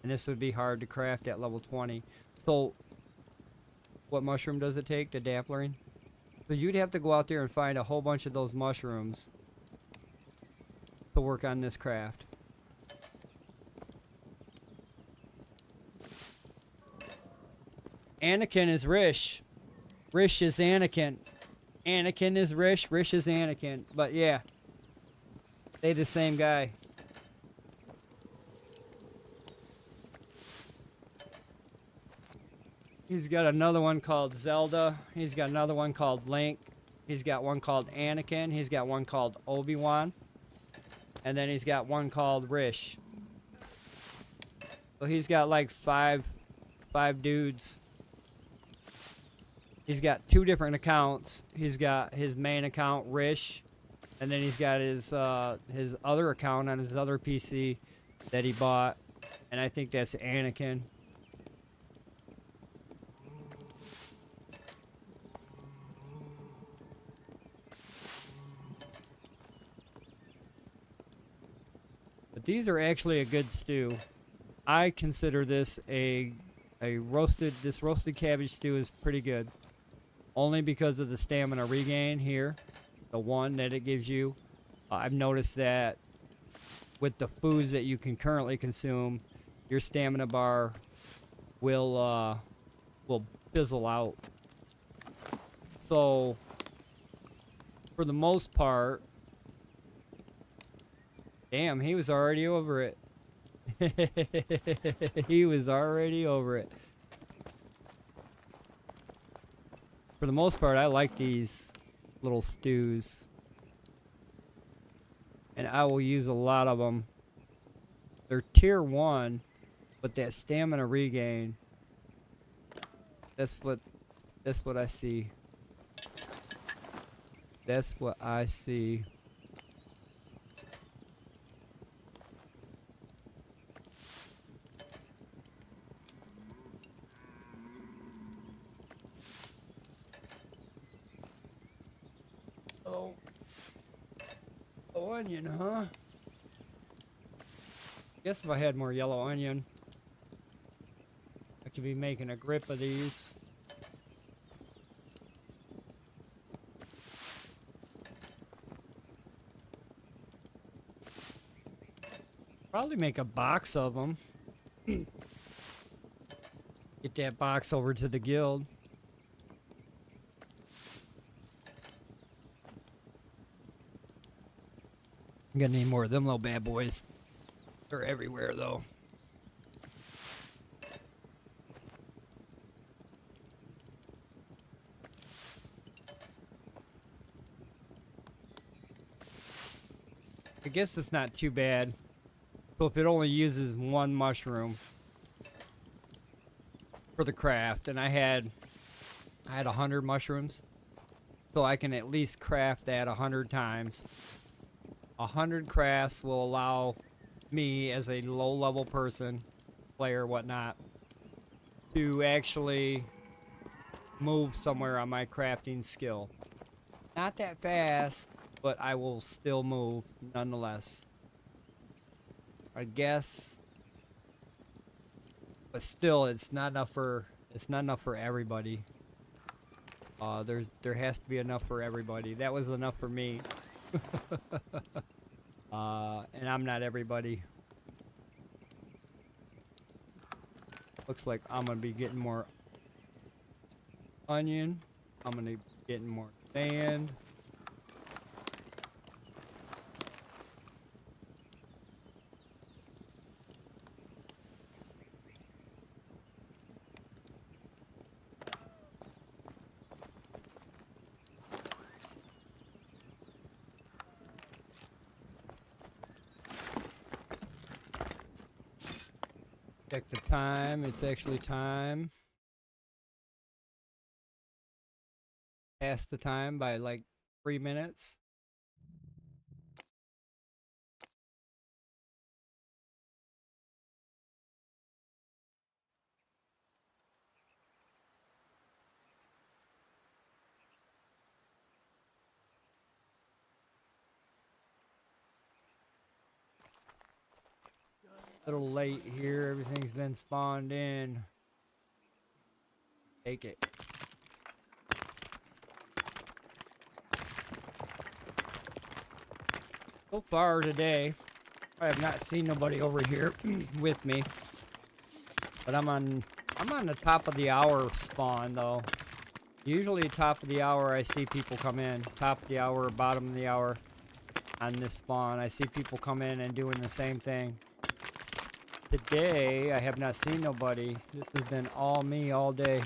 And this would be hard to craft at level 20. So what mushroom does it take? The dappling? So you'd have to go out there and find a whole bunch of those mushrooms to work on this craft. Anakin is Rish. Rish is Anakin. Anakin is Rish. Rish is Anakin. But yeah, they the same guy. He's got another one called Zelda. He's got another one called Link. He's got one called Anakin. He's got one called Obi-Wan. And then he's got one called Rish. So he's got like five dudes. He's got 2 different accounts. He's got his main account, Rish, and then he's got his other account on his other PC that he bought, and I think that's Anakin. But these are actually a good stew. I consider this a roasted cabbage stew is pretty good. Only because of the stamina regain here, the 1 that it gives you. I've noticed that with the foods that you can currently consume, your stamina bar will fizzle out. So, for the most part, damn, he was already over it. He was already over it. For the most part, I like these little stews. And I will use a lot of them. They're tier 1, but that stamina regain, that's what I see. That's what I see. Onion, huh? Guess if I had more yellow onion, I could be making a grip of these. Probably make a box of them. Get that box over to the guild. I'm gonna need more of them little bad boys. They're everywhere though. I guess it's not too bad. So if it only uses 1 mushroom for the craft, and I had 100 mushrooms, so I can at least craft that 100 times. 100 crafts will allow me as a low-level person, player, whatnot, to actually move somewhere on my crafting skill. Not that fast, but I will still move nonetheless. I guess, but still, it's not enough for everybody. There has to be enough for everybody. That was enough for me. And I'm not everybody. Looks like I'm gonna be getting more onion. I'm gonna be getting more sand. Check the time. It's actually time. Past the time by like 3 minutes. A little late here. Everything's been spawned in. Take it. So far today, I have not seen nobody over here with me. But I'm on the top of the hour spawn though. Usually top of the hour I see people come in. Top of the hour, bottom of the hour on this spawn. I see people come in and doing the same thing. today I have not seen nobody. This has been all me all day.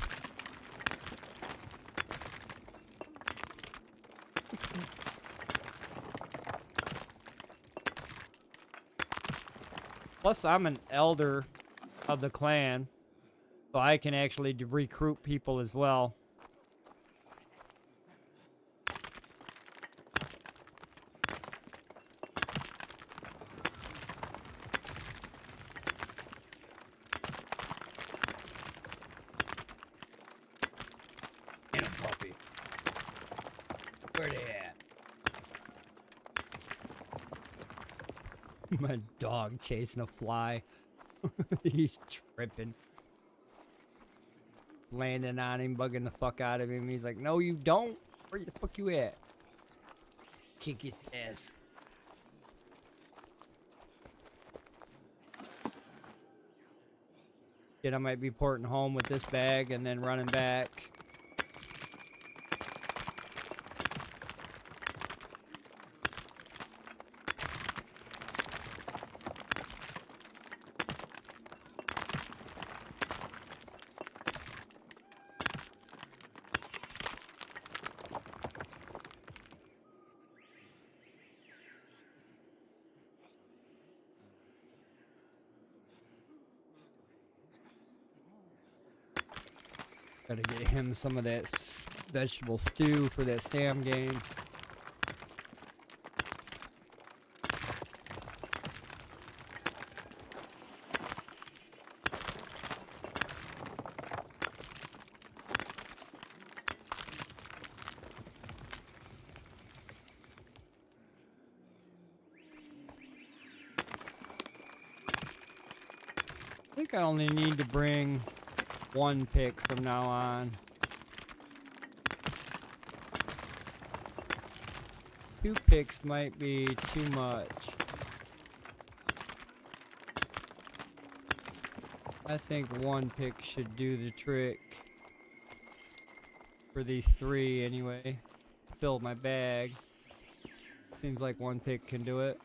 Plus, I'm an elder of the clan, so I can actually recruit people as well. And a puppy. Where they at? My dog chasing a fly. He's tripping. Landing on him, bugging the fuck out of him. He's like, no, you don't. Where the fuck you at? Kick his ass. Kid, I might be porting home with this bag and then running back. Gotta get him some of that vegetable stew for that stam game. I think I only need to bring one pick from now on. 2 picks might be too much. I think 1 pick should do the trick. For these 3 anyway. Fill my bag. Seems like 1 pick can do it.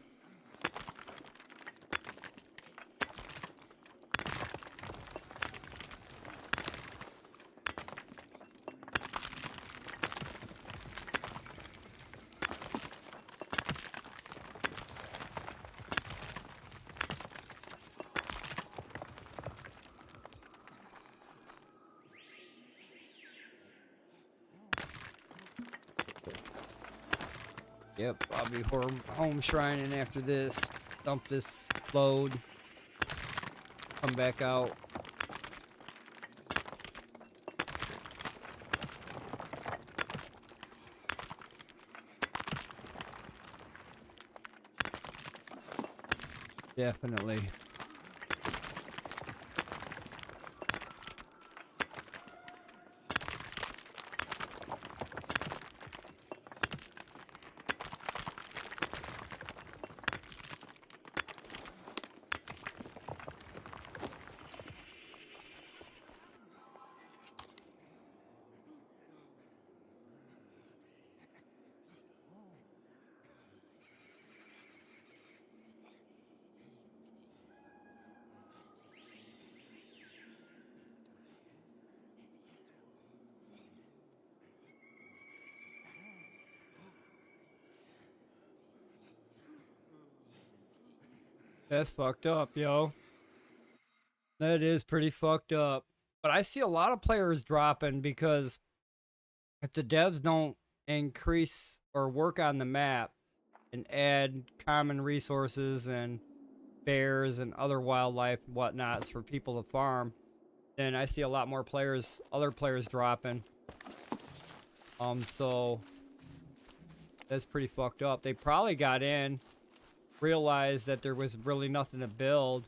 Yep, I'll be home shrining after this. Dump this load. Come back out. Definitely. That's fucked up, yo. That is pretty fucked up. But I see a lot of players dropping because if the devs don't increase or work on the map and add common resources and bears and other wildlife and whatnots for people to farm, then I see a lot more players, other players dropping. So that's pretty fucked up. They probably got in, realized that there was really nothing to build.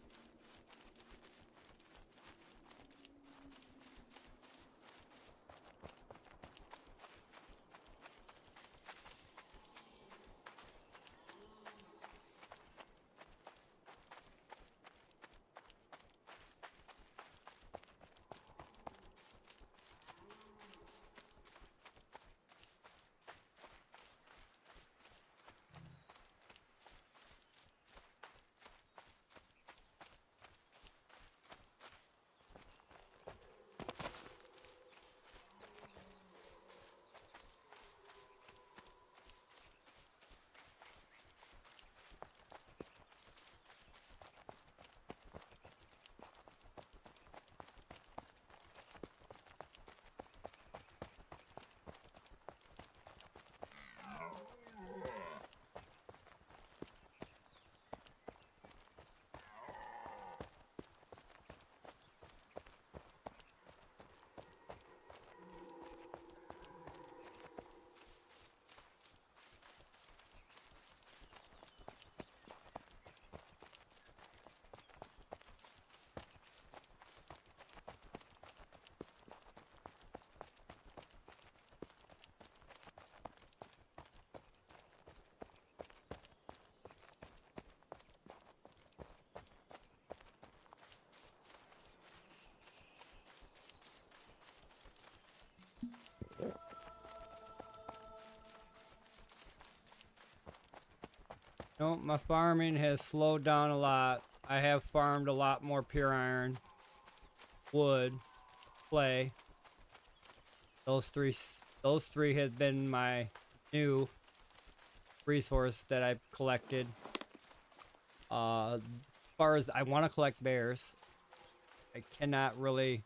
No, my farming has slowed down a lot. I have farmed a lot more pure iron, wood, clay. Those three have been my new resource that I've collected. As far as I want to collect bears, I cannot really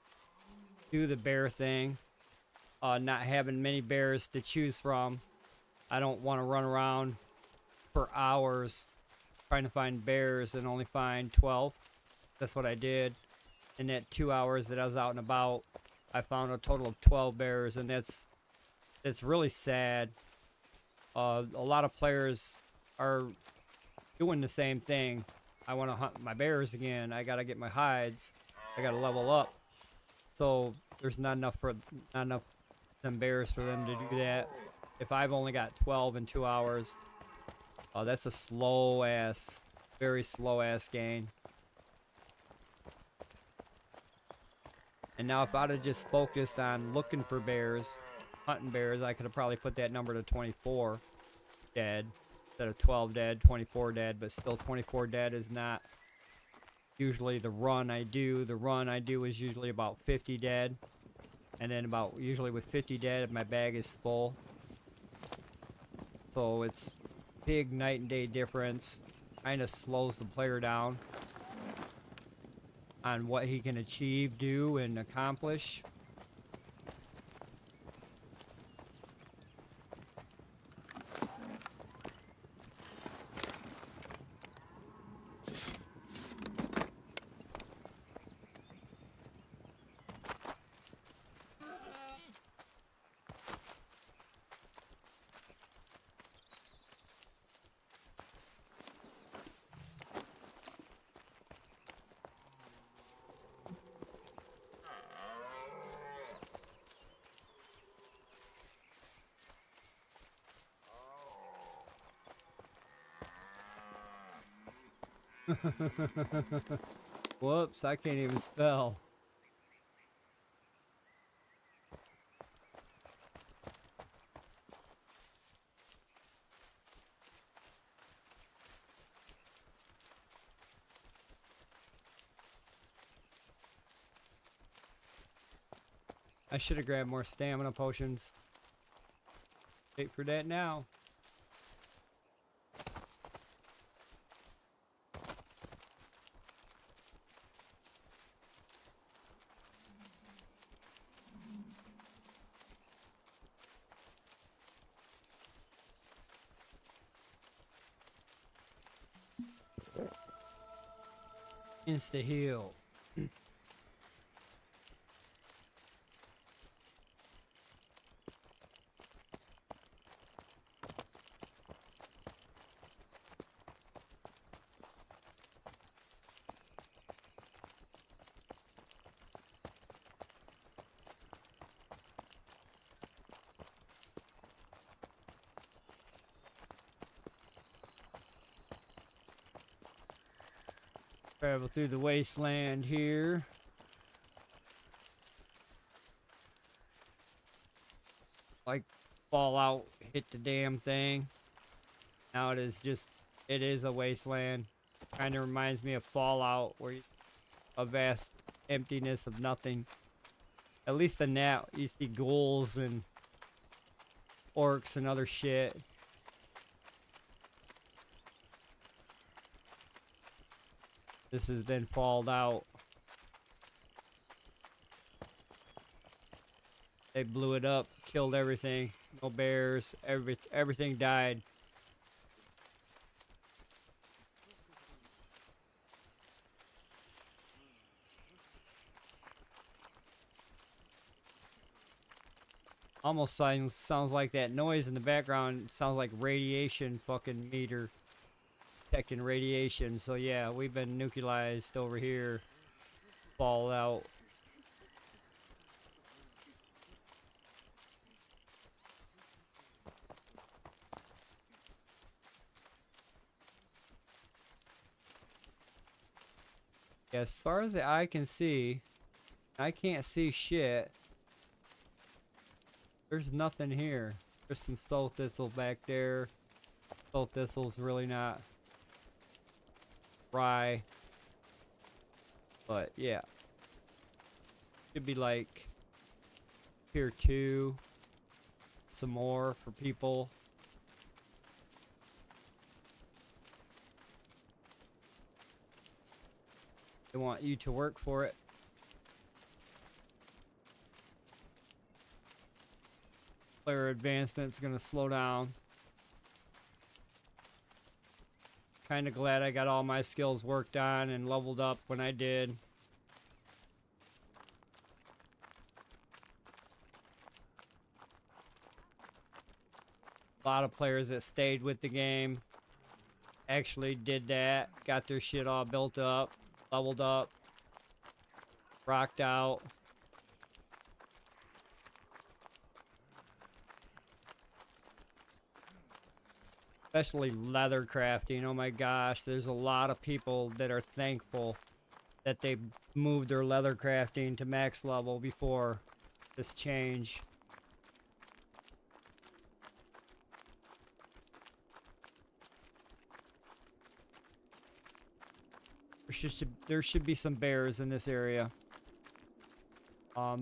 do the bear thing. Not having many bears to choose from. I don't want to run around for hours trying to find bears and only find 12. That's what I did. In that 2 hours that I was out and about, I found a total of 12 bears, and it's really sad. A lot of players are doing the same thing. I want to hunt my bears again. I gotta get my hides. I gotta level up. So there's not enough them bears for them to do that. If I've only got 12 in 2 hours, that's a slow ass, very slow ass gain. And now if I'd have just focused on looking for bears, hunting bears, I could have probably put that number to 24 dead instead of 12 dead, 24 dead, but still 24 dead is not usually the run I do. The run I do is usually about 50 dead. And then usually with 50 dead, my bag is full. So it's big night and day difference. Kind of slows the player down on what he can achieve, do, and accomplish. Whoops, I can't even spell. I should have grabbed more stamina potions. Wait for that now. Insta heal. Travel through the wasteland here. Like Fallout hit the damn thing. Now it is a wasteland. Kind of reminds me of Fallout, where a vast emptiness of nothing. At least in that, you see ghouls and orcs and other shit. This has been falled out. They blew it up, killed everything. No bears, everything died. Almost sounds like that noise in the background sounds like radiation fucking meter. Detecting radiation. So yeah, we've been nuclearized over here. Fallout. Yeah, as far as the eye can see, I can't see shit. There's nothing here. There's some soul thistle back there. Soul thistle's really not rye. But yeah, should be like tier 2, some more for people. They want you to work for it. Player advancement's gonna slow down. Kind of glad I got all my skills worked on and leveled up when I did. A lot of players that stayed with the game actually did that, got their shit all built up, leveled up, rocked out. Especially leather crafting. Oh my gosh, there's a lot of people that are thankful that they moved their leather crafting to max level before this change. There should be some bears in this area.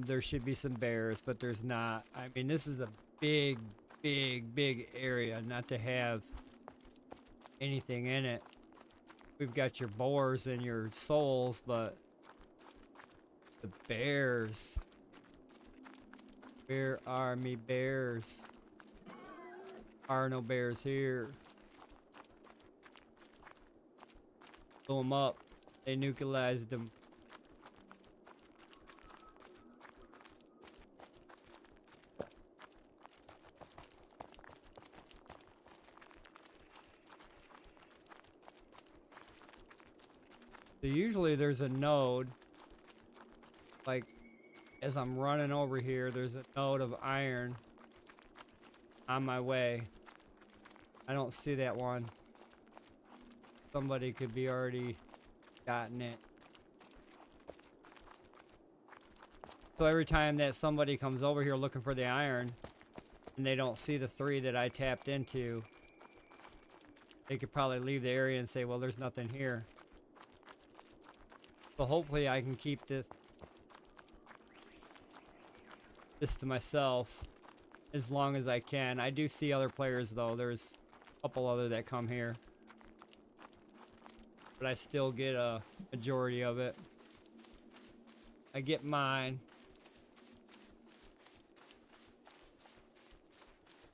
There should be some bears, but there's not. I mean, this is a big area not to have anything in it. We've got your boars and your souls, but the bears. Where are me bears? Are no bears here. Blow them up. They nuclearized them. So usually there's a node, like as I'm running over here, there's a node of iron on my way. I don't see that one. Somebody could be already gotten it. So every time that somebody comes over here looking for the iron and they don't see the 3 that I tapped into, they could probably leave the area and say, well, there's nothing here. So hopefully I can keep this to myself as long as I can. I do see other players though. There's a couple other that come here. But I still get a majority of it. I get mine.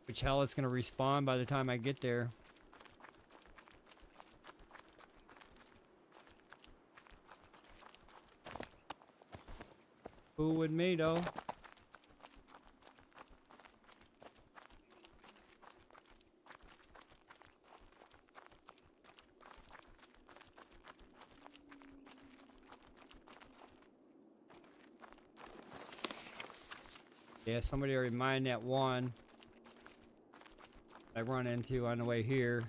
Which hell, it's gonna respawn by the time I get there. Who would me though? Yeah, somebody already mined that one I run into on the way here.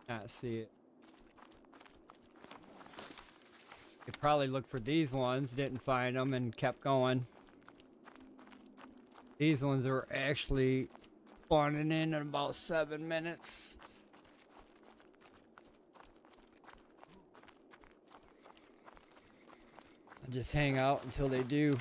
Not see it. They probably looked for these ones, didn't find them, and kept going. These ones are actually spawning in about 7 minutes. I'll just hang out until they do.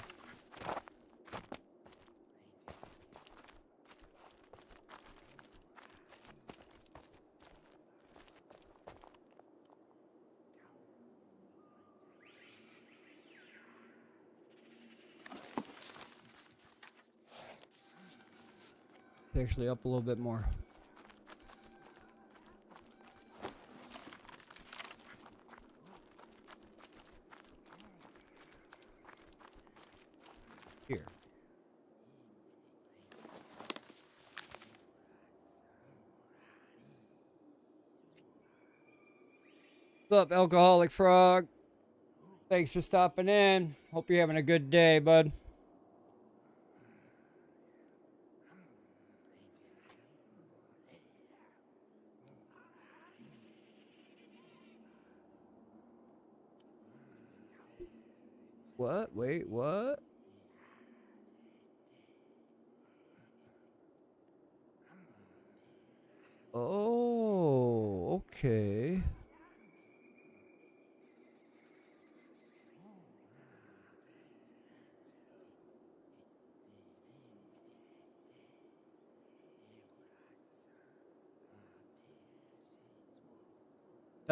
It's actually up a little bit more. Here. What's up, Alcoholic Frog? Thanks for stopping in. Hope you're having a good day, bud. What? Wait, what? Oh, okay.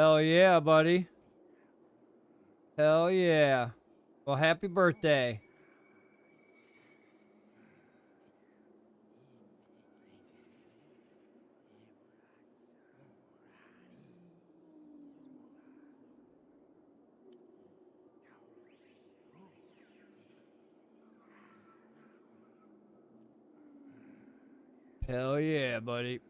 Hell yeah, buddy. Hell yeah. Well, happy birthday. Hell yeah, buddy.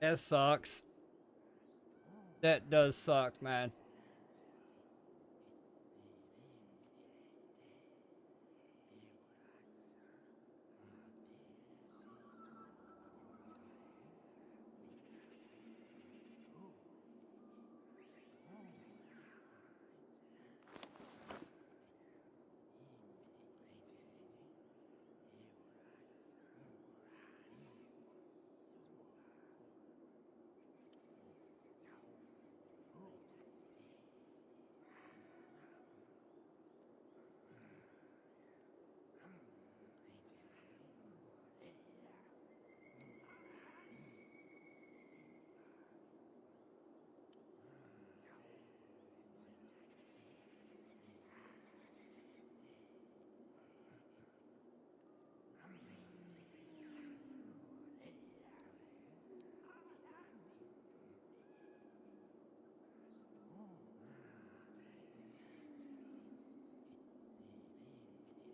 That sucks. That does suck, man.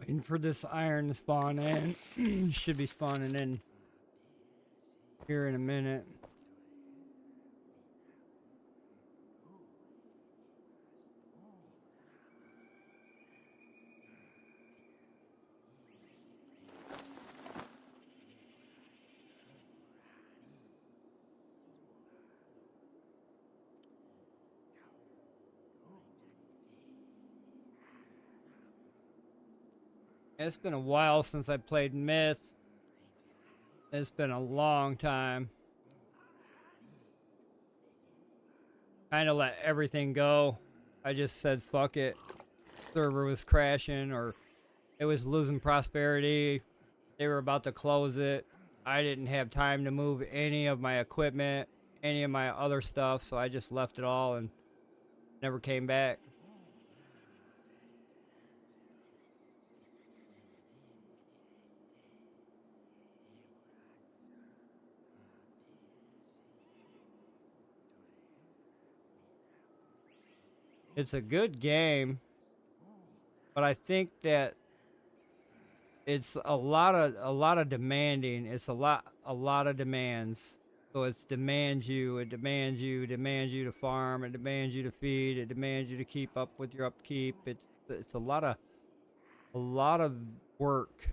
Waiting for this iron to spawn in. Should be spawning in here in a minute. It's been a while since I played Myth. It's been a long time. Kind of let everything go. I just said, fuck it. Server was crashing or it was losing prosperity. They were about to close it. I didn't have time to move any of my equipment, any of my other stuff, so I just left it all and never came back. It's a good game, but I think that it's a lot of demanding. It's a lot of demands. So it demands you to farm, it demands you to feed, it demands you to keep up with your upkeep. It's a lot of work.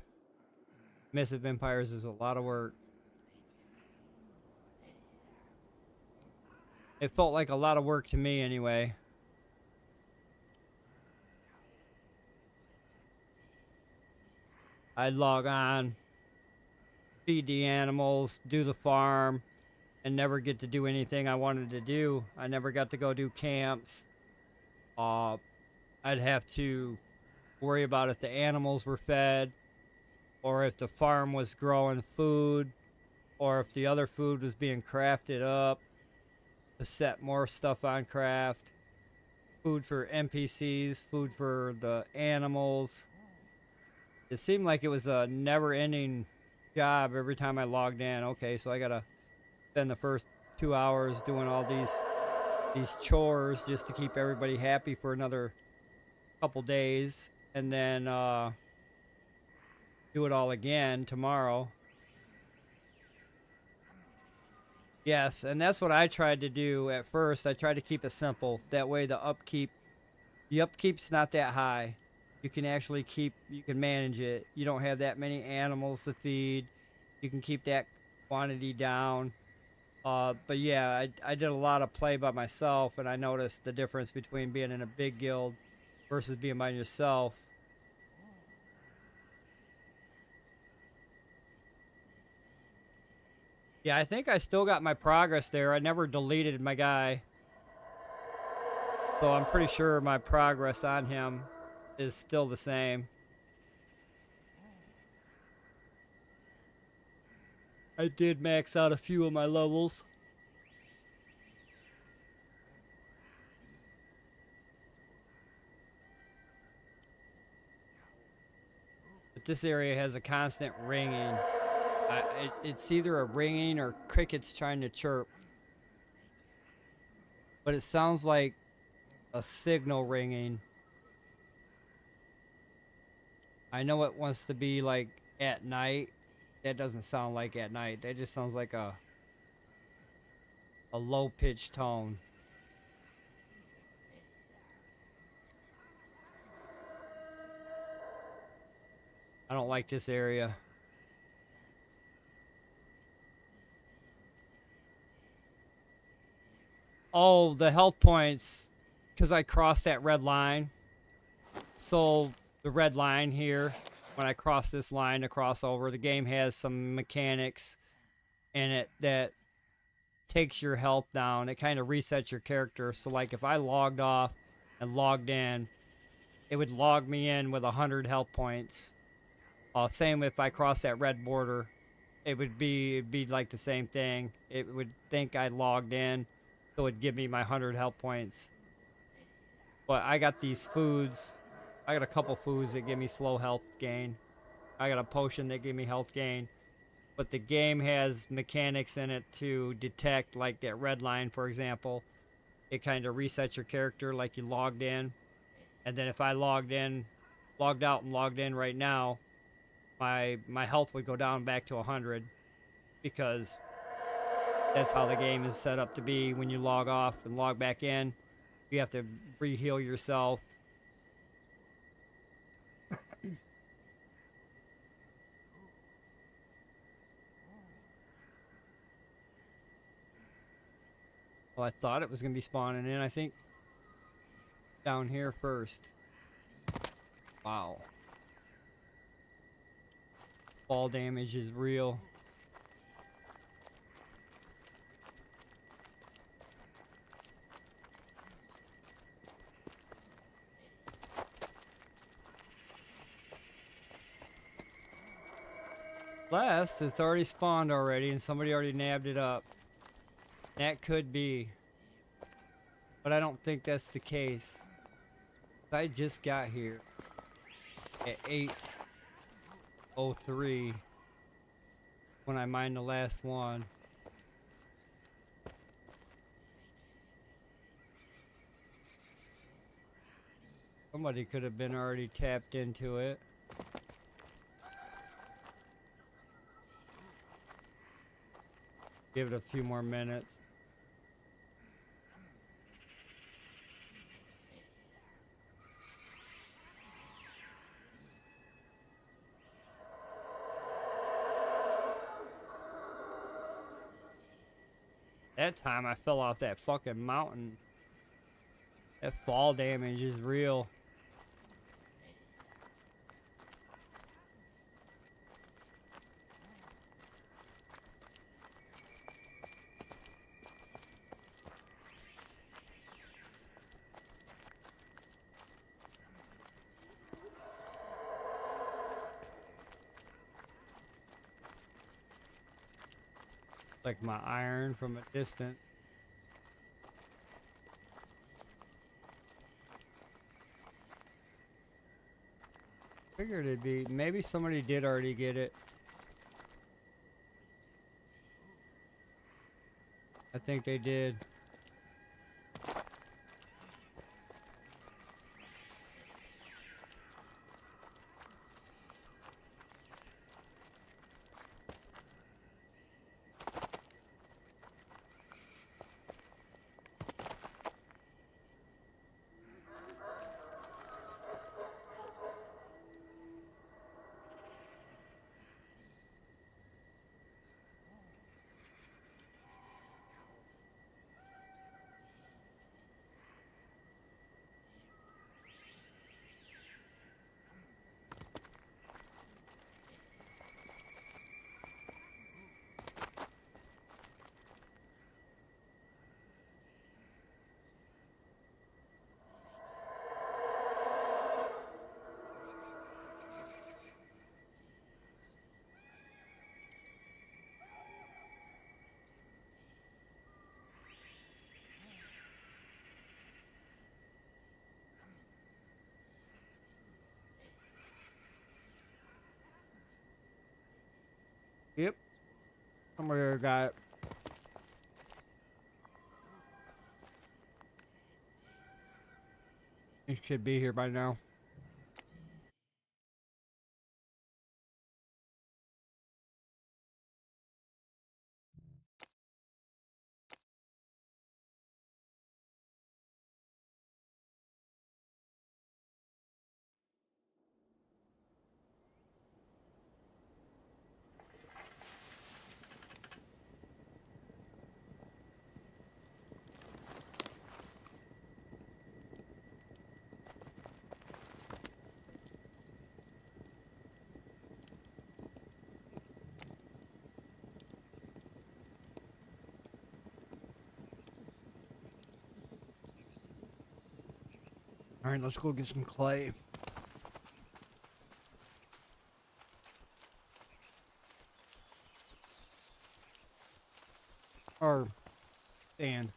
Myth of Empires is a lot of work. It felt like a lot of work to me anyway. I'd log on, feed the animals, do the farm, and never get to do anything I wanted to do. I never got to go do camps. I'd have to worry about if the animals were fed or if the farm was growing food, or if the other food was being crafted up to set more stuff on craft. Food for NPCs, food for the animals. It seemed like it was a never-ending job every time I logged in. Okay, so I gotta spend the first 2 hours doing all these chores just to keep everybody happy for another couple days, and then do it all again tomorrow. Yes, and that's what I tried to do at first. I tried to keep it simple. That way the upkeep's not that high. You can actually you can manage it. You don't have that many animals to feed. You can keep that quantity down. But yeah, I did a lot of play by myself, and I noticed the difference between being in a big guild versus being by yourself. Yeah, I think I still got my progress there. I never deleted my guy. So I'm pretty sure my progress on him is still the same. I did max out a few of my levels. But this area has a constant ringing. It's either a ringing or crickets trying to chirp. But it sounds like a signal ringing. I know it wants to be like at night. That doesn't sound like at night. That just sounds like a low-pitched tone. I don't like this area. Oh, the health points, because I crossed that red line. So the red line here, when I cross this line to cross over, the game has some mechanics in it that takes your health down. It kind of resets your character. So like if I logged off and logged in, it would log me in with 100 health points. Same if I cross that red border, it'd be like the same thing. It would think I logged in, so it'd give me my 100 health points. But I got these foods. I got a couple foods that give me slow health gain. I got a potion that give me health gain. But the game has mechanics in it to detect, like that red line, for example. It kind of resets your character like you logged in. And then if I logged out and logged in right now, my health would go down back to 100, because that's how the game is set up to be. When you log off and log back in, you have to re-heal yourself. Well, I thought it was going to be spawning in, I think, down here first. Wow. Fall damage is real. Unless it's already spawned already and somebody already nabbed it up. That could be. But I don't think that's the case. I just got here at 8:03 when I mined the last one. Somebody could have been already tapped into it. Give it a few more minutes. That time I fell off that fucking mountain. That fall damage is real. Like my iron from a distance. Figured it'd be, maybe somebody did already get it. I think they did. Yep. Somebody got it. It should be here by now. All right, let's go get some clay. Or sand.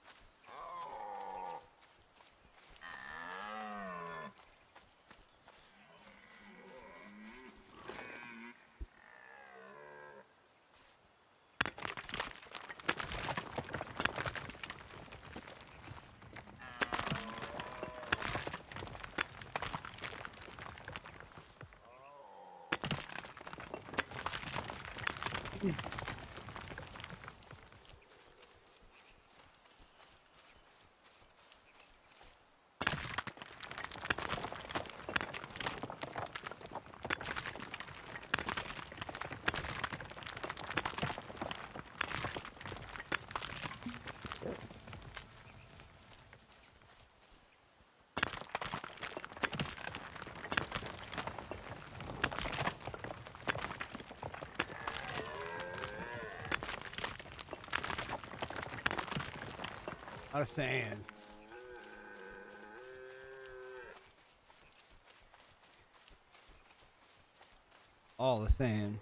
A lot of sand. All the sand.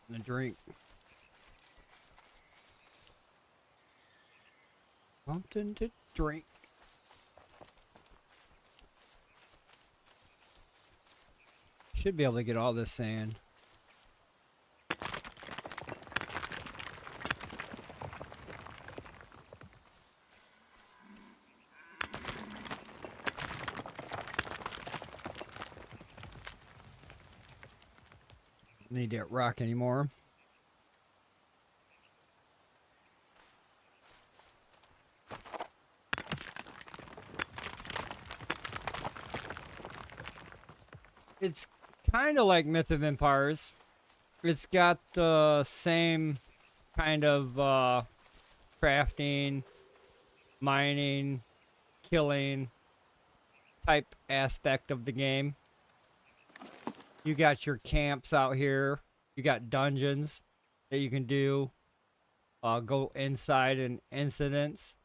And a drink. Something to drink. Should be able to get all this sand. Need that rock anymore. It's kind of like Myth of Empires. It's got the same kind of crafting, mining, killing type aspect of the game. You got your camps out here. You got dungeons that you can do. Go inside in incidents.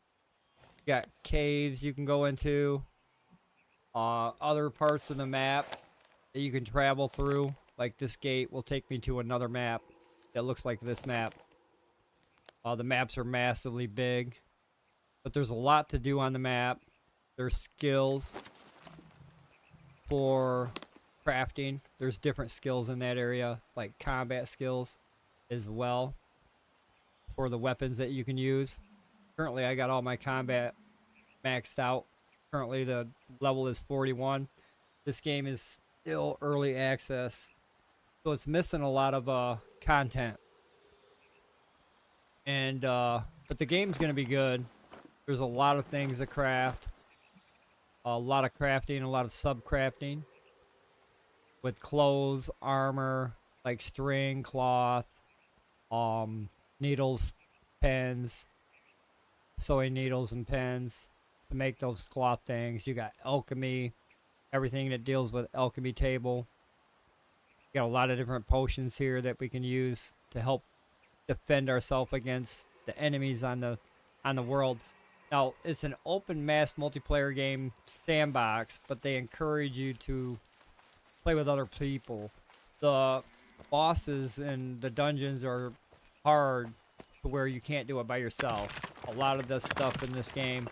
You got caves you can go into. Other parts of the map that you can travel through. Like this gate will take me to another map that looks like this map. The maps are massively big. But there's a lot to do on the map. There's skills for crafting. There's different skills in that area, like combat skills as well for the weapons that you can use. Currently, I got all my combat maxed out. Currently, the level is 41. This game is still early access, so it's missing a lot of content. And but the game's going to be good. There's a lot of things to craft. A lot of crafting, a lot of sub-crafting. With clothes, armor, like string, cloth, needles, pens, sewing needles and pens to make those cloth things. You got alchemy, everything that deals with alchemy table. You got a lot of different potions here that we can use to help defend ourselves against the enemies on the world. Now, it's an open mass multiplayer game sandbox, but they encourage you to play with other people. The bosses and the dungeons are hard to where you can't do it by yourself. A lot of this stuff in this game,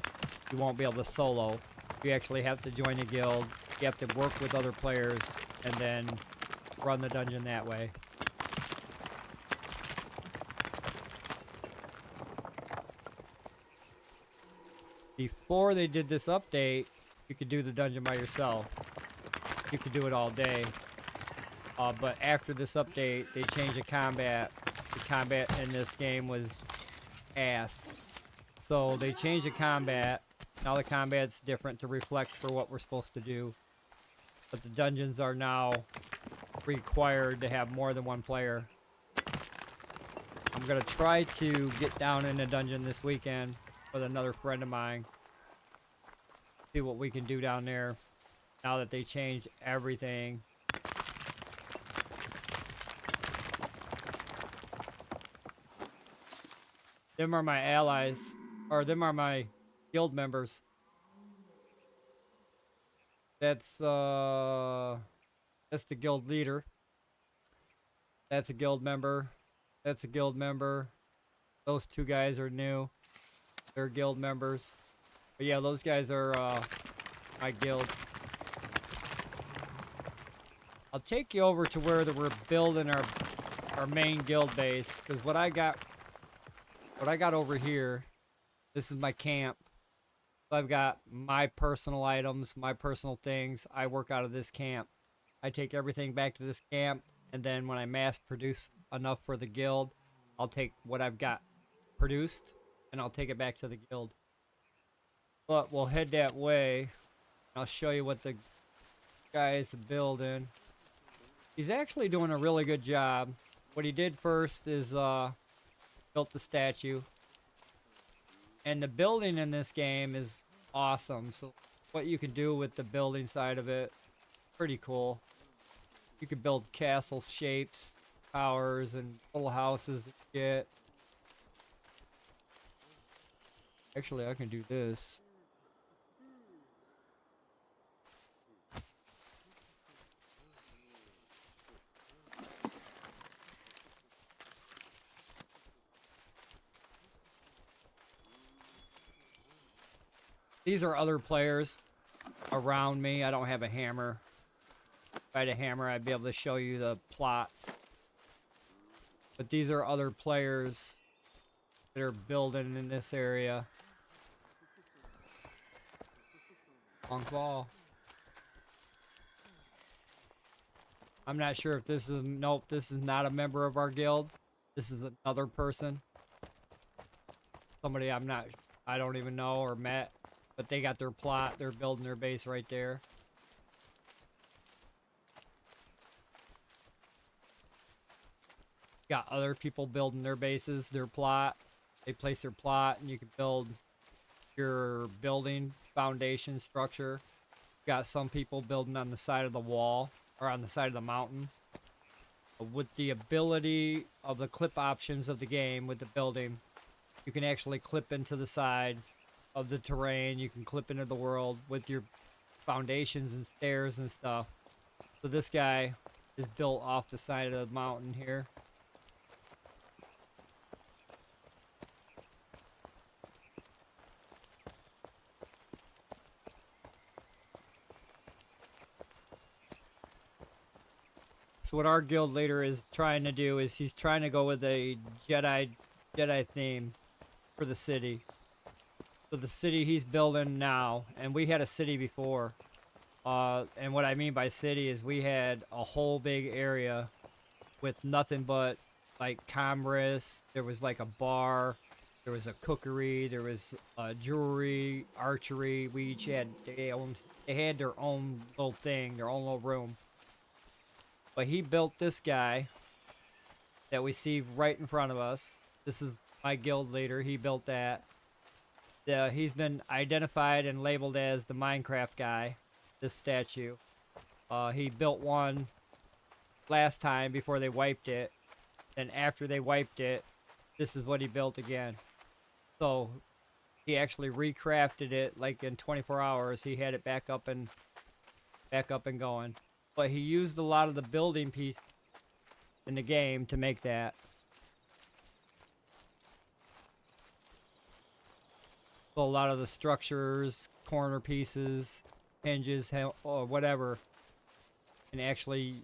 you won't be able to solo. You actually have to join a guild. You have to work with other players and then run the dungeon that way. Before they did this update, you could do the dungeon by yourself. You could do it all day. But after this update, they changed the combat. The combat in this game was ass. So they changed the combat. Now the combat's different to reflect for what we're supposed to do. But the dungeons are now required to have more than one player. I'm going to try to get down in a dungeon this weekend with another friend of mine. See what we can do down there now that they changed everything. Them are my allies, or them are my guild members. That's the guild leader. That's a guild member. That's a guild member. Those two guys are new. They're guild members. But yeah, those guys are my guild. I'll take you over to where we're building our main guild base, because what I got over here, this is my camp. So I've got my personal items, my personal things. I work out of this camp. I take everything back to this camp, and then when I mass produce enough for the guild, I'll take what I've got produced and I'll take it back to the guild. But we'll head that way. I'll show you what the guy's building. He's actually doing a really good job. What he did first is built the statue. And the building in this game is awesome. So what you can do with the building side of it, pretty cool. You can build castle shapes, towers, and little houses and shit. Actually, I can do this. These are other players around me. I don't have a hammer. If I had a hammer, I'd be able to show you the plots. But these are other players that are building in this area. Long ball. I'm not sure if this is... Nope, this is not a member of our guild. This is another person. Somebody I don't even know or met. But they got their plot. They're building their base right there. Got other people building their bases, their plot. They place their plot and you can build your building foundation structure. Got some people building on the side of the wall or on the side of the mountain. With the ability of the clip options of the game with the building, you can actually clip into the side of the terrain. You can clip into the world with your foundations and stairs and stuff. So this guy is built off the side of the mountain here. So what our guild leader is trying to do is he's trying to go with a Jedi theme for the city. So the city he's building now, and we had a city before. And what I mean by city is we had a whole big area with nothing but like commerce. There was like a bar, there was a cookery, there was jewelry, archery. We each had they had their own little thing, their own little room. But he built this guy that we see right in front of us. This is my guild leader. He built that. He's been identified and labeled as the Minecraft guy, this statue. He built one last time before they wiped it. Then after they wiped it, this is what he built again. So he actually recrafted it like in 24 hours. He had it back up and going. But he used a lot of the building piece in the game to make that. So a lot of the structures, corner pieces, hinges, or whatever, and actually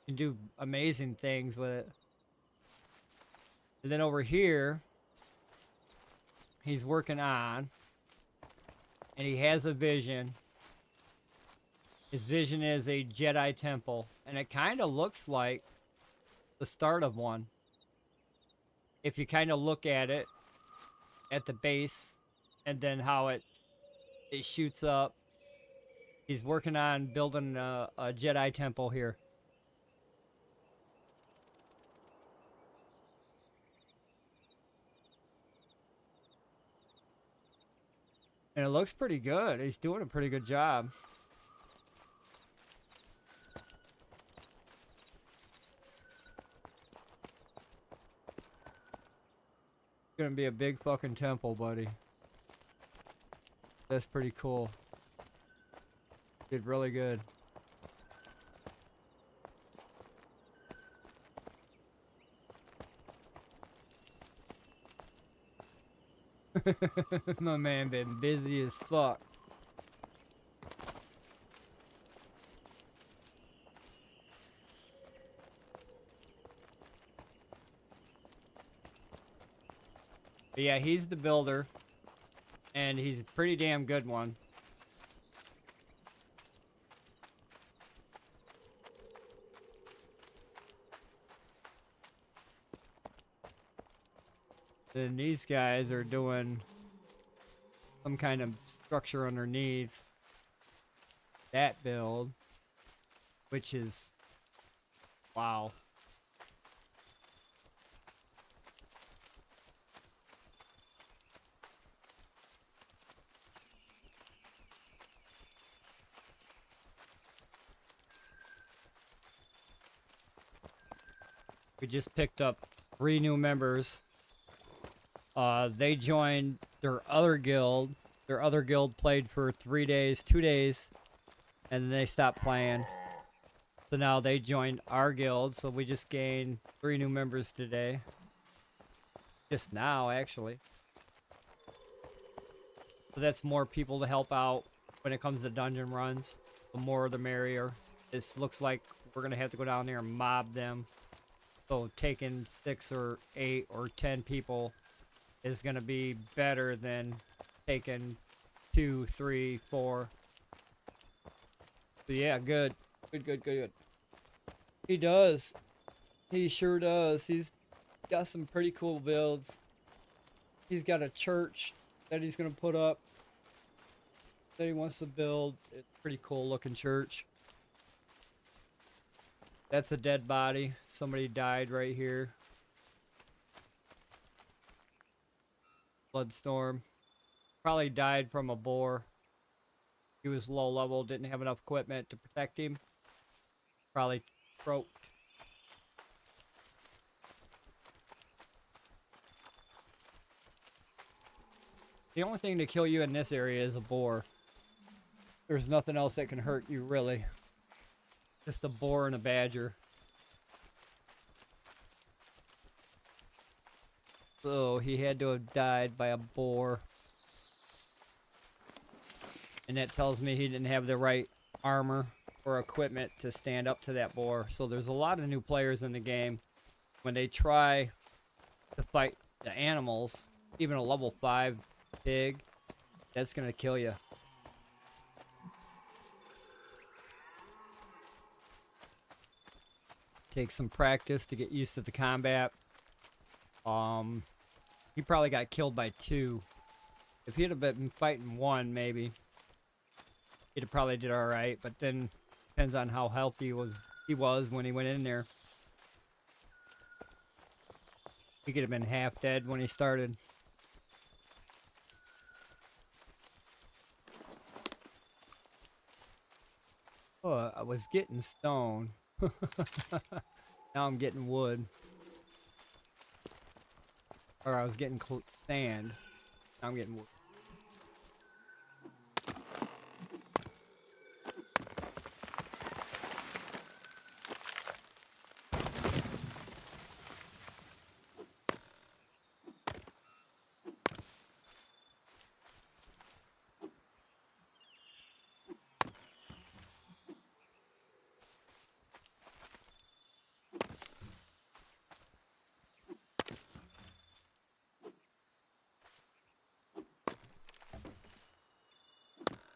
can do amazing things with it. And then over here, he's working on, and he has a vision. His vision is a Jedi temple, and it kind of looks like the start of one. If you kind of look at it, at the base, and then how it shoots up. He's working on building a Jedi temple here. And it looks pretty good. He's doing a pretty good job. Gonna be a big fucking temple, buddy. That's pretty cool. Did really good. My man been busy as fuck. But yeah, he's the builder, and he's a pretty damn good one. Then these guys are doing some kind of structure underneath that build, which is, wow. We just picked up 3 new members. They joined their other guild. Their other guild played for 3 days, 2 days, and then they stopped playing. So now they joined our guild, so we just gained 3 new members today. Just now, actually. So that's more people to help out when it comes to dungeon runs. The more the merrier. This looks like we're going to have to go down there and mob them. So taking 6 or 8 or 10 people is going to be better than taking 2, 3, 4. So yeah, good. Good. He does. He sure does. He's got some pretty cool builds. He's got a church that he's going to put up that he wants to build. It's a pretty cool looking church. That's a dead body. Somebody died right here. Bloodstorm. Probably died from a boar. He was low level, didn't have enough equipment to protect him. Probably croaked. The only thing to kill you in this area is a boar. There's nothing else that can hurt you, really. Just a boar and a badger. So he had to have died by a boar. And that tells me he didn't have the right armor or equipment to stand up to that boar. So there's a lot of new players in the game. When they try to fight the animals, even a level 5 pig, that's going to kill you. Take some practice to get used to the combat. He probably got killed by 2. If he'd have been fighting 1, maybe he'd have probably did all right. But then depends on how healthy he was when he went in there. He could have been half dead when he started. Oh, I was getting stone. Now I'm getting wood. Or I was getting sand. Now I'm getting wood.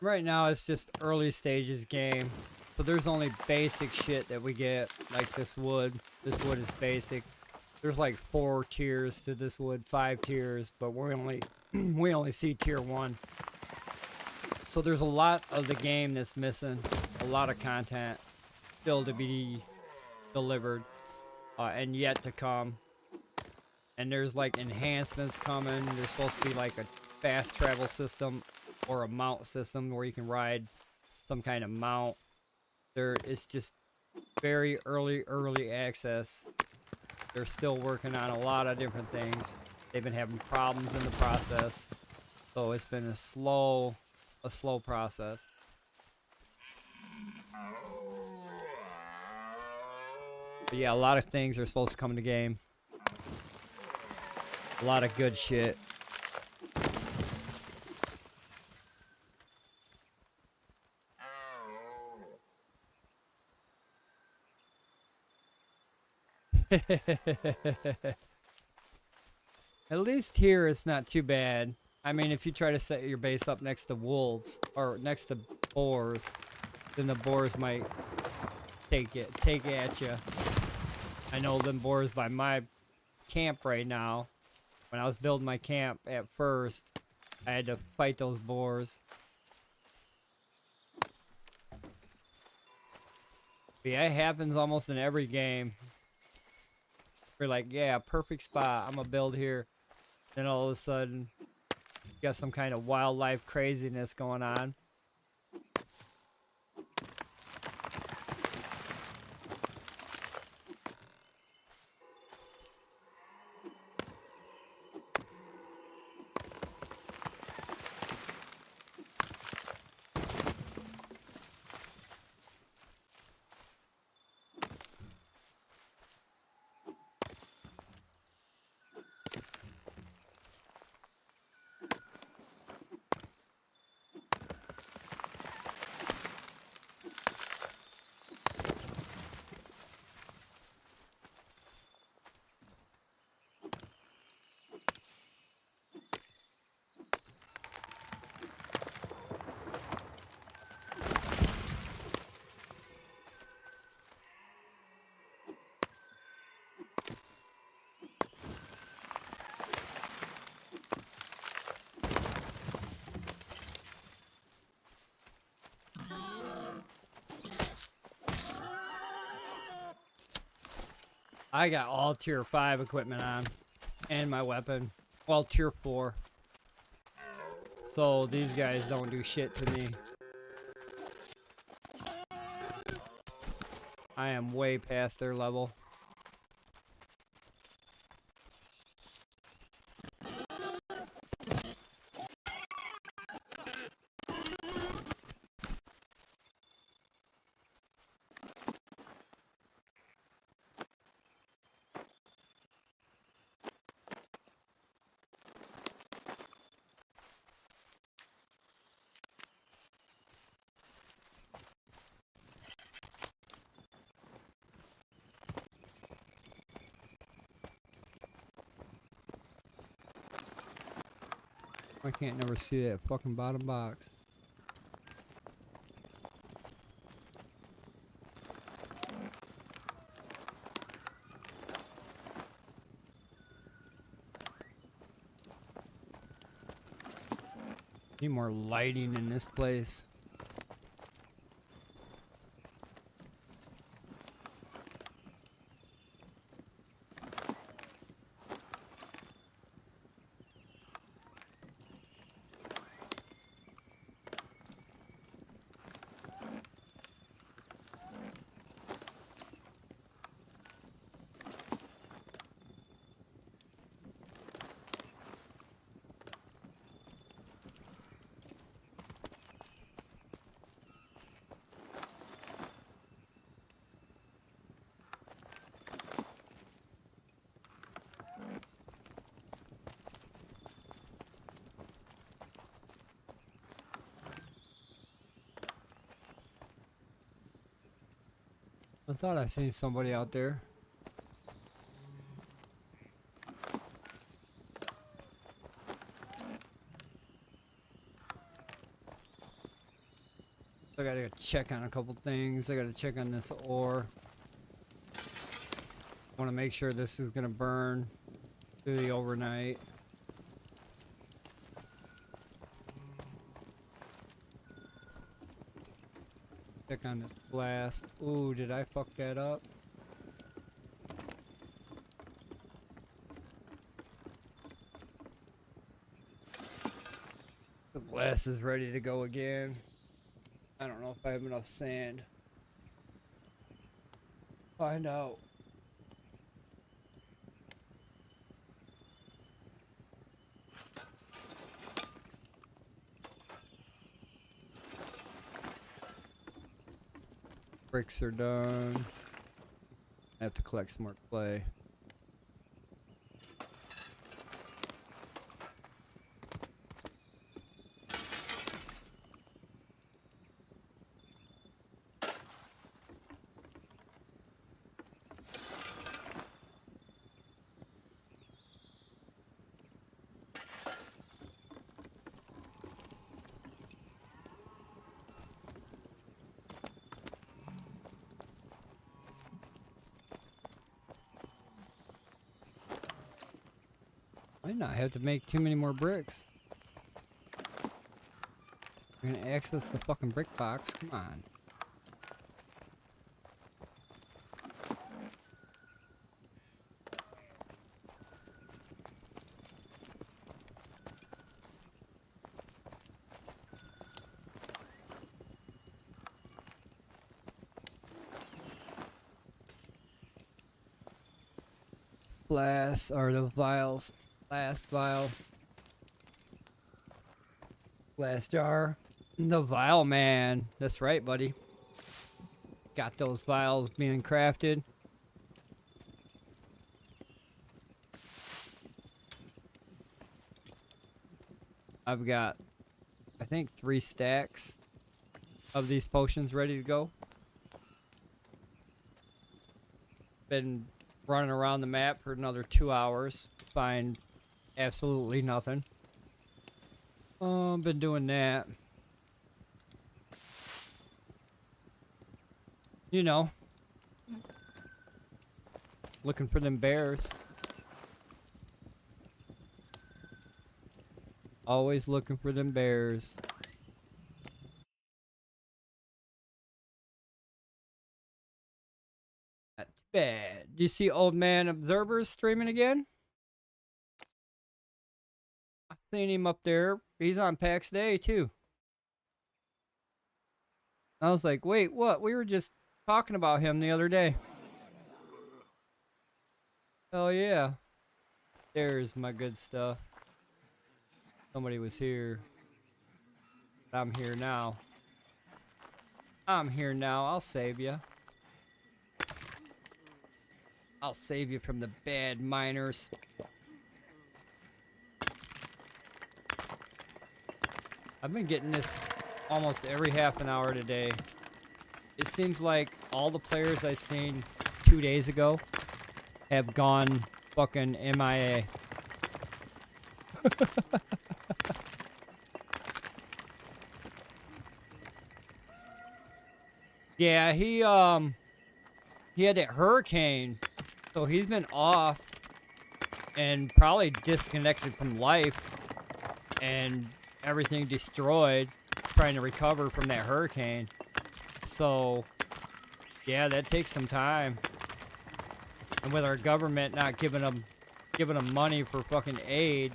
Right now it's just early stages game. So there's only basic shit that we get, like this wood. This wood is basic. There's like 4 tiers to this wood, 5 tiers, but we only see tier 1. So there's a lot of the game that's missing, a lot of content still to be delivered and yet to come. And there's like enhancements coming. There's supposed to be like a fast travel system or a mount system where you can ride some kind of mount. There is just very early access. They're still working on a lot of different things. They've been having problems in the process, so it's been a slow process. But yeah, a lot of things are supposed to come in the game. A lot of good shit. At least here it's not too bad. I mean, if you try to set your base up next to wolves or next to boars, then the boars might take at you. I know them boars by my camp right now. When I was building my camp at first, I had to fight those boars. But yeah, it happens almost in every game. We're like, yeah, perfect spot. I'm gonna build here. Then all of a sudden, you got some kind of wildlife craziness going on. I got all tier 5 equipment on. And my weapon. Well, tier 4. So these guys don't do shit to me. I am way past their level. I can't never see that fucking bottom box. Need more lighting in this place. I thought I seen somebody out there. I gotta check on a couple things. I gotta check on this ore. I want to make sure this is gonna burn through the overnight. Check on this glass. Ooh, did I fuck that up? The glass is ready to go again. I don't know if I have enough sand. Find out. Bricks are done. I have to collect some more clay. Might not have to make too many more bricks. We're gonna access the fucking brick box. Come on. Splash, or the vials. Last vial. Glass jar. The vial man. That's right, buddy. Got those vials being crafted. I've got, I think, 3 stacks of these potions ready to go. Been running around the map for another 2 hours. Find absolutely nothing. Been doing that. You know. Looking for them bears. Always looking for them bears. Not bad. Do you see Old Man Observers streaming again? I've seen him up there. He's on paxdei too. I was like, wait, what? We were just talking about him the other day. Hell yeah. There's my good stuff. Somebody was here. I'm here now. I'm here now. I'll save you. I'll save you from the bad miners. I've been getting this almost every half an hour today. It seems like all the players I seen 2 days ago have gone fucking MIA. Yeah, he had that hurricane, so he's been off and probably disconnected from life and everything destroyed, trying to recover from that hurricane. So yeah, that takes some time. And with our government not giving him money for fucking aid,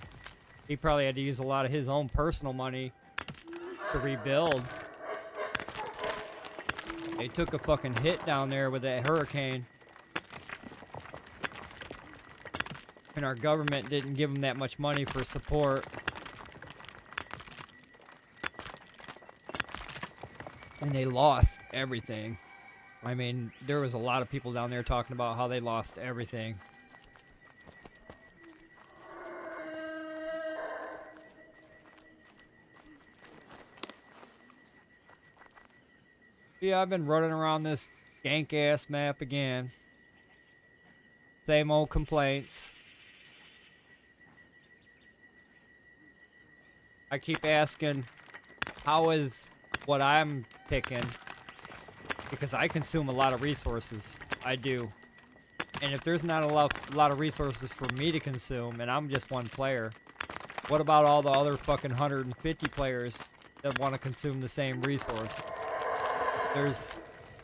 he probably had to use a lot of his own personal money to rebuild. They took a fucking hit down there with that hurricane. And our government didn't give them that much money for support. And they lost everything. I mean, there was a lot of people down there talking about how they lost everything. Yeah, I've been running around this gank-ass map again. Same old complaints. I keep asking, how is what I'm picking? Because I consume a lot of resources. I do. And if there's not a lot of resources for me to consume, and I'm just one player, what about all the other fucking 150 players that want to consume the same resource? There's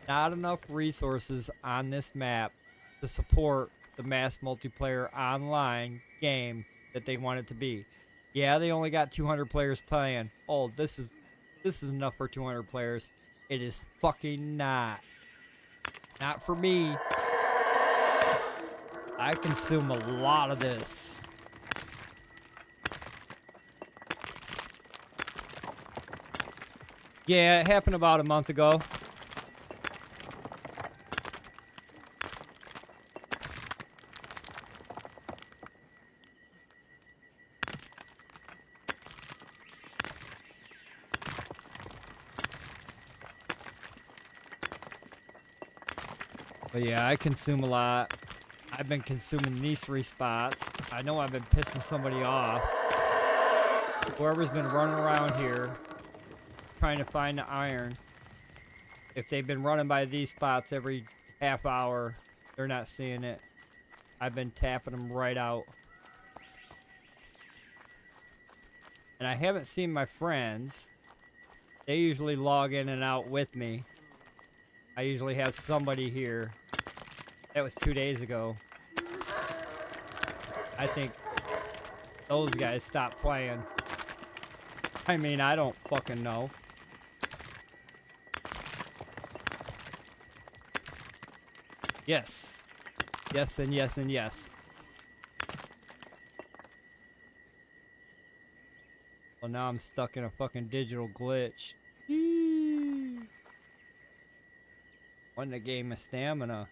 not enough resources on this map to support the mass multiplayer online game that they want it to be. Yeah, they only got 200 players playing. Oh, this is enough for 200 players. It is fucking not. Not for me. I consume a lot of this. Yeah, it happened about a month ago. But yeah, I consume a lot. I've been consuming these 3 spots. I know I've been pissing somebody off. Whoever's been running around here trying to find the iron, if they've been running by these spots every half hour, they're not seeing it. I've been tapping them right out. And I haven't seen my friends. They usually log in and out with me. I usually have somebody here. That was 2 days ago. I think those guys stopped playing. I mean, I don't fucking know. Yes. Yes and yes and yes. Well, now I'm stuck in a fucking digital glitch. Wanting to gain my stamina.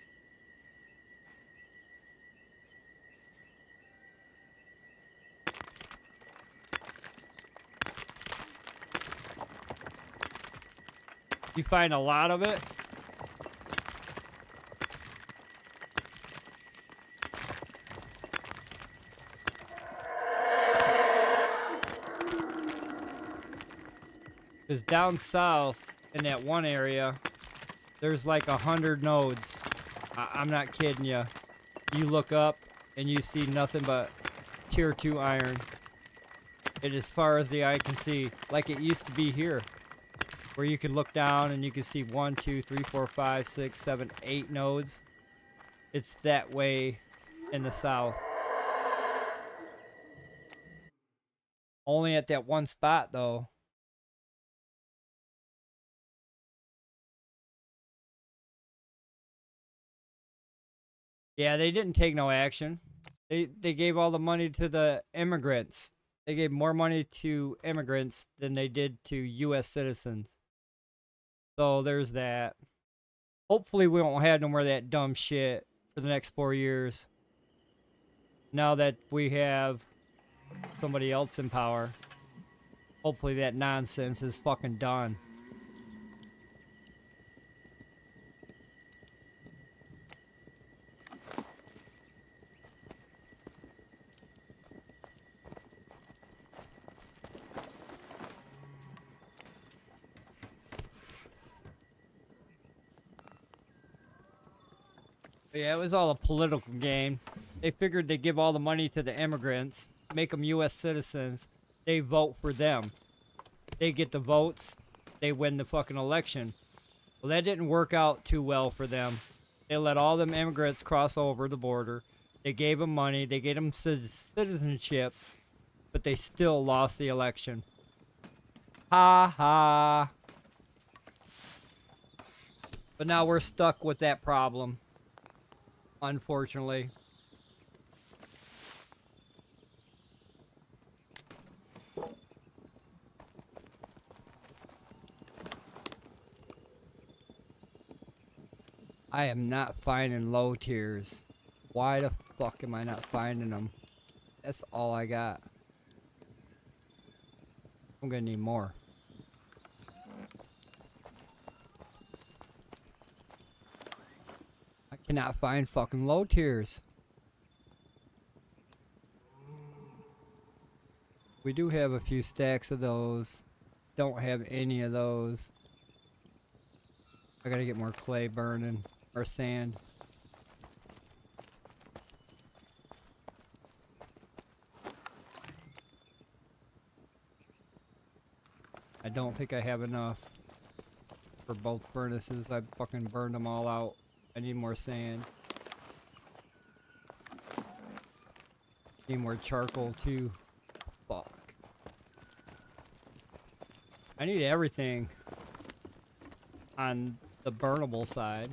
You find a lot of it? Because down south in that one area, there's like 100 nodes. I'm not kidding you. You look up and you see nothing but tier 2 iron. It as far as the eye can see, like it used to be here, where you could look down and you could see 1, 2, 3, 4, 5, 6, 7, 8 nodes. It's that way in the south. Only at that one spot, though. Yeah, they didn't take no action. They gave all the money to the immigrants. They gave more money to immigrants than they did to U.S. citizens. So there's that. Hopefully we won't have no more of that dumb shit for the next 4 years. Now that we have somebody else in power. Hopefully that nonsense is fucking done. But yeah, it was all a political game. They figured they'd give all the money to the immigrants, make them U.S. citizens. They vote for them. They get the votes. They win the fucking election. Well, that didn't work out too well for them. They let all them immigrants cross over the border. They gave them money. They gave them citizenship. But they still lost the election. Ha ha. But now we're stuck with that problem. Unfortunately. I am not finding low tiers. Why the fuck am I not finding them? That's all I got. I'm gonna need more. I cannot find fucking low tiers. We do have a few stacks of those. Don't have any of those. I gotta get more clay burning. Or sand. I don't think I have enough for both furnaces. I fucking burned them all out. I need more sand. Need more charcoal too. Fuck. I need everything on the burnable side.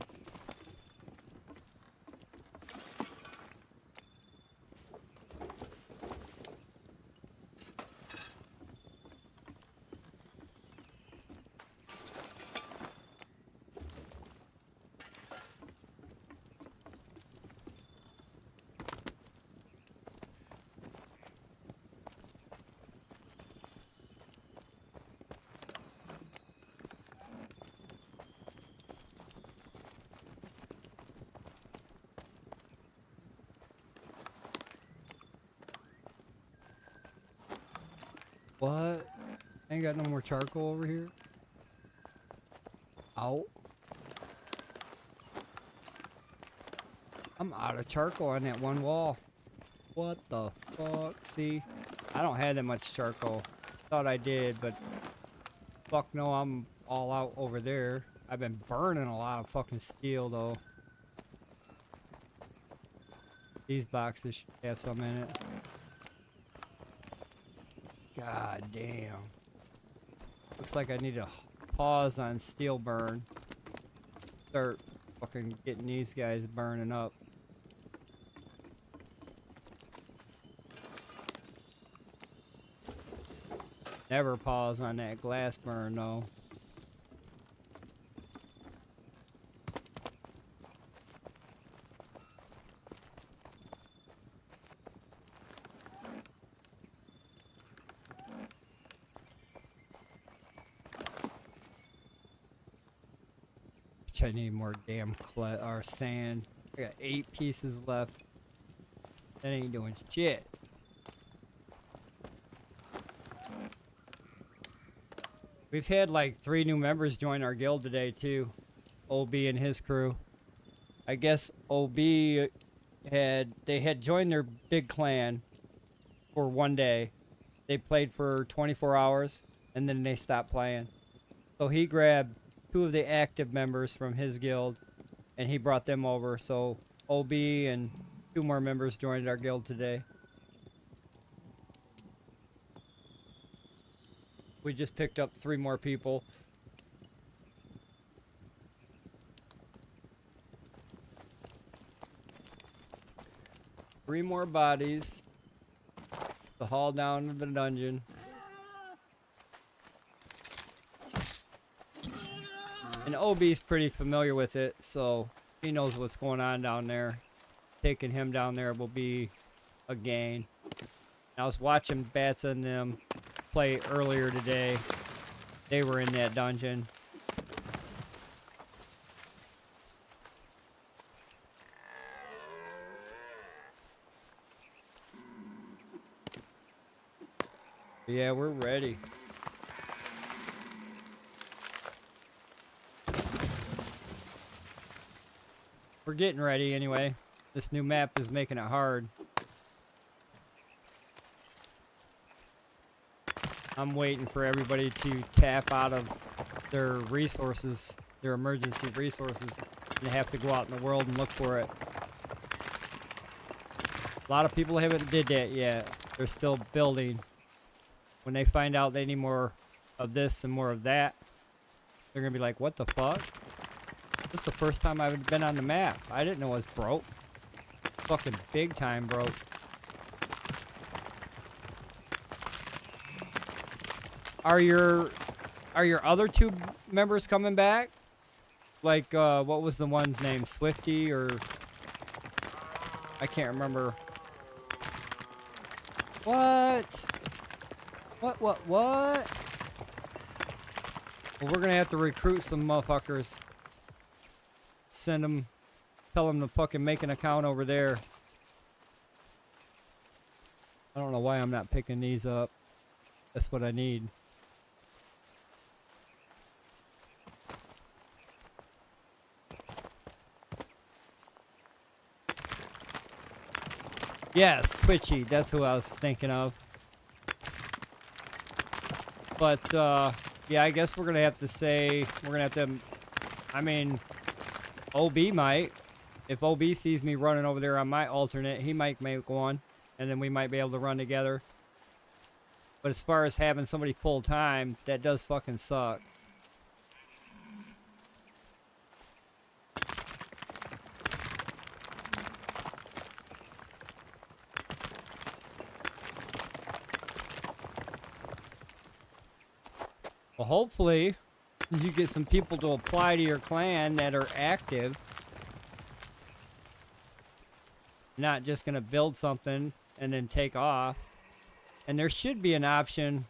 What? Ain't got no more charcoal over here? Out. I'm out of charcoal on that one wall. What the fuck? See? I don't have that much charcoal. Thought I did, but fuck no, I'm all out over there. I've been burning a lot of fucking steel though. These boxes should have some in it. God damn. Looks like I need to pause on steel burn. Start fucking getting these guys burning up. Never pause on that glass burn though. I need more damn clay or sand. I got 8 pieces left. That ain't doing shit. We've had like 3 new members join our guild today too. OB and his crew. I guess OB had joined their big clan for 1 day. They played for 24 hours and then they stopped playing. So he grabbed 2 of the active members from his guild and he brought them over. So OB and 2 more members joined our guild today. We just picked up 3 more people. Three more bodies to haul down to the dungeon. And OB's pretty familiar with it, so he knows what's going on down there. Taking him down there will be a gain. I was watching Bats and them play earlier today. They were in that dungeon. Yeah, we're ready. We're getting ready anyway. This new map is making it hard. I'm waiting for everybody to tap out of their resources, their emergency resources, and have to go out in the world and look for it. A lot of people haven't did that yet. They're still building. When they find out they need more of this and more of that, they're gonna be like, what the fuck? This is the first time I've been on the map. I didn't know it was broke. Fucking big time broke. Are your other 2 members coming back? Like, what was the one's name? Swifty or... I can't remember. What? What? Well, we're gonna have to recruit some motherfuckers. Send them, tell them to fucking make an account over there. I don't know why I'm not picking these up. That's what I need. Yes, Twitchy, that's who I was thinking of. But, yeah, I guess we're gonna have to say, we're gonna have to, I mean, OB might. If OB sees me running over there on my alternate, he might make one, and then we might be able to run together. But as far as having somebody full time, that does fucking suck. Well, hopefully, you get some people to apply to your clan that are active. Not just gonna build something and then take off. And there should be an option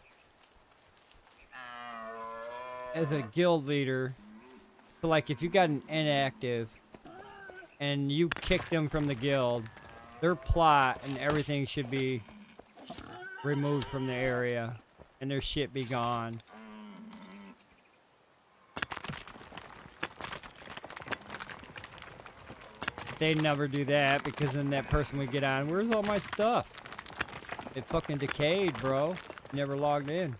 as a guild leader. So like if you got an inactive and you kick them from the guild, their plot and everything should be removed from the area and their shit be gone. They never do that because then that person would get on, where's all my stuff? It fucking decayed, bro. Never logged in.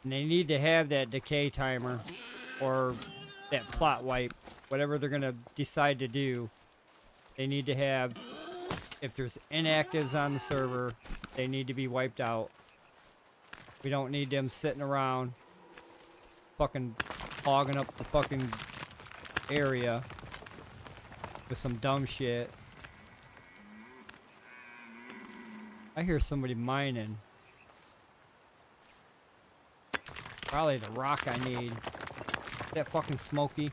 And they need to have that decay timer or that plot wipe, whatever they're gonna decide to do. They need to have, if there's inactives on the server, they need to be wiped out. We don't need them sitting around fucking hogging up the fucking area with some dumb shit. I hear somebody mining. Probably the rock I need. Is that fucking Smoky?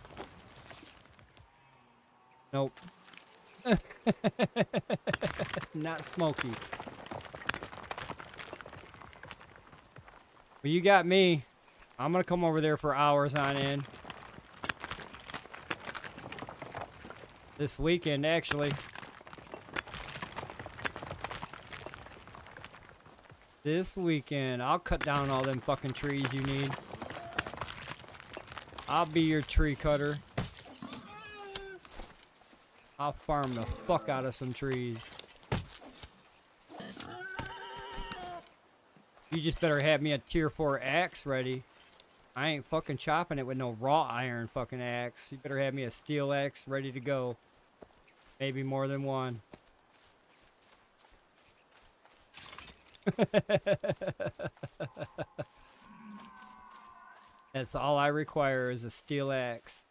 Nope. Not Smoky. But you got me. I'm gonna come over there for hours on end. This weekend, actually. This weekend, I'll cut down all them fucking trees you need. I'll be your tree cutter. I'll farm the fuck out of some trees. You just better have me a tier 4 axe ready. I ain't fucking chopping it with no raw iron fucking axe. You better have me a steel axe ready to go. Maybe more than one. That's all I require is a steel axe.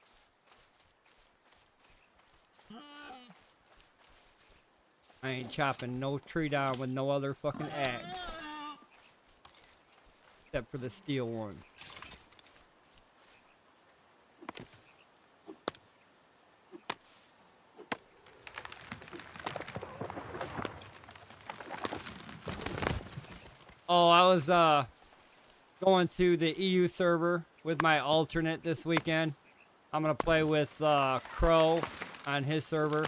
I ain't chopping no tree down with no other fucking axe. Except for the steel one. Oh, I was going to the EU server with my alternate this weekend. I'm gonna play with Crow on his server.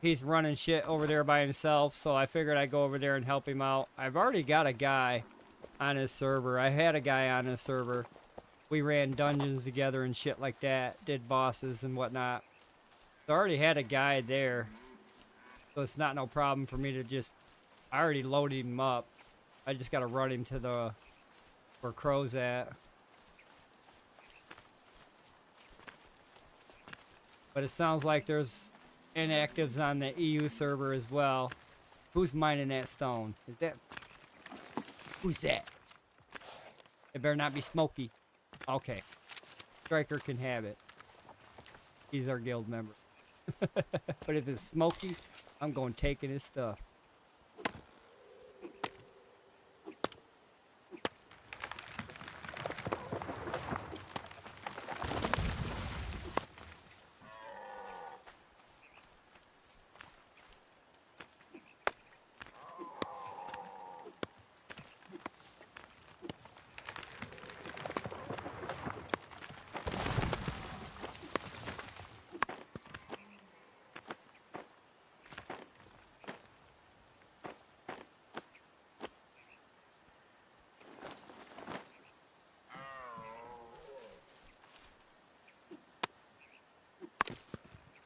He's running shit over there by himself, so I figured I'd go over there and help him out. I've already got a guy on his server. I had a guy on his server. We ran dungeons together and shit like that, did bosses and whatnot. So I already had a guy there, so it's not no problem for me to just... I already loaded him up. I just gotta run him to the... where Crow's at. But it sounds like there's inactives on the EU server as well. Who's mining that stone? Is that... Who's that? It better not be Smokey. Okay. Striker can have it. He's our guild member. But if it's Smokey, I'm going taking his stuff.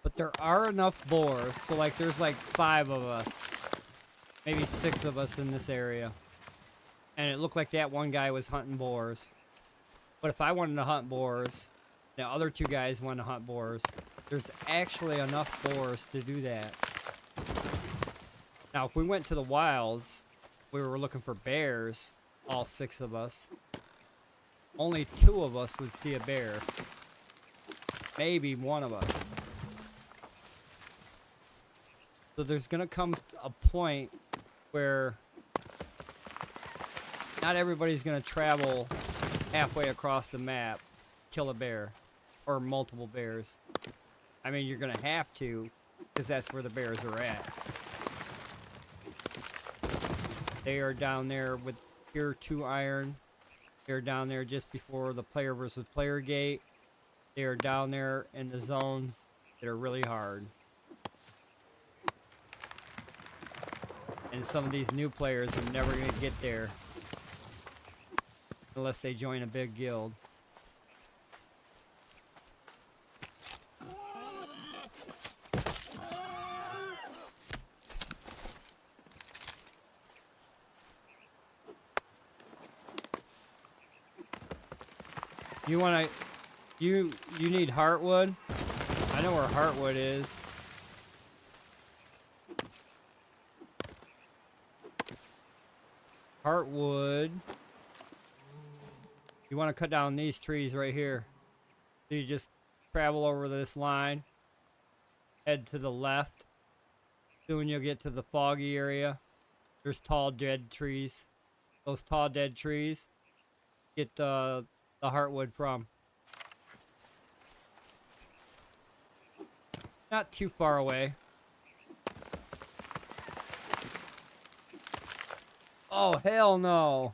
But there are enough boars, so like there's like 5 of us. Maybe 6 of us in this area. And it looked like that one guy was hunting boars. But if I wanted to hunt boars, the other 2 guys wanted to hunt boars, there's actually enough boars to do that. Now, if we went to the wilds, we were looking for bears, all 6 of us. Only 2 of us would see a bear. Maybe 1 of us. So there's gonna come a point where not everybody's gonna travel halfway across the map, kill a bear, or multiple bears. I mean, you're gonna have to, because that's where the bears are at. They are down there with tier 2 iron. They're down there just before the player versus player gate. They are down there in the zones that are really hard. And some of these new players are never going to get there unless they join a big guild. You want to... You need heartwood? I know where heartwood is. Heartwood. You want to cut down these trees right here. So you just travel over this line. Head to the left. Soon you'll get to the foggy area. There's tall dead trees. Those tall dead trees get the heartwood from. Not too far away. Oh, hell no.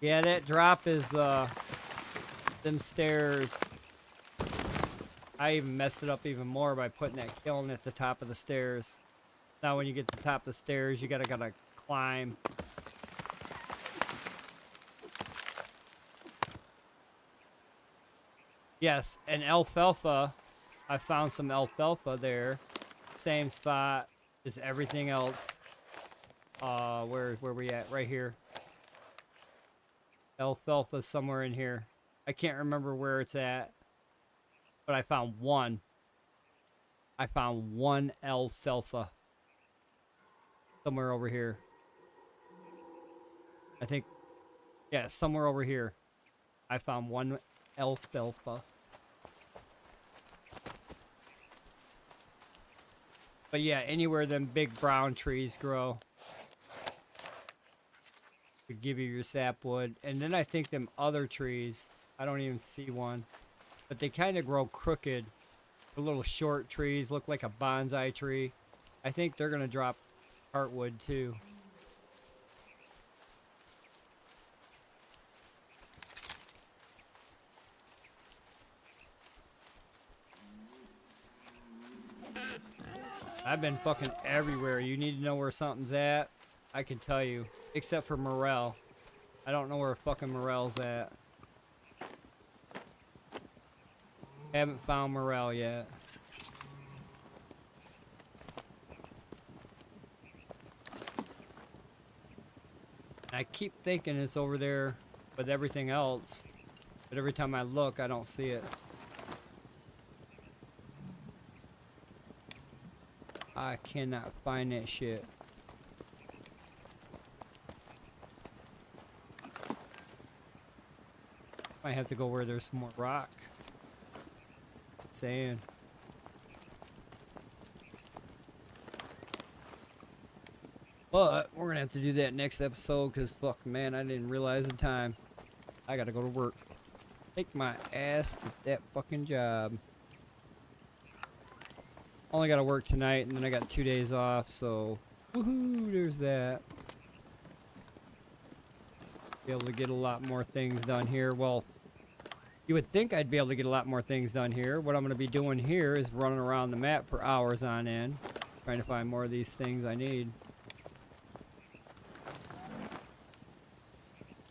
Yeah, that drop is, them stairs. I even messed it up even more by putting that kiln at the top of the stairs. Now when you get to the top of the stairs, you gotta climb. Yes, and alfalfa. I found some alfalfa there. Same spot Just everything else. Where we at? Right here. Alfalfa somewhere in here. I can't remember where it's at, but I found one. I found one alfalfa somewhere over here. I think, yeah, somewhere over here. I found one alfalfa. But yeah, anywhere them big brown trees grow would give you your sapwood. And then I think them other trees, I don't even see one, but they kind of grow crooked. The little short trees look like a bonsai tree. I think they're going to drop heartwood too. I've been fucking everywhere. You need to know where something's at? I can tell you. Except for morel. I don't know where fucking morel's at. Haven't found morel yet. I keep thinking it's over there with everything else. But every time I look, I don't see it. I cannot find that shit. Might have to go where there's some more rock. Sand. But we're gonna have to do that next episode because fuck man, I didn't realize the time. I gotta go to work. Take my ass to that fucking job. Only gotta work tonight and then I got 2 days off, so woohoo, there's that. Be able to get a lot more things done here. Well, you would think I'd be able to get a lot more things done here. What I'm gonna be doing here is running around the map for hours on end, trying to find more of these things I need.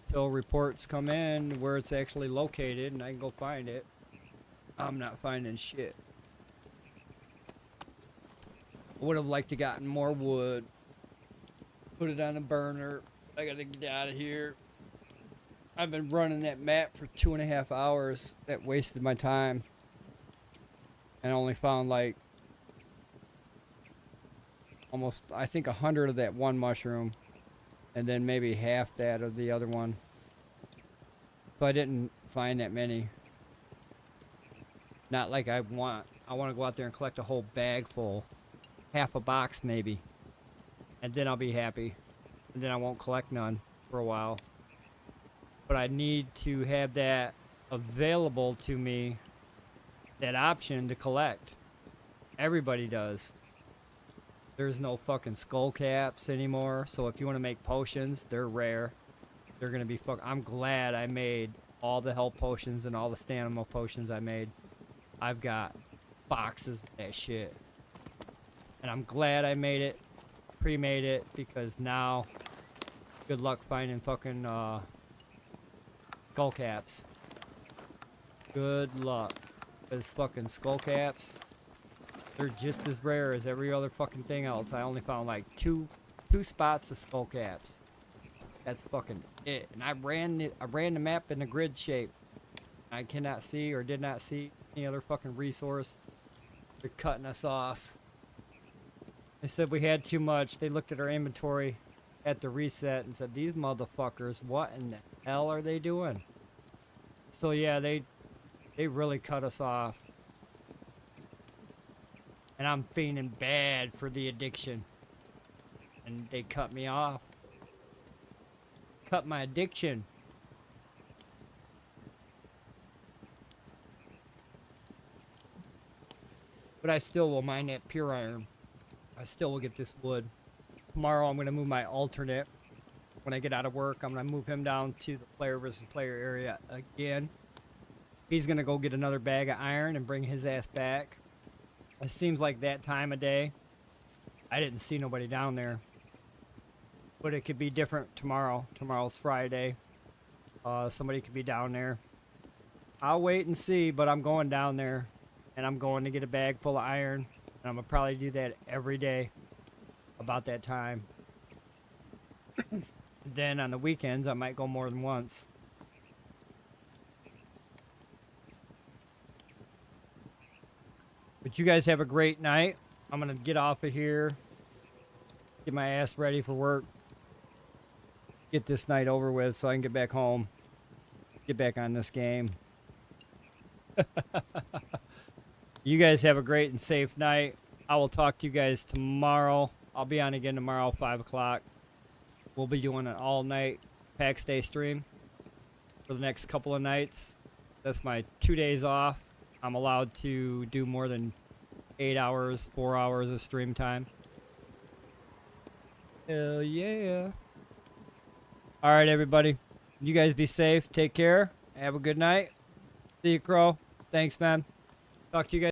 Till reports come in where it's actually located and I can go find it. I'm not finding shit. I would have liked to gotten more wood. Put it on a burner. I gotta get out of here. I've been running that map for 2.5 hours. That wasted my time. And I only found like almost, I think 100 of that one mushroom. And then maybe half that of the other one. So I didn't find that many. Not like I want to go out there and collect a whole bag full. Half a box maybe. And then I'll be happy. And then I won't collect none for a while. But I need to have that available to me. That option to collect. Everybody does. There's no fucking skull caps anymore. So if you want to make potions, they're rare. They're going to be I'm glad I made all the health potions and all the stamina potions I made. I've got boxes of that shit. And I'm glad I made it. Pre-made it. Because now, good luck finding fucking skull caps. Good luck. Because fucking skull caps, they're just as rare as every other fucking thing else. I only found like two spots of skull caps. That's fucking it. And I ran the map in a grid shape. I cannot see or did not see any other fucking resource. They're cutting us off. They said we had too much. They looked at our inventory at the reset and said, these motherfuckers, what in the hell are they doing? So yeah, they really cut us off. And I'm feeling bad for the addiction. And they cut me off. Cut my addiction. But I still will mine that pure iron. I still will get this wood. Tomorrow I'm going to move my alternate. When I get out of work, I'm going to move him down to the player versus player area again. He's going to go get another bag of iron and bring his ass back. It seems like that time of day. I didn't see nobody down there. But it could be different tomorrow. Tomorrow's Friday. Somebody could be down there. I'll wait and see, but I'm going down there. And I'm going to get a bag full of iron. And I'm going to probably do that every day. about that time. Then on the weekends, I might go more than once. But you guys have a great night. I'm going to get off of here. Get my ass ready for work. Get this night over with so I can get back home. Get back on this game. You guys have a great and safe night. I will talk to you guys tomorrow. I'll be on again tomorrow, 5 o'clock. We'll be doing an all-night paxdei stream for the next couple of nights. That's my 2 days off. I'm allowed to do more than 8 hours, 4 hours of stream time. Hell yeah. All right, everybody. You guys be safe. Take care. Have a good night. See you, Crow. Thanks, man. Talk to you guys.